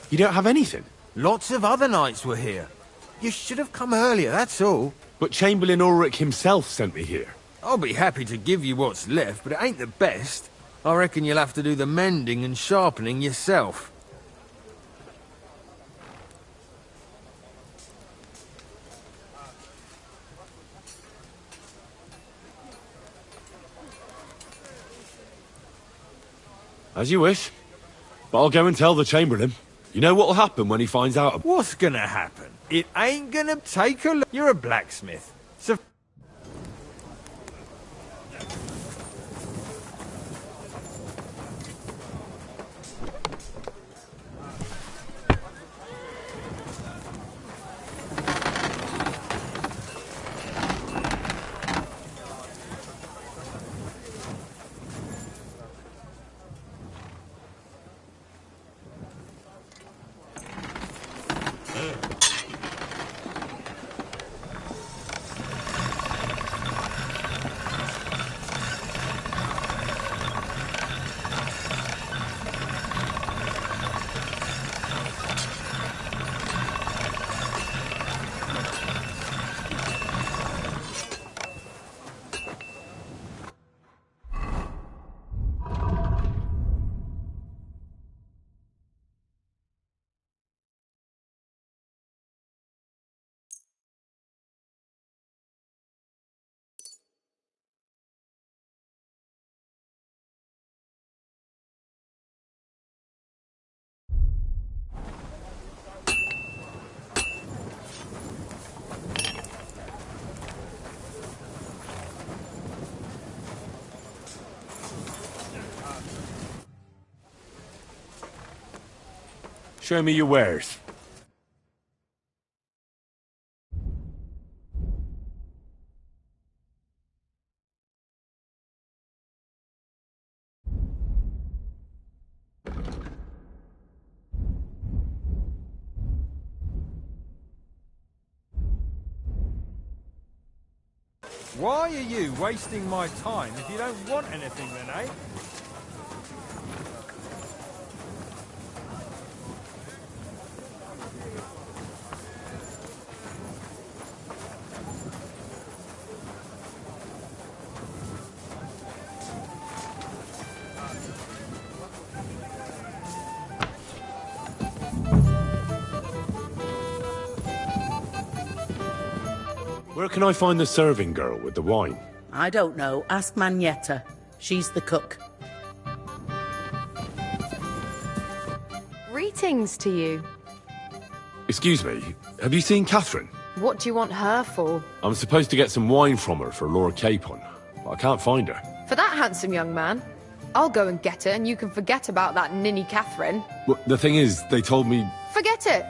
You don't have anything? Lots of other knights were here. You should have come earlier, that's all. But Chamberlain Ulrich himself sent me here. I'll be happy to give you what's left, but it ain't the best. I reckon you'll have to do the mending and sharpening yourself. As you wish. But I'll go and tell the Chamberlain. You know what'll happen when he finds out? What's gonna happen? It ain't gonna take a look. You're a blacksmith. So Show me your wares. why are you wasting my time if you don't want anything then, eh? Where can I find the serving girl with the wine? I don't know. Ask Magneta. She's the cook. Greetings to you. Excuse me, have you seen Catherine? What do you want her for? I'm supposed to get some wine from her for Lord Capon, but I can't find her. For that handsome young man? I'll go and get it, and you can forget about that ninny Catherine. Well, the thing is, they told me... Forget it!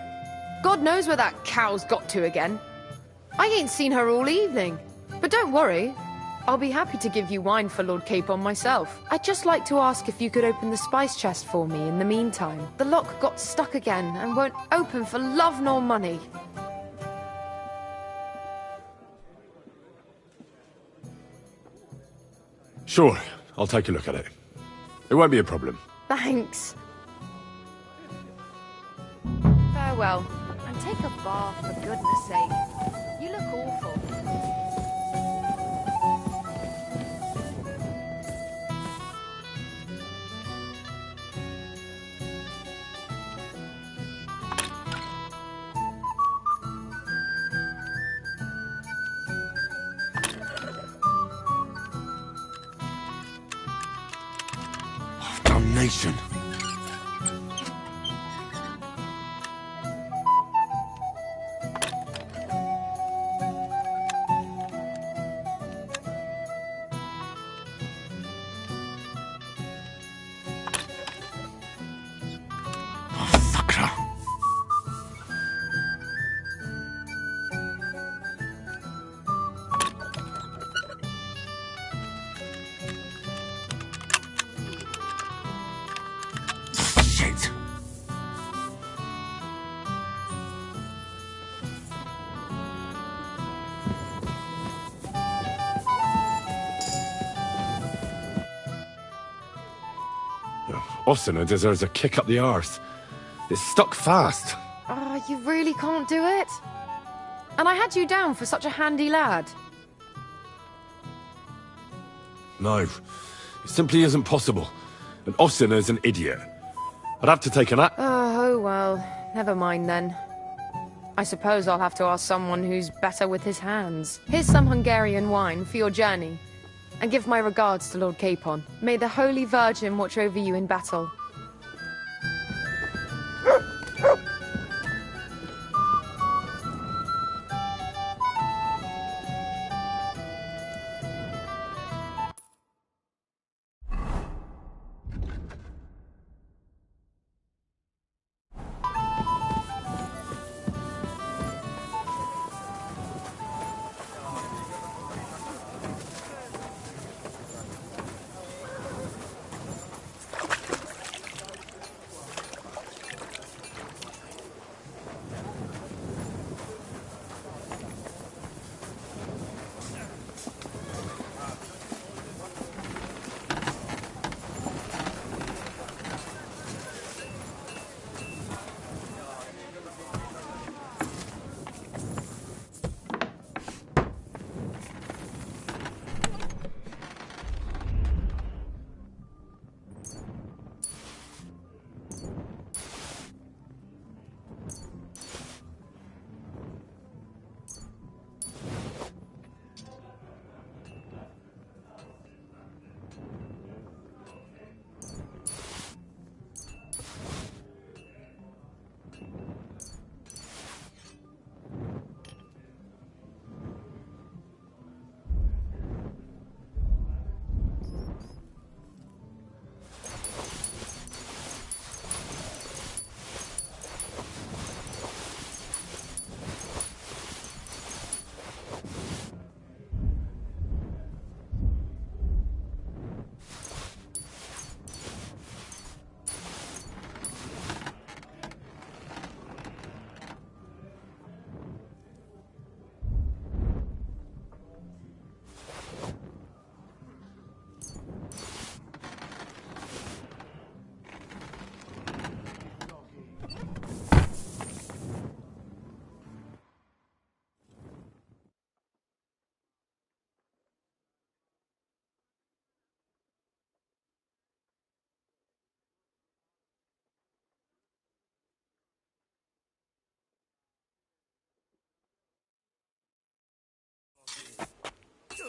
God knows where that cow's got to again. I ain't seen her all evening. But don't worry, I'll be happy to give you wine for Lord Capon myself. I'd just like to ask if you could open the spice chest for me in the meantime. The lock got stuck again and won't open for love nor money. Sure, I'll take a look at it. It won't be a problem. Thanks. Farewell. And take a bath, for goodness sake. You look awful. Damnation. Osina deserves a kick up the arse. It's stuck fast. Oh, you really can't do it? And I had you down for such a handy lad. No, it simply isn't possible. And Osina's an idiot. I'd have to take an Oh, well, never mind then. I suppose I'll have to ask someone who's better with his hands. Here's some Hungarian wine for your journey. And give my regards to Lord Capon. May the Holy Virgin watch over you in battle.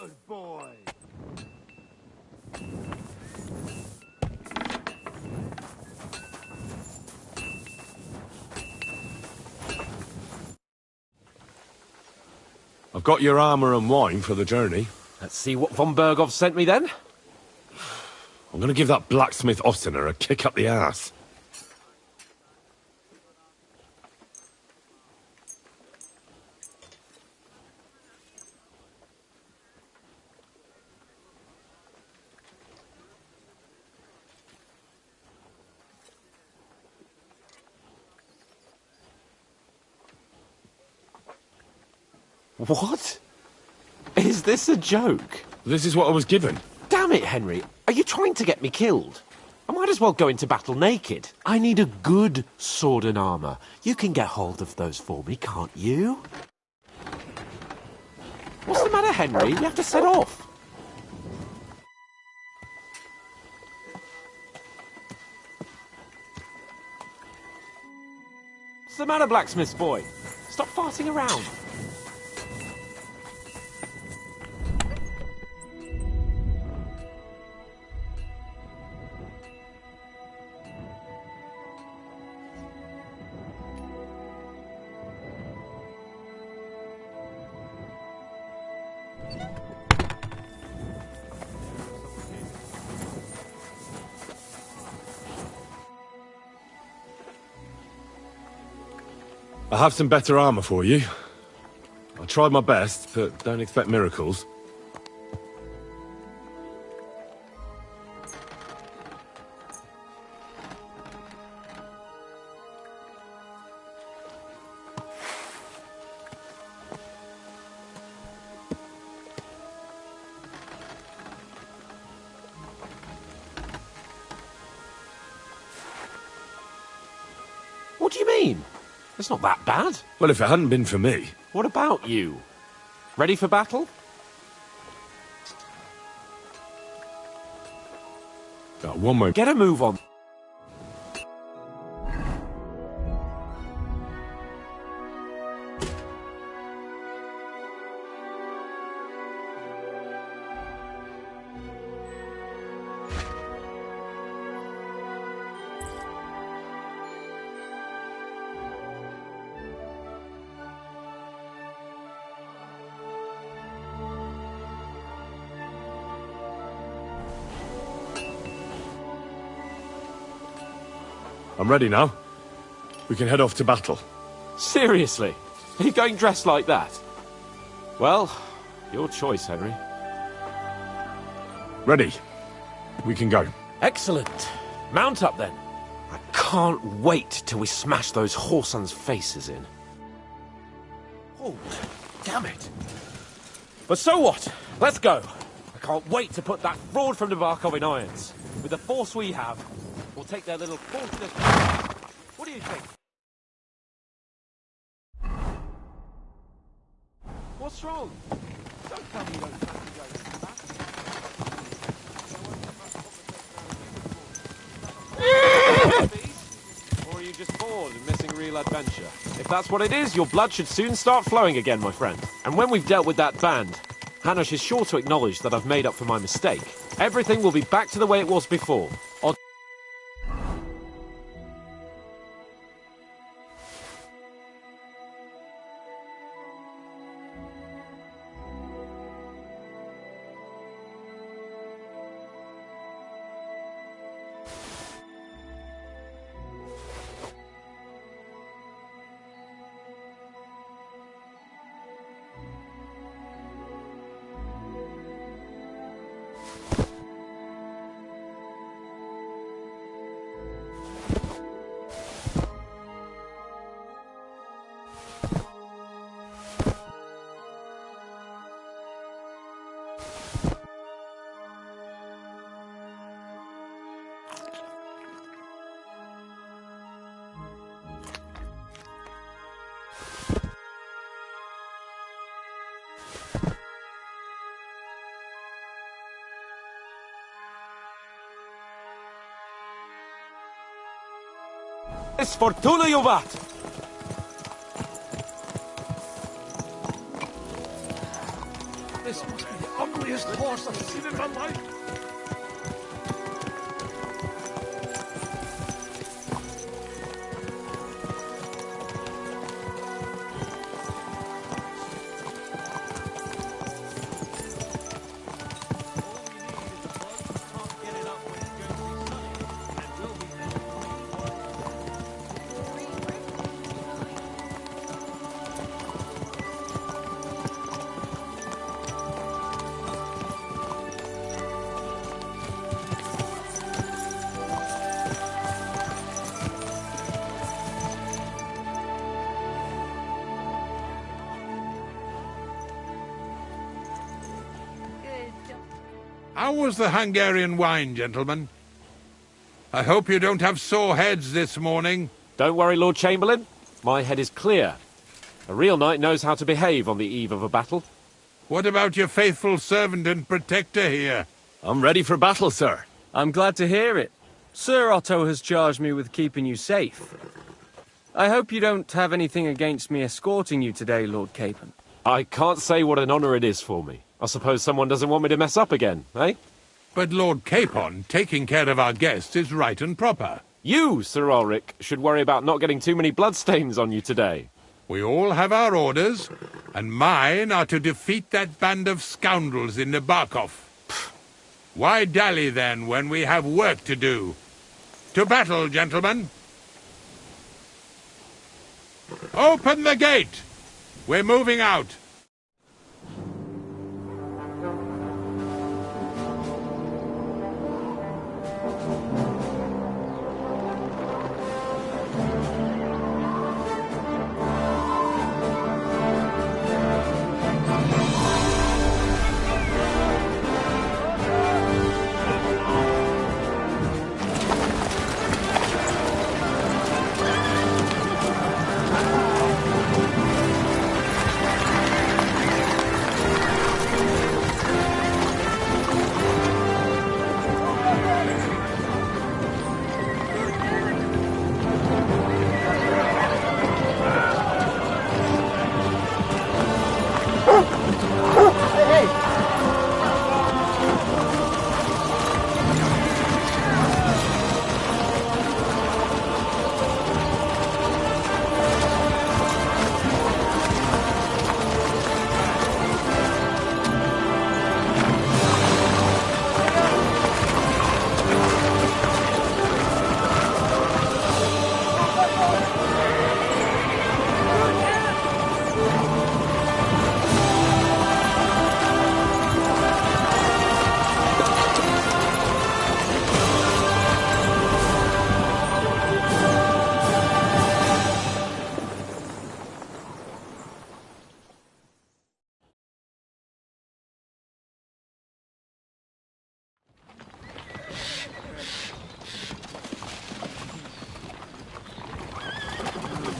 Good boy. I've got your armor and wine for the journey. Let's see what von Berghoff sent me then. I'm gonna give that blacksmith Ostener a kick up the ass. What? Is this a joke? This is what I was given. Damn it, Henry. Are you trying to get me killed? I might as well go into battle naked. I need a good sword and armour. You can get hold of those for me, can't you? What's the matter, Henry? You have to set off. What's the matter, blacksmith's boy? Stop farting around. I have some better armor for you. I tried my best, but don't expect miracles. What do you mean? It's not that bad. Well, if it hadn't been for me... What about you? Ready for battle? One more... Get a move on. I'm ready now. We can head off to battle. Seriously? Are you going dressed like that? Well, your choice, Henry. Ready. We can go. Excellent. Mount up, then. I can't wait till we smash those whoresons' faces in. Oh, damn it. But so what? Let's go. I can't wait to put that fraud from Navarkov in irons. With the force we have, we'll take their little fortress. What do you think? What's wrong? Don't tell me you don't fancy going back. Or are you just bored and missing real adventure? If that's what it is, your blood should soon start flowing again, my friend. And when we've dealt with that band, Hanush is sure to acknowledge that I've made up for my mistake. Everything will be back to the way it was before. Es Fortuna Juvat! This must be the ugliest horse I've seen in my life. How was the Hungarian wine, gentlemen? I hope you don't have sore heads this morning. Don't worry, Lord Chamberlain. My head is clear. A real knight knows how to behave on the eve of a battle. What about your faithful servant and protector here? I'm ready for battle, sir. I'm glad to hear it. Sir Otto has charged me with keeping you safe. I hope you don't have anything against me escorting you today, Lord Capon. I can't say what an honour it is for me. I suppose someone doesn't want me to mess up again, eh? But Lord Capon, taking care of our guests is right and proper. You, Sir Ulrich, should worry about not getting too many bloodstains on you today. We all have our orders, and mine are to defeat that band of scoundrels in Nabokov. Why dally, then, when we have work to do? To battle, gentlemen! Open the gate! We're moving out!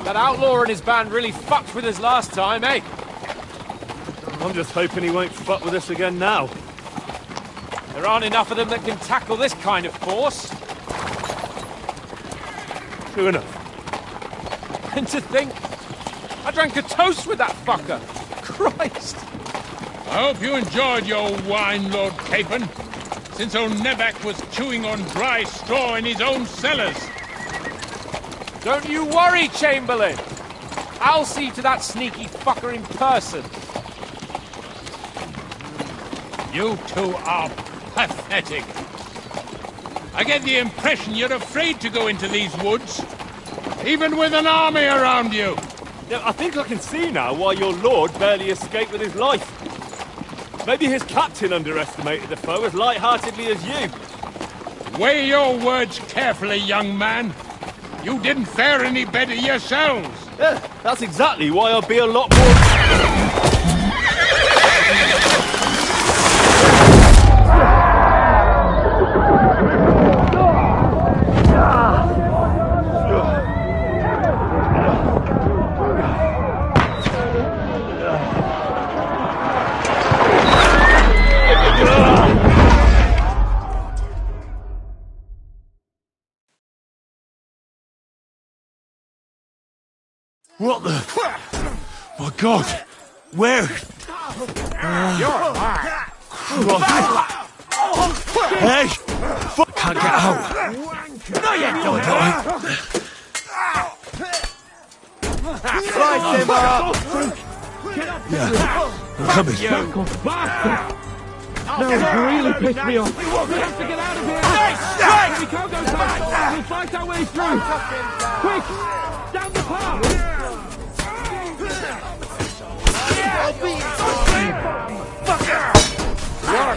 That outlaw and his band really fucked with us last time, eh? I'm just hoping he won't fuck with us again now. There aren't enough of them that can tackle this kind of force. True enough. And to think, I drank a toast with that fucker. Christ! I hope you enjoyed your wine, Lord Capon, since old Nebak was chewing on dry straw in his own cellars. Don't you worry, Chamberlain. I'll see to that sneaky fucker in person. You two are pathetic. I get the impression you're afraid to go into these woods, even with an army around you. Yeah, I think I can see now why your lord barely escaped with his life. Maybe his captain underestimated the foe as light-heartedly as you. Weigh your words carefully, young man. You didn't fare any better yourselves. Yeah, that's exactly why I'll be a lot more... What the... My God! Where? You're alive. Hey! Fuck! Can't get out! No, you don't. Right, Timber! Yeah, I'm coming. No, you really pissed me off. We have to get out of here. We can't go fast. We'll fight our way through. Quick, down the path.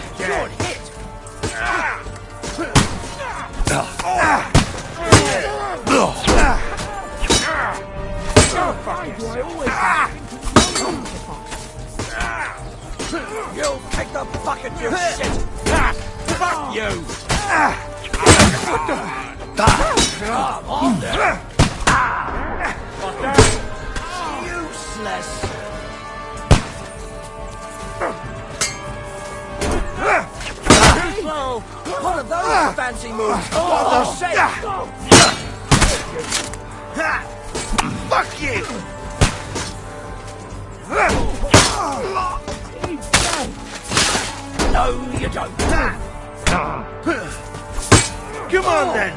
You're dead. You take the bucket, you shit! Fuck you! Come on then! Useless! One of those fancy moves! Oh, fuck you! No, you don't! Come on then!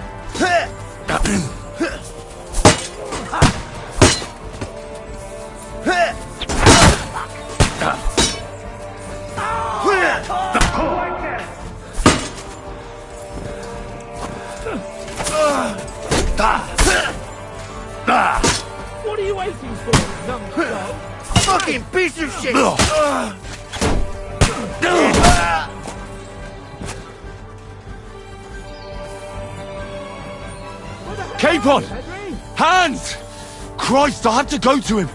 What are you waiting for, numbskull? Fucking piece of shit! Capon! Hands! Christ, I had to go to him!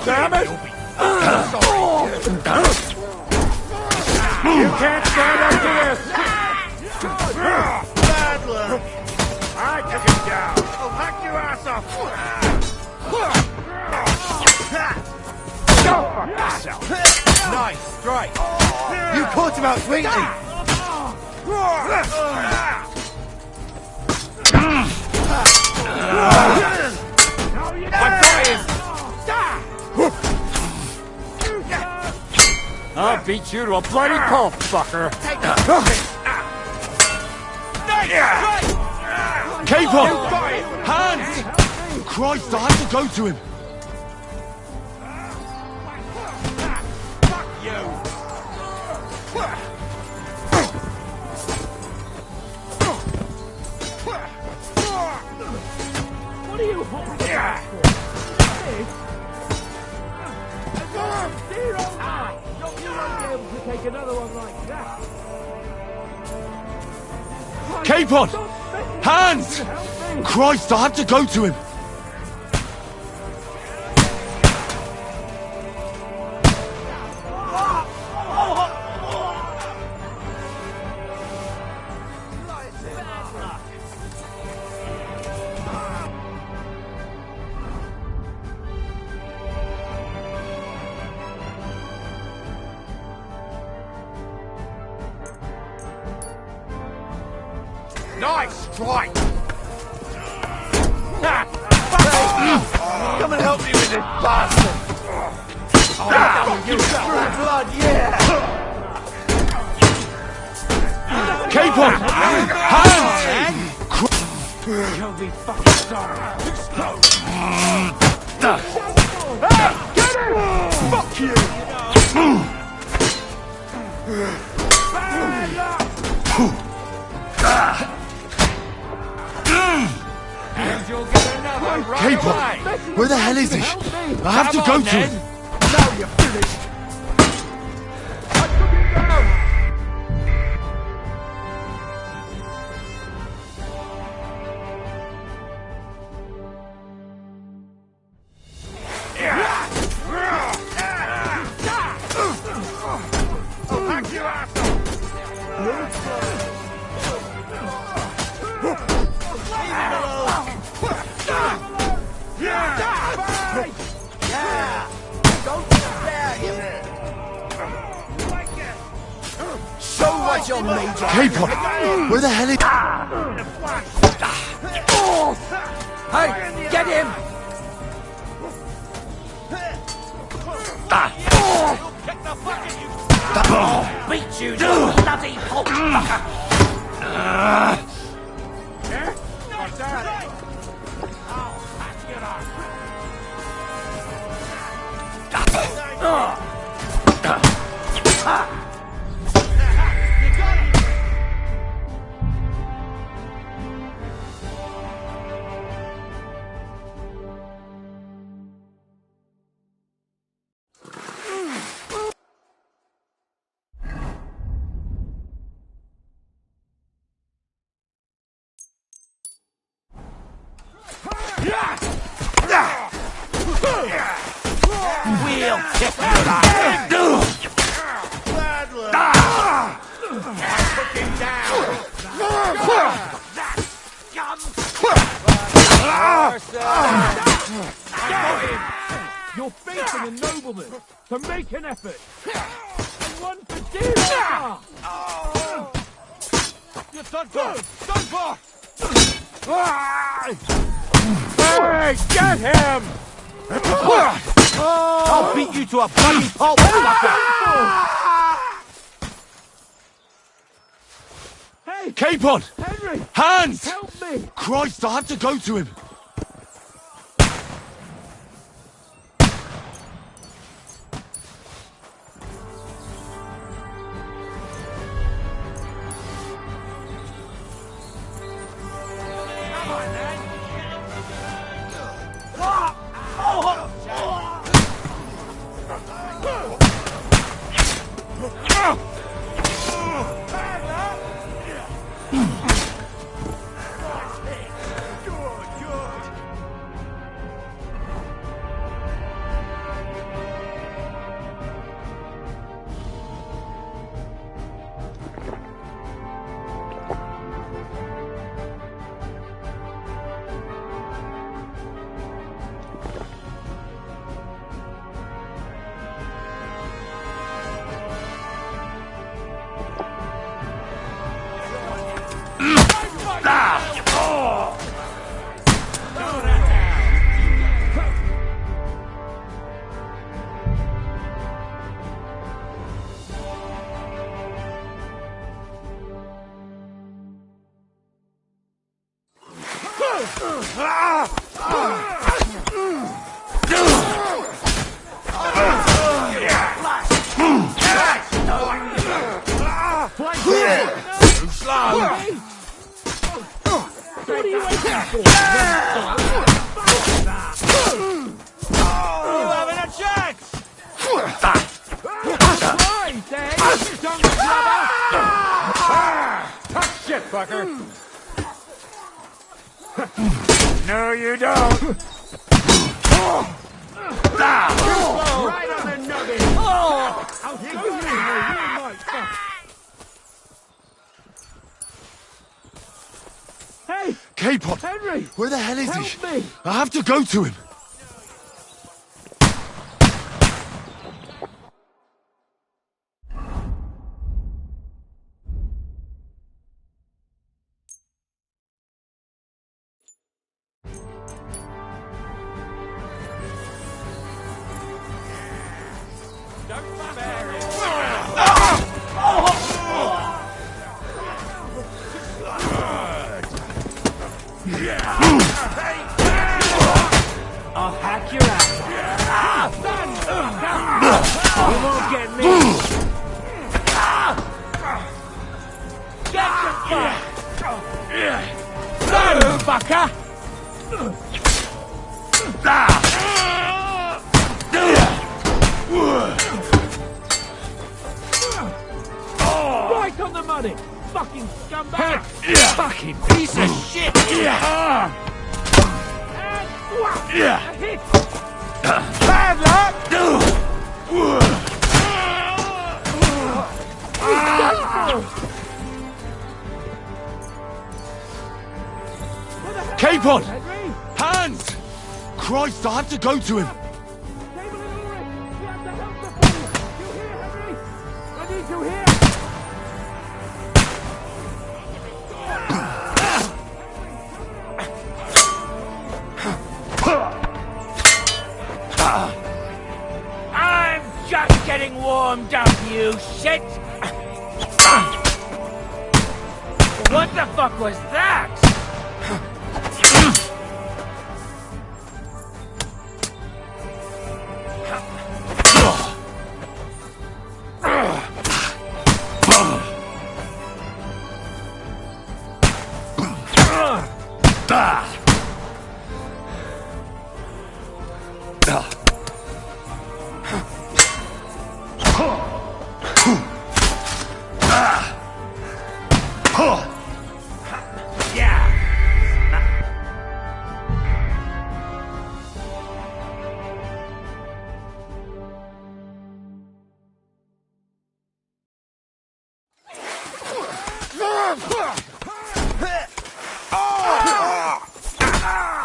Damn it! You can't stand up to this! Bad luck! I took him down! I'll hack your ass off! Go fuck yourself! Nice strike! You caught him out sweetly! I got him! I'll beat you to a bloody pulp, fucker. Capon! Hands! Christ, I had to go to him. What are you holding back for? Zero now! You won't be able to take another one like that. Capon! Hands! Christ, I had to go to him. Nice strike! Come and help me with this bastard! You true blood, yeah! Capon! Hands! You'll be fucking sorry. Explode! Hey! Get him! Fuck you! And you'll get another right away. Where the hell is he? I have to go to him. Now you're finished. Capon! Where the hell is... Hey, get him! Beat you, you bloody pulp fucker! We'll kick you alive! Put him down! You're facing a nobleman, so make an effort. And one for dear. You're done for! Done for! Hey, get him! I'll beat you to a bloody pulp fucker! Hey! Capon! Henry! Hands! Help me! Christ, I have to go to him. No, you don't. Right on the nugget. I'll give you my Hey! Capon! Henry! Where the hell is he? Help me! I have to go to him. on the money! Fucking scumbag! Fucking piece of shit! A hit! Bad luck! Capon! Hands! Christ, I have to go to him! I need you here! I'm just getting warmed up, you shit! What the fuck was that?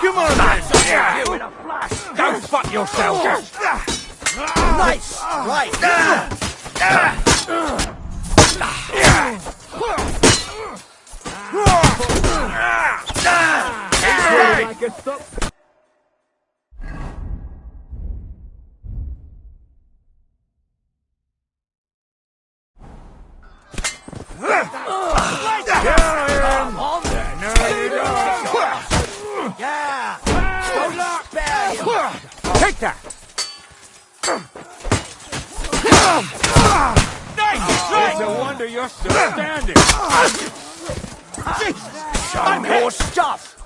Come on, then! You in a flash! Go fuck yourself! Nice! Right! Like a stop. Come on then! Yeah! Good luck! Spare you! Take that! Nice! It's a wonder you're still standing! Show more stuff!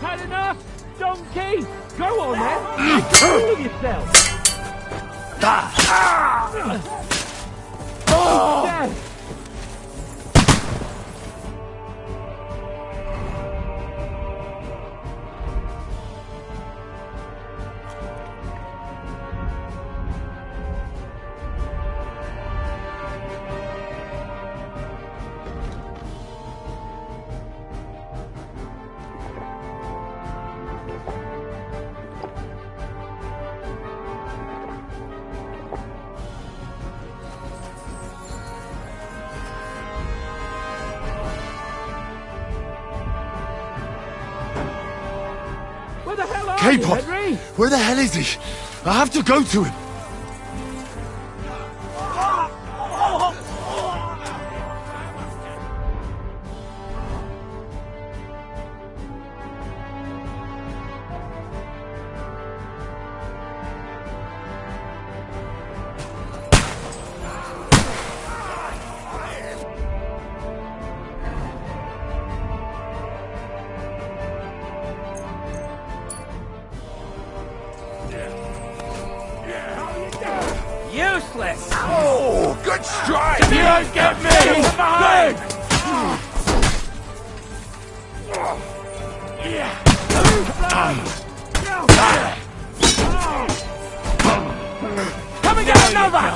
Had enough? Donkey! Go on then! Make a fool of yourself! Oh, death! Where the hell are you, Capon! Henry? Where the hell is he? I have to go to him! Useless! Oh, good strike! You don't get me! Behind! Come and get another!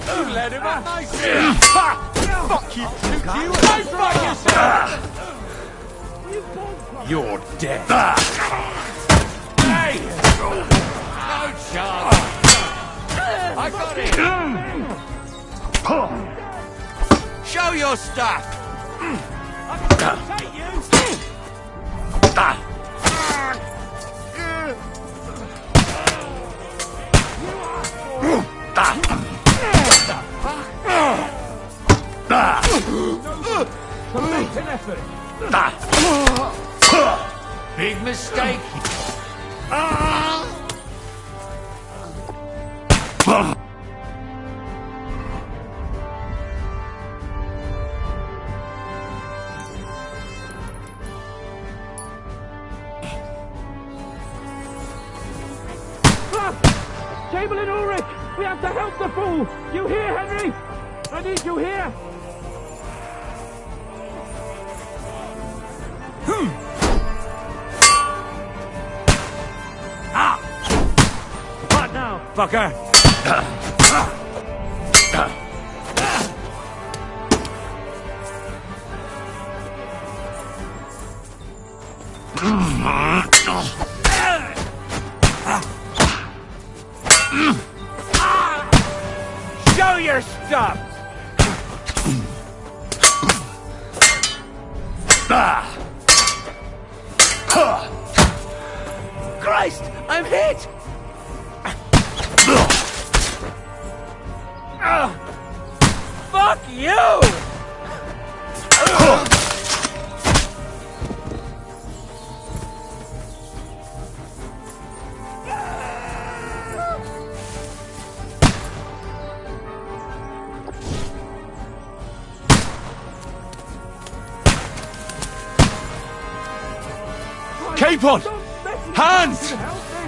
You let him up nicely! Fuck you, you! Don't fuck yourself! You're dead! Hey! No chance! I got it! Show your stuff! I can take you! To make an effort! Big mistake! Evelyn Ulrich! We have to help the fool! You hear, Henry? I need you here! What now, fucker? Show your stuff! Christ! I'm hit! Fuck you! Capon! Hands!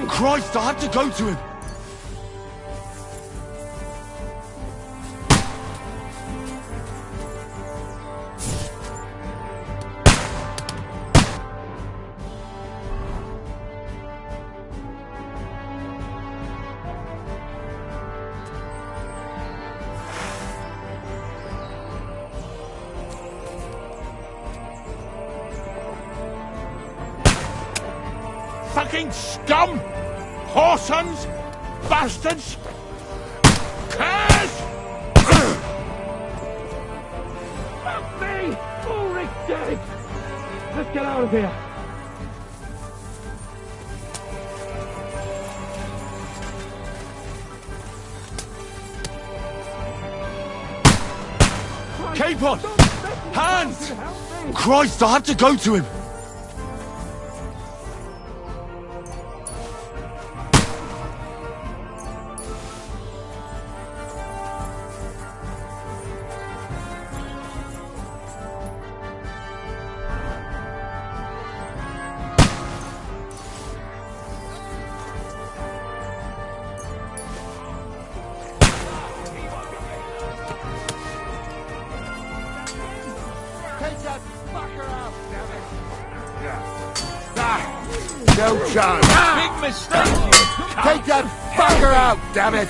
Christ, I have to go to him! Fucking scum! Whoresons! Bastards! Curse! Fuck me! Ulrich dead! Let's get out of here! Capon! Hands! Christ, I have to go to him! No chance. Big mistake! Take that fucker out, damn it!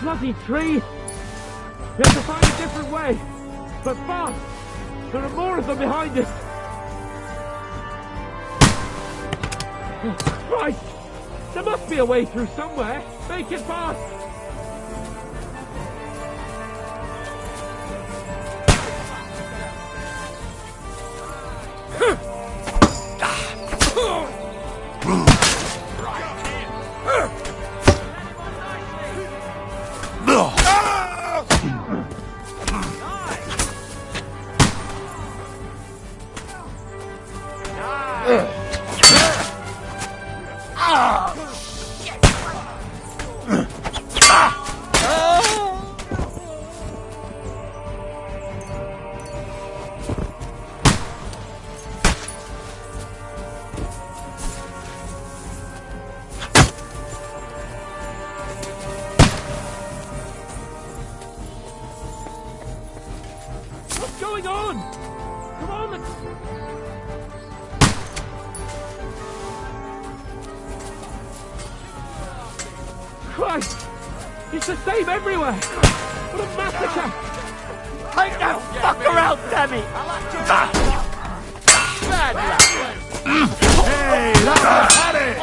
Bloody tree! We have to find a different way! But fast! There are more of them behind us! Christ! There must be a way through somewhere! Make it fast! What's going on? Come on, let's... Christ! It's the same everywhere! What a massacre! Take that fucker out, damn it! Bad luck! Hey, that's a paddy!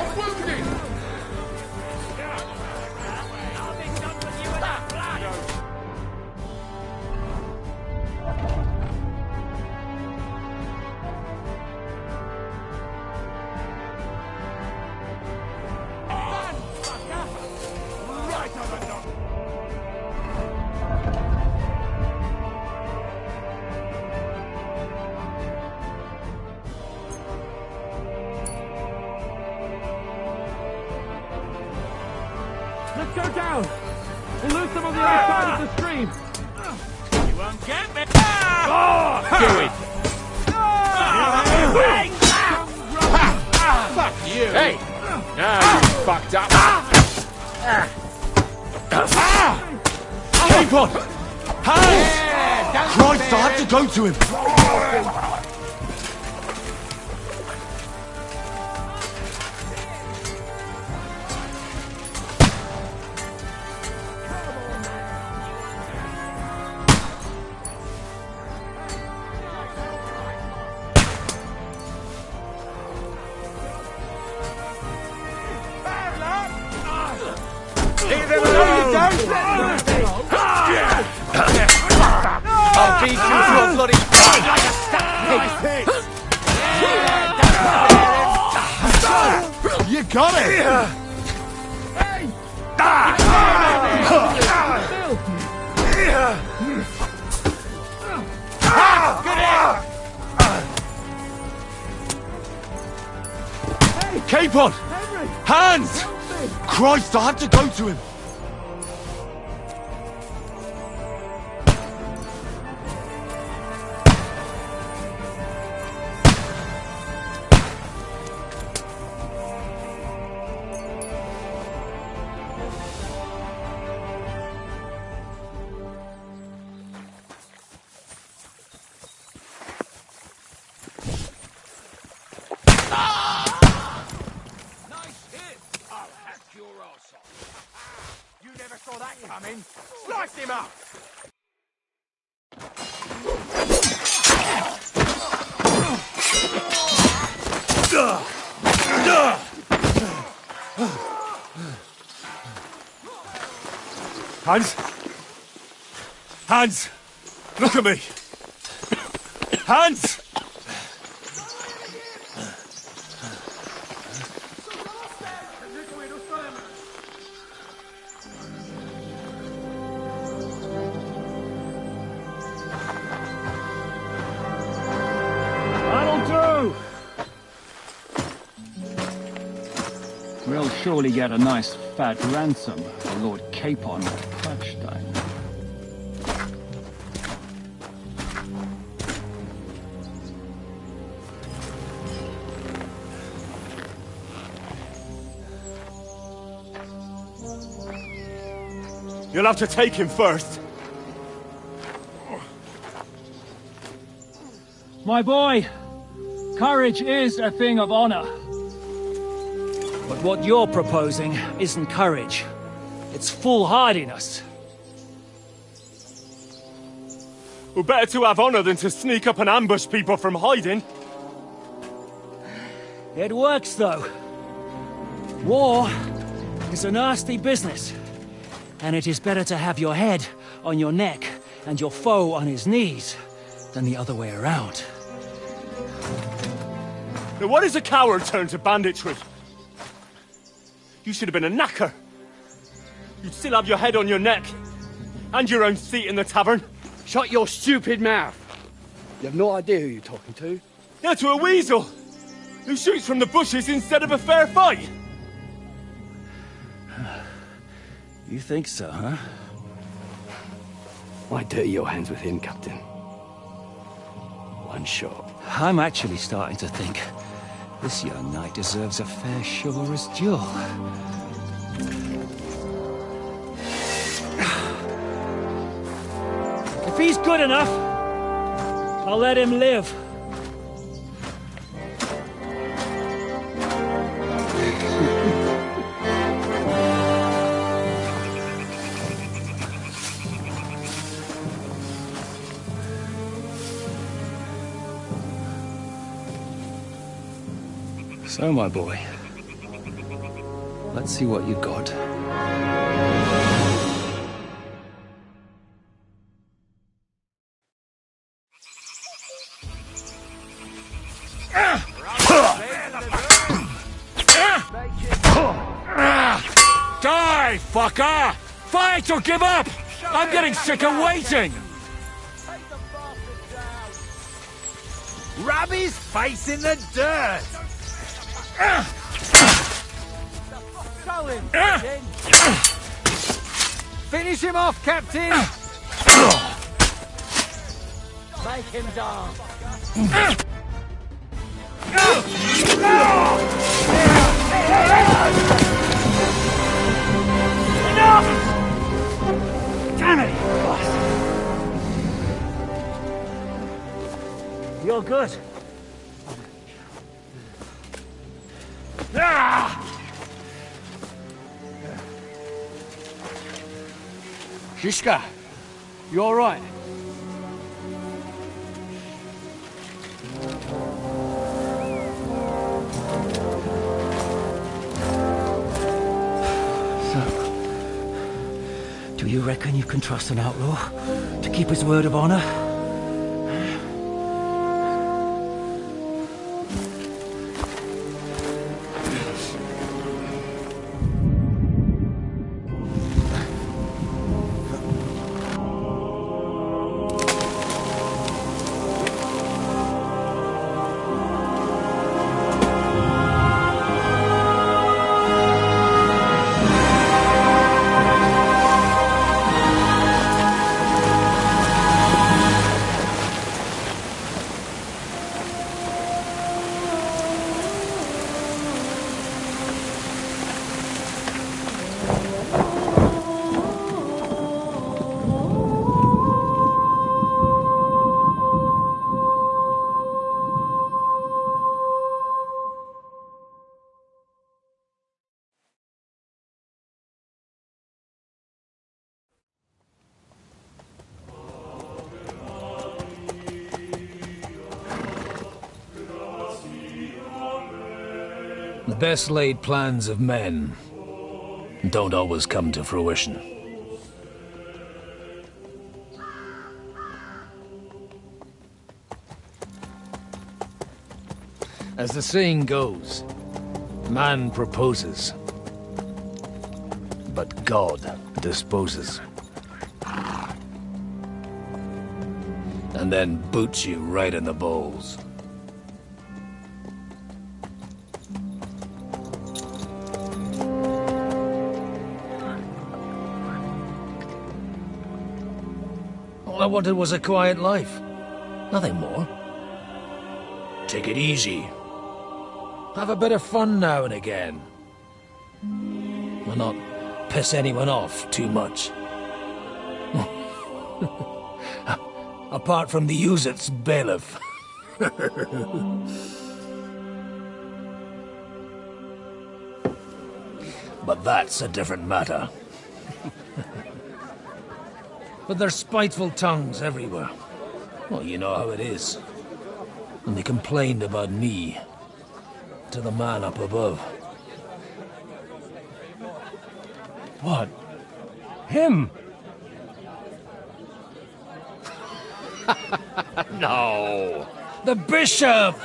Let's go down! We'll lose them on the other side of the stream! You won't get me! Do it! Fuck you! Hey! Now you fucked up! Keep on! Hands! Christ, I have to go to him! I'll beat you to a bloody pulp like a stack pig! You got it! Capon! Hands! Christ, I have to go to him! You never saw that coming! Slice him up! Hans! Hans! Look at me! Hans! That'll do! We'll surely get a nice fat ransom for Lord Capon of Clutchstone. You'll have to take him first. My boy, courage is a thing of honor. But what you're proposing isn't courage. It's foolhardiness. Well, better to have honor than to sneak up and ambush people from hiding. It works, though. War is a nasty business. And it is better to have your head on your neck and your foe on his knees than the other way around. Now, what is a coward turned to banditry? You should have been a knacker. You'd still have your head on your neck. And your own seat in the tavern. Shut your stupid mouth. You have no idea who you're talking to. Yeah, to a weasel. Who shoots from the bushes instead of a fair fight. You think so, huh? Why dirty your hands with him, Captain? One shot. I'm actually starting to think this young knight deserves a fair chivalrous duel. If he's good enough, I'll let him live. So, my boy, let's see what you got. Die, fucker! Fight or give up! I'm getting sick of waiting! Rub his face in the dirt! Finish him off, Captain! Make him dance. Enough! Damn it, you bastard! You're good. Shishka, you all right? Do you reckon you can trust an outlaw to keep his word of honor? The best laid plans of men don't always come to fruition. As the saying goes, man proposes, but God disposes. And then boots you right in the balls. All I wanted was a quiet life. Nothing more. Take it easy. Have a bit of fun now and again. And not piss anyone off too much. Apart from the Uzit's bailiff. But that's a different matter. But there's spiteful tongues everywhere. Well, you know how it is. And they complained about me to the man up above. What? Him? No! The bishop!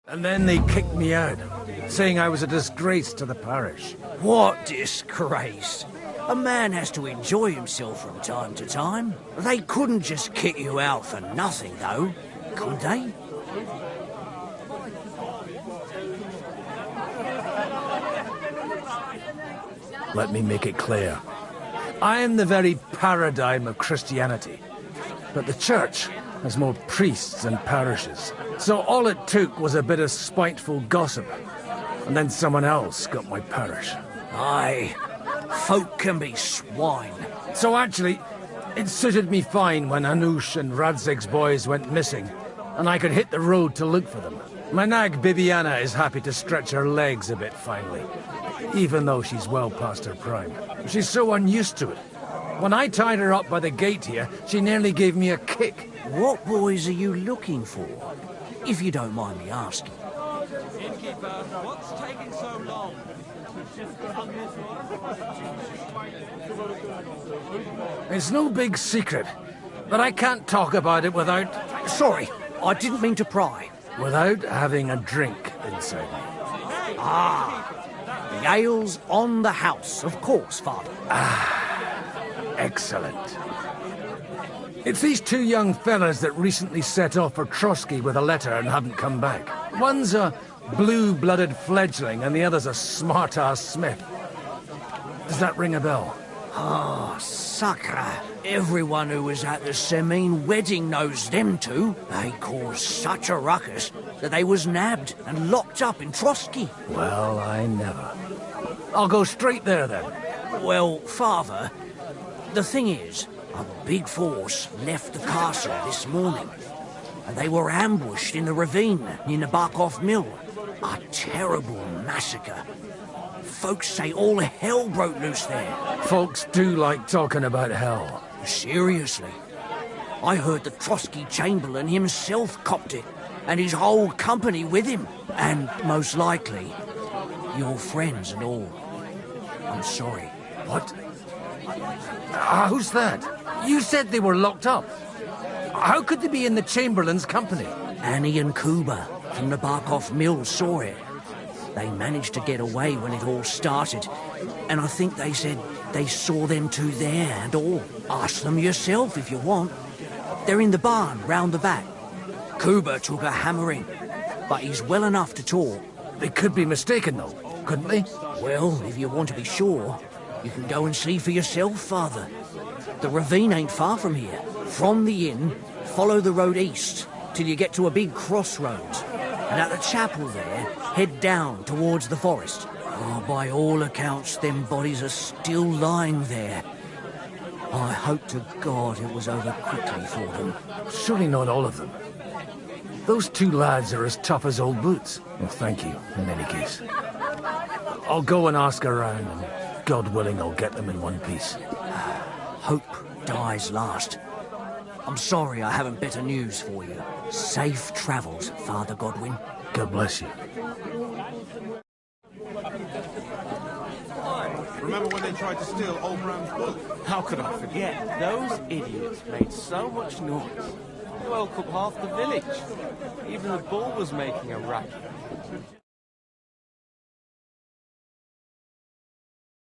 And then they kicked me out, saying I was a disgrace to the parish. What disgrace? A man has to enjoy himself from time to time. They couldn't just kick you out for nothing, though, could they? Let me make it clear. I am the very paradigm of Christianity. But the church has more priests than parishes. So all it took was a bit of spiteful gossip. And then someone else got my parish. Aye, folk can be swine. So actually, it suited me fine when Anush and Radzig's boys went missing, and I could hit the road to look for them. My nag Bibiana is happy to stretch her legs a bit finally, even though she's well past her prime. She's so unused to it. When I tied her up by the gate here, she nearly gave me a kick. What boys are you looking for, if you don't mind me asking? Innkeeper, what's taking so long? It's no big secret, but I can't talk about it without... Sorry, I didn't mean to pry. Without having a drink inside me. Ah, the ale's on the house, of course, Father. Excellent. It's these two young fellas that recently set off for Trotsky with a letter and haven't come back. One's a blue-blooded fledgling, and the other's a smart-ass smith. Does that ring a bell? Ah, Sakra. Everyone who was at the Semine wedding knows them two. They caused such a ruckus that they was nabbed and locked up in Trotsky. Well, I never. I'll go straight there, then. Well, Father, the thing is, a big force left the castle this morning, and they were ambushed in the ravine near the Barkoff Mill. A terrible massacre. Folks say all hell broke loose there. Folks do like talking about hell. Seriously. I heard the Trotsky Chamberlain himself copped it, and his whole company with him. And most likely, your friends and all. I'm sorry. What? Who's that? You said they were locked up. How could they be in the Chamberlain's company? Annie and Kuba from the Barkoff Mill saw it. They managed to get away when it all started, and I think they said they saw them two there and all. Ask them yourself if you want. They're in the barn round the back. Kuba took a hammering, but he's well enough to talk. They could be mistaken, though, couldn't they? Well, if you want to be sure, you can go and see for yourself, Father. The ravine ain't far from here. From the inn, follow the road east till you get to a big crossroads. And at the chapel there, head down towards the forest. Oh, by all accounts, them bodies are still lying there. I hope to God it was over quickly for them. Surely not all of them. Those two lads are as tough as old boots. Well, thank you, in any case. I'll go and ask around, and God willing, I'll get them in one piece. Hope dies last. I'm sorry I haven't better news for you. Safe travels, Father Godwin. God bless you. Remember when they tried to steal Old Bram's book? How could I forget? Those idiots made so much noise. They woke up half the village. Even the bull was making a racket.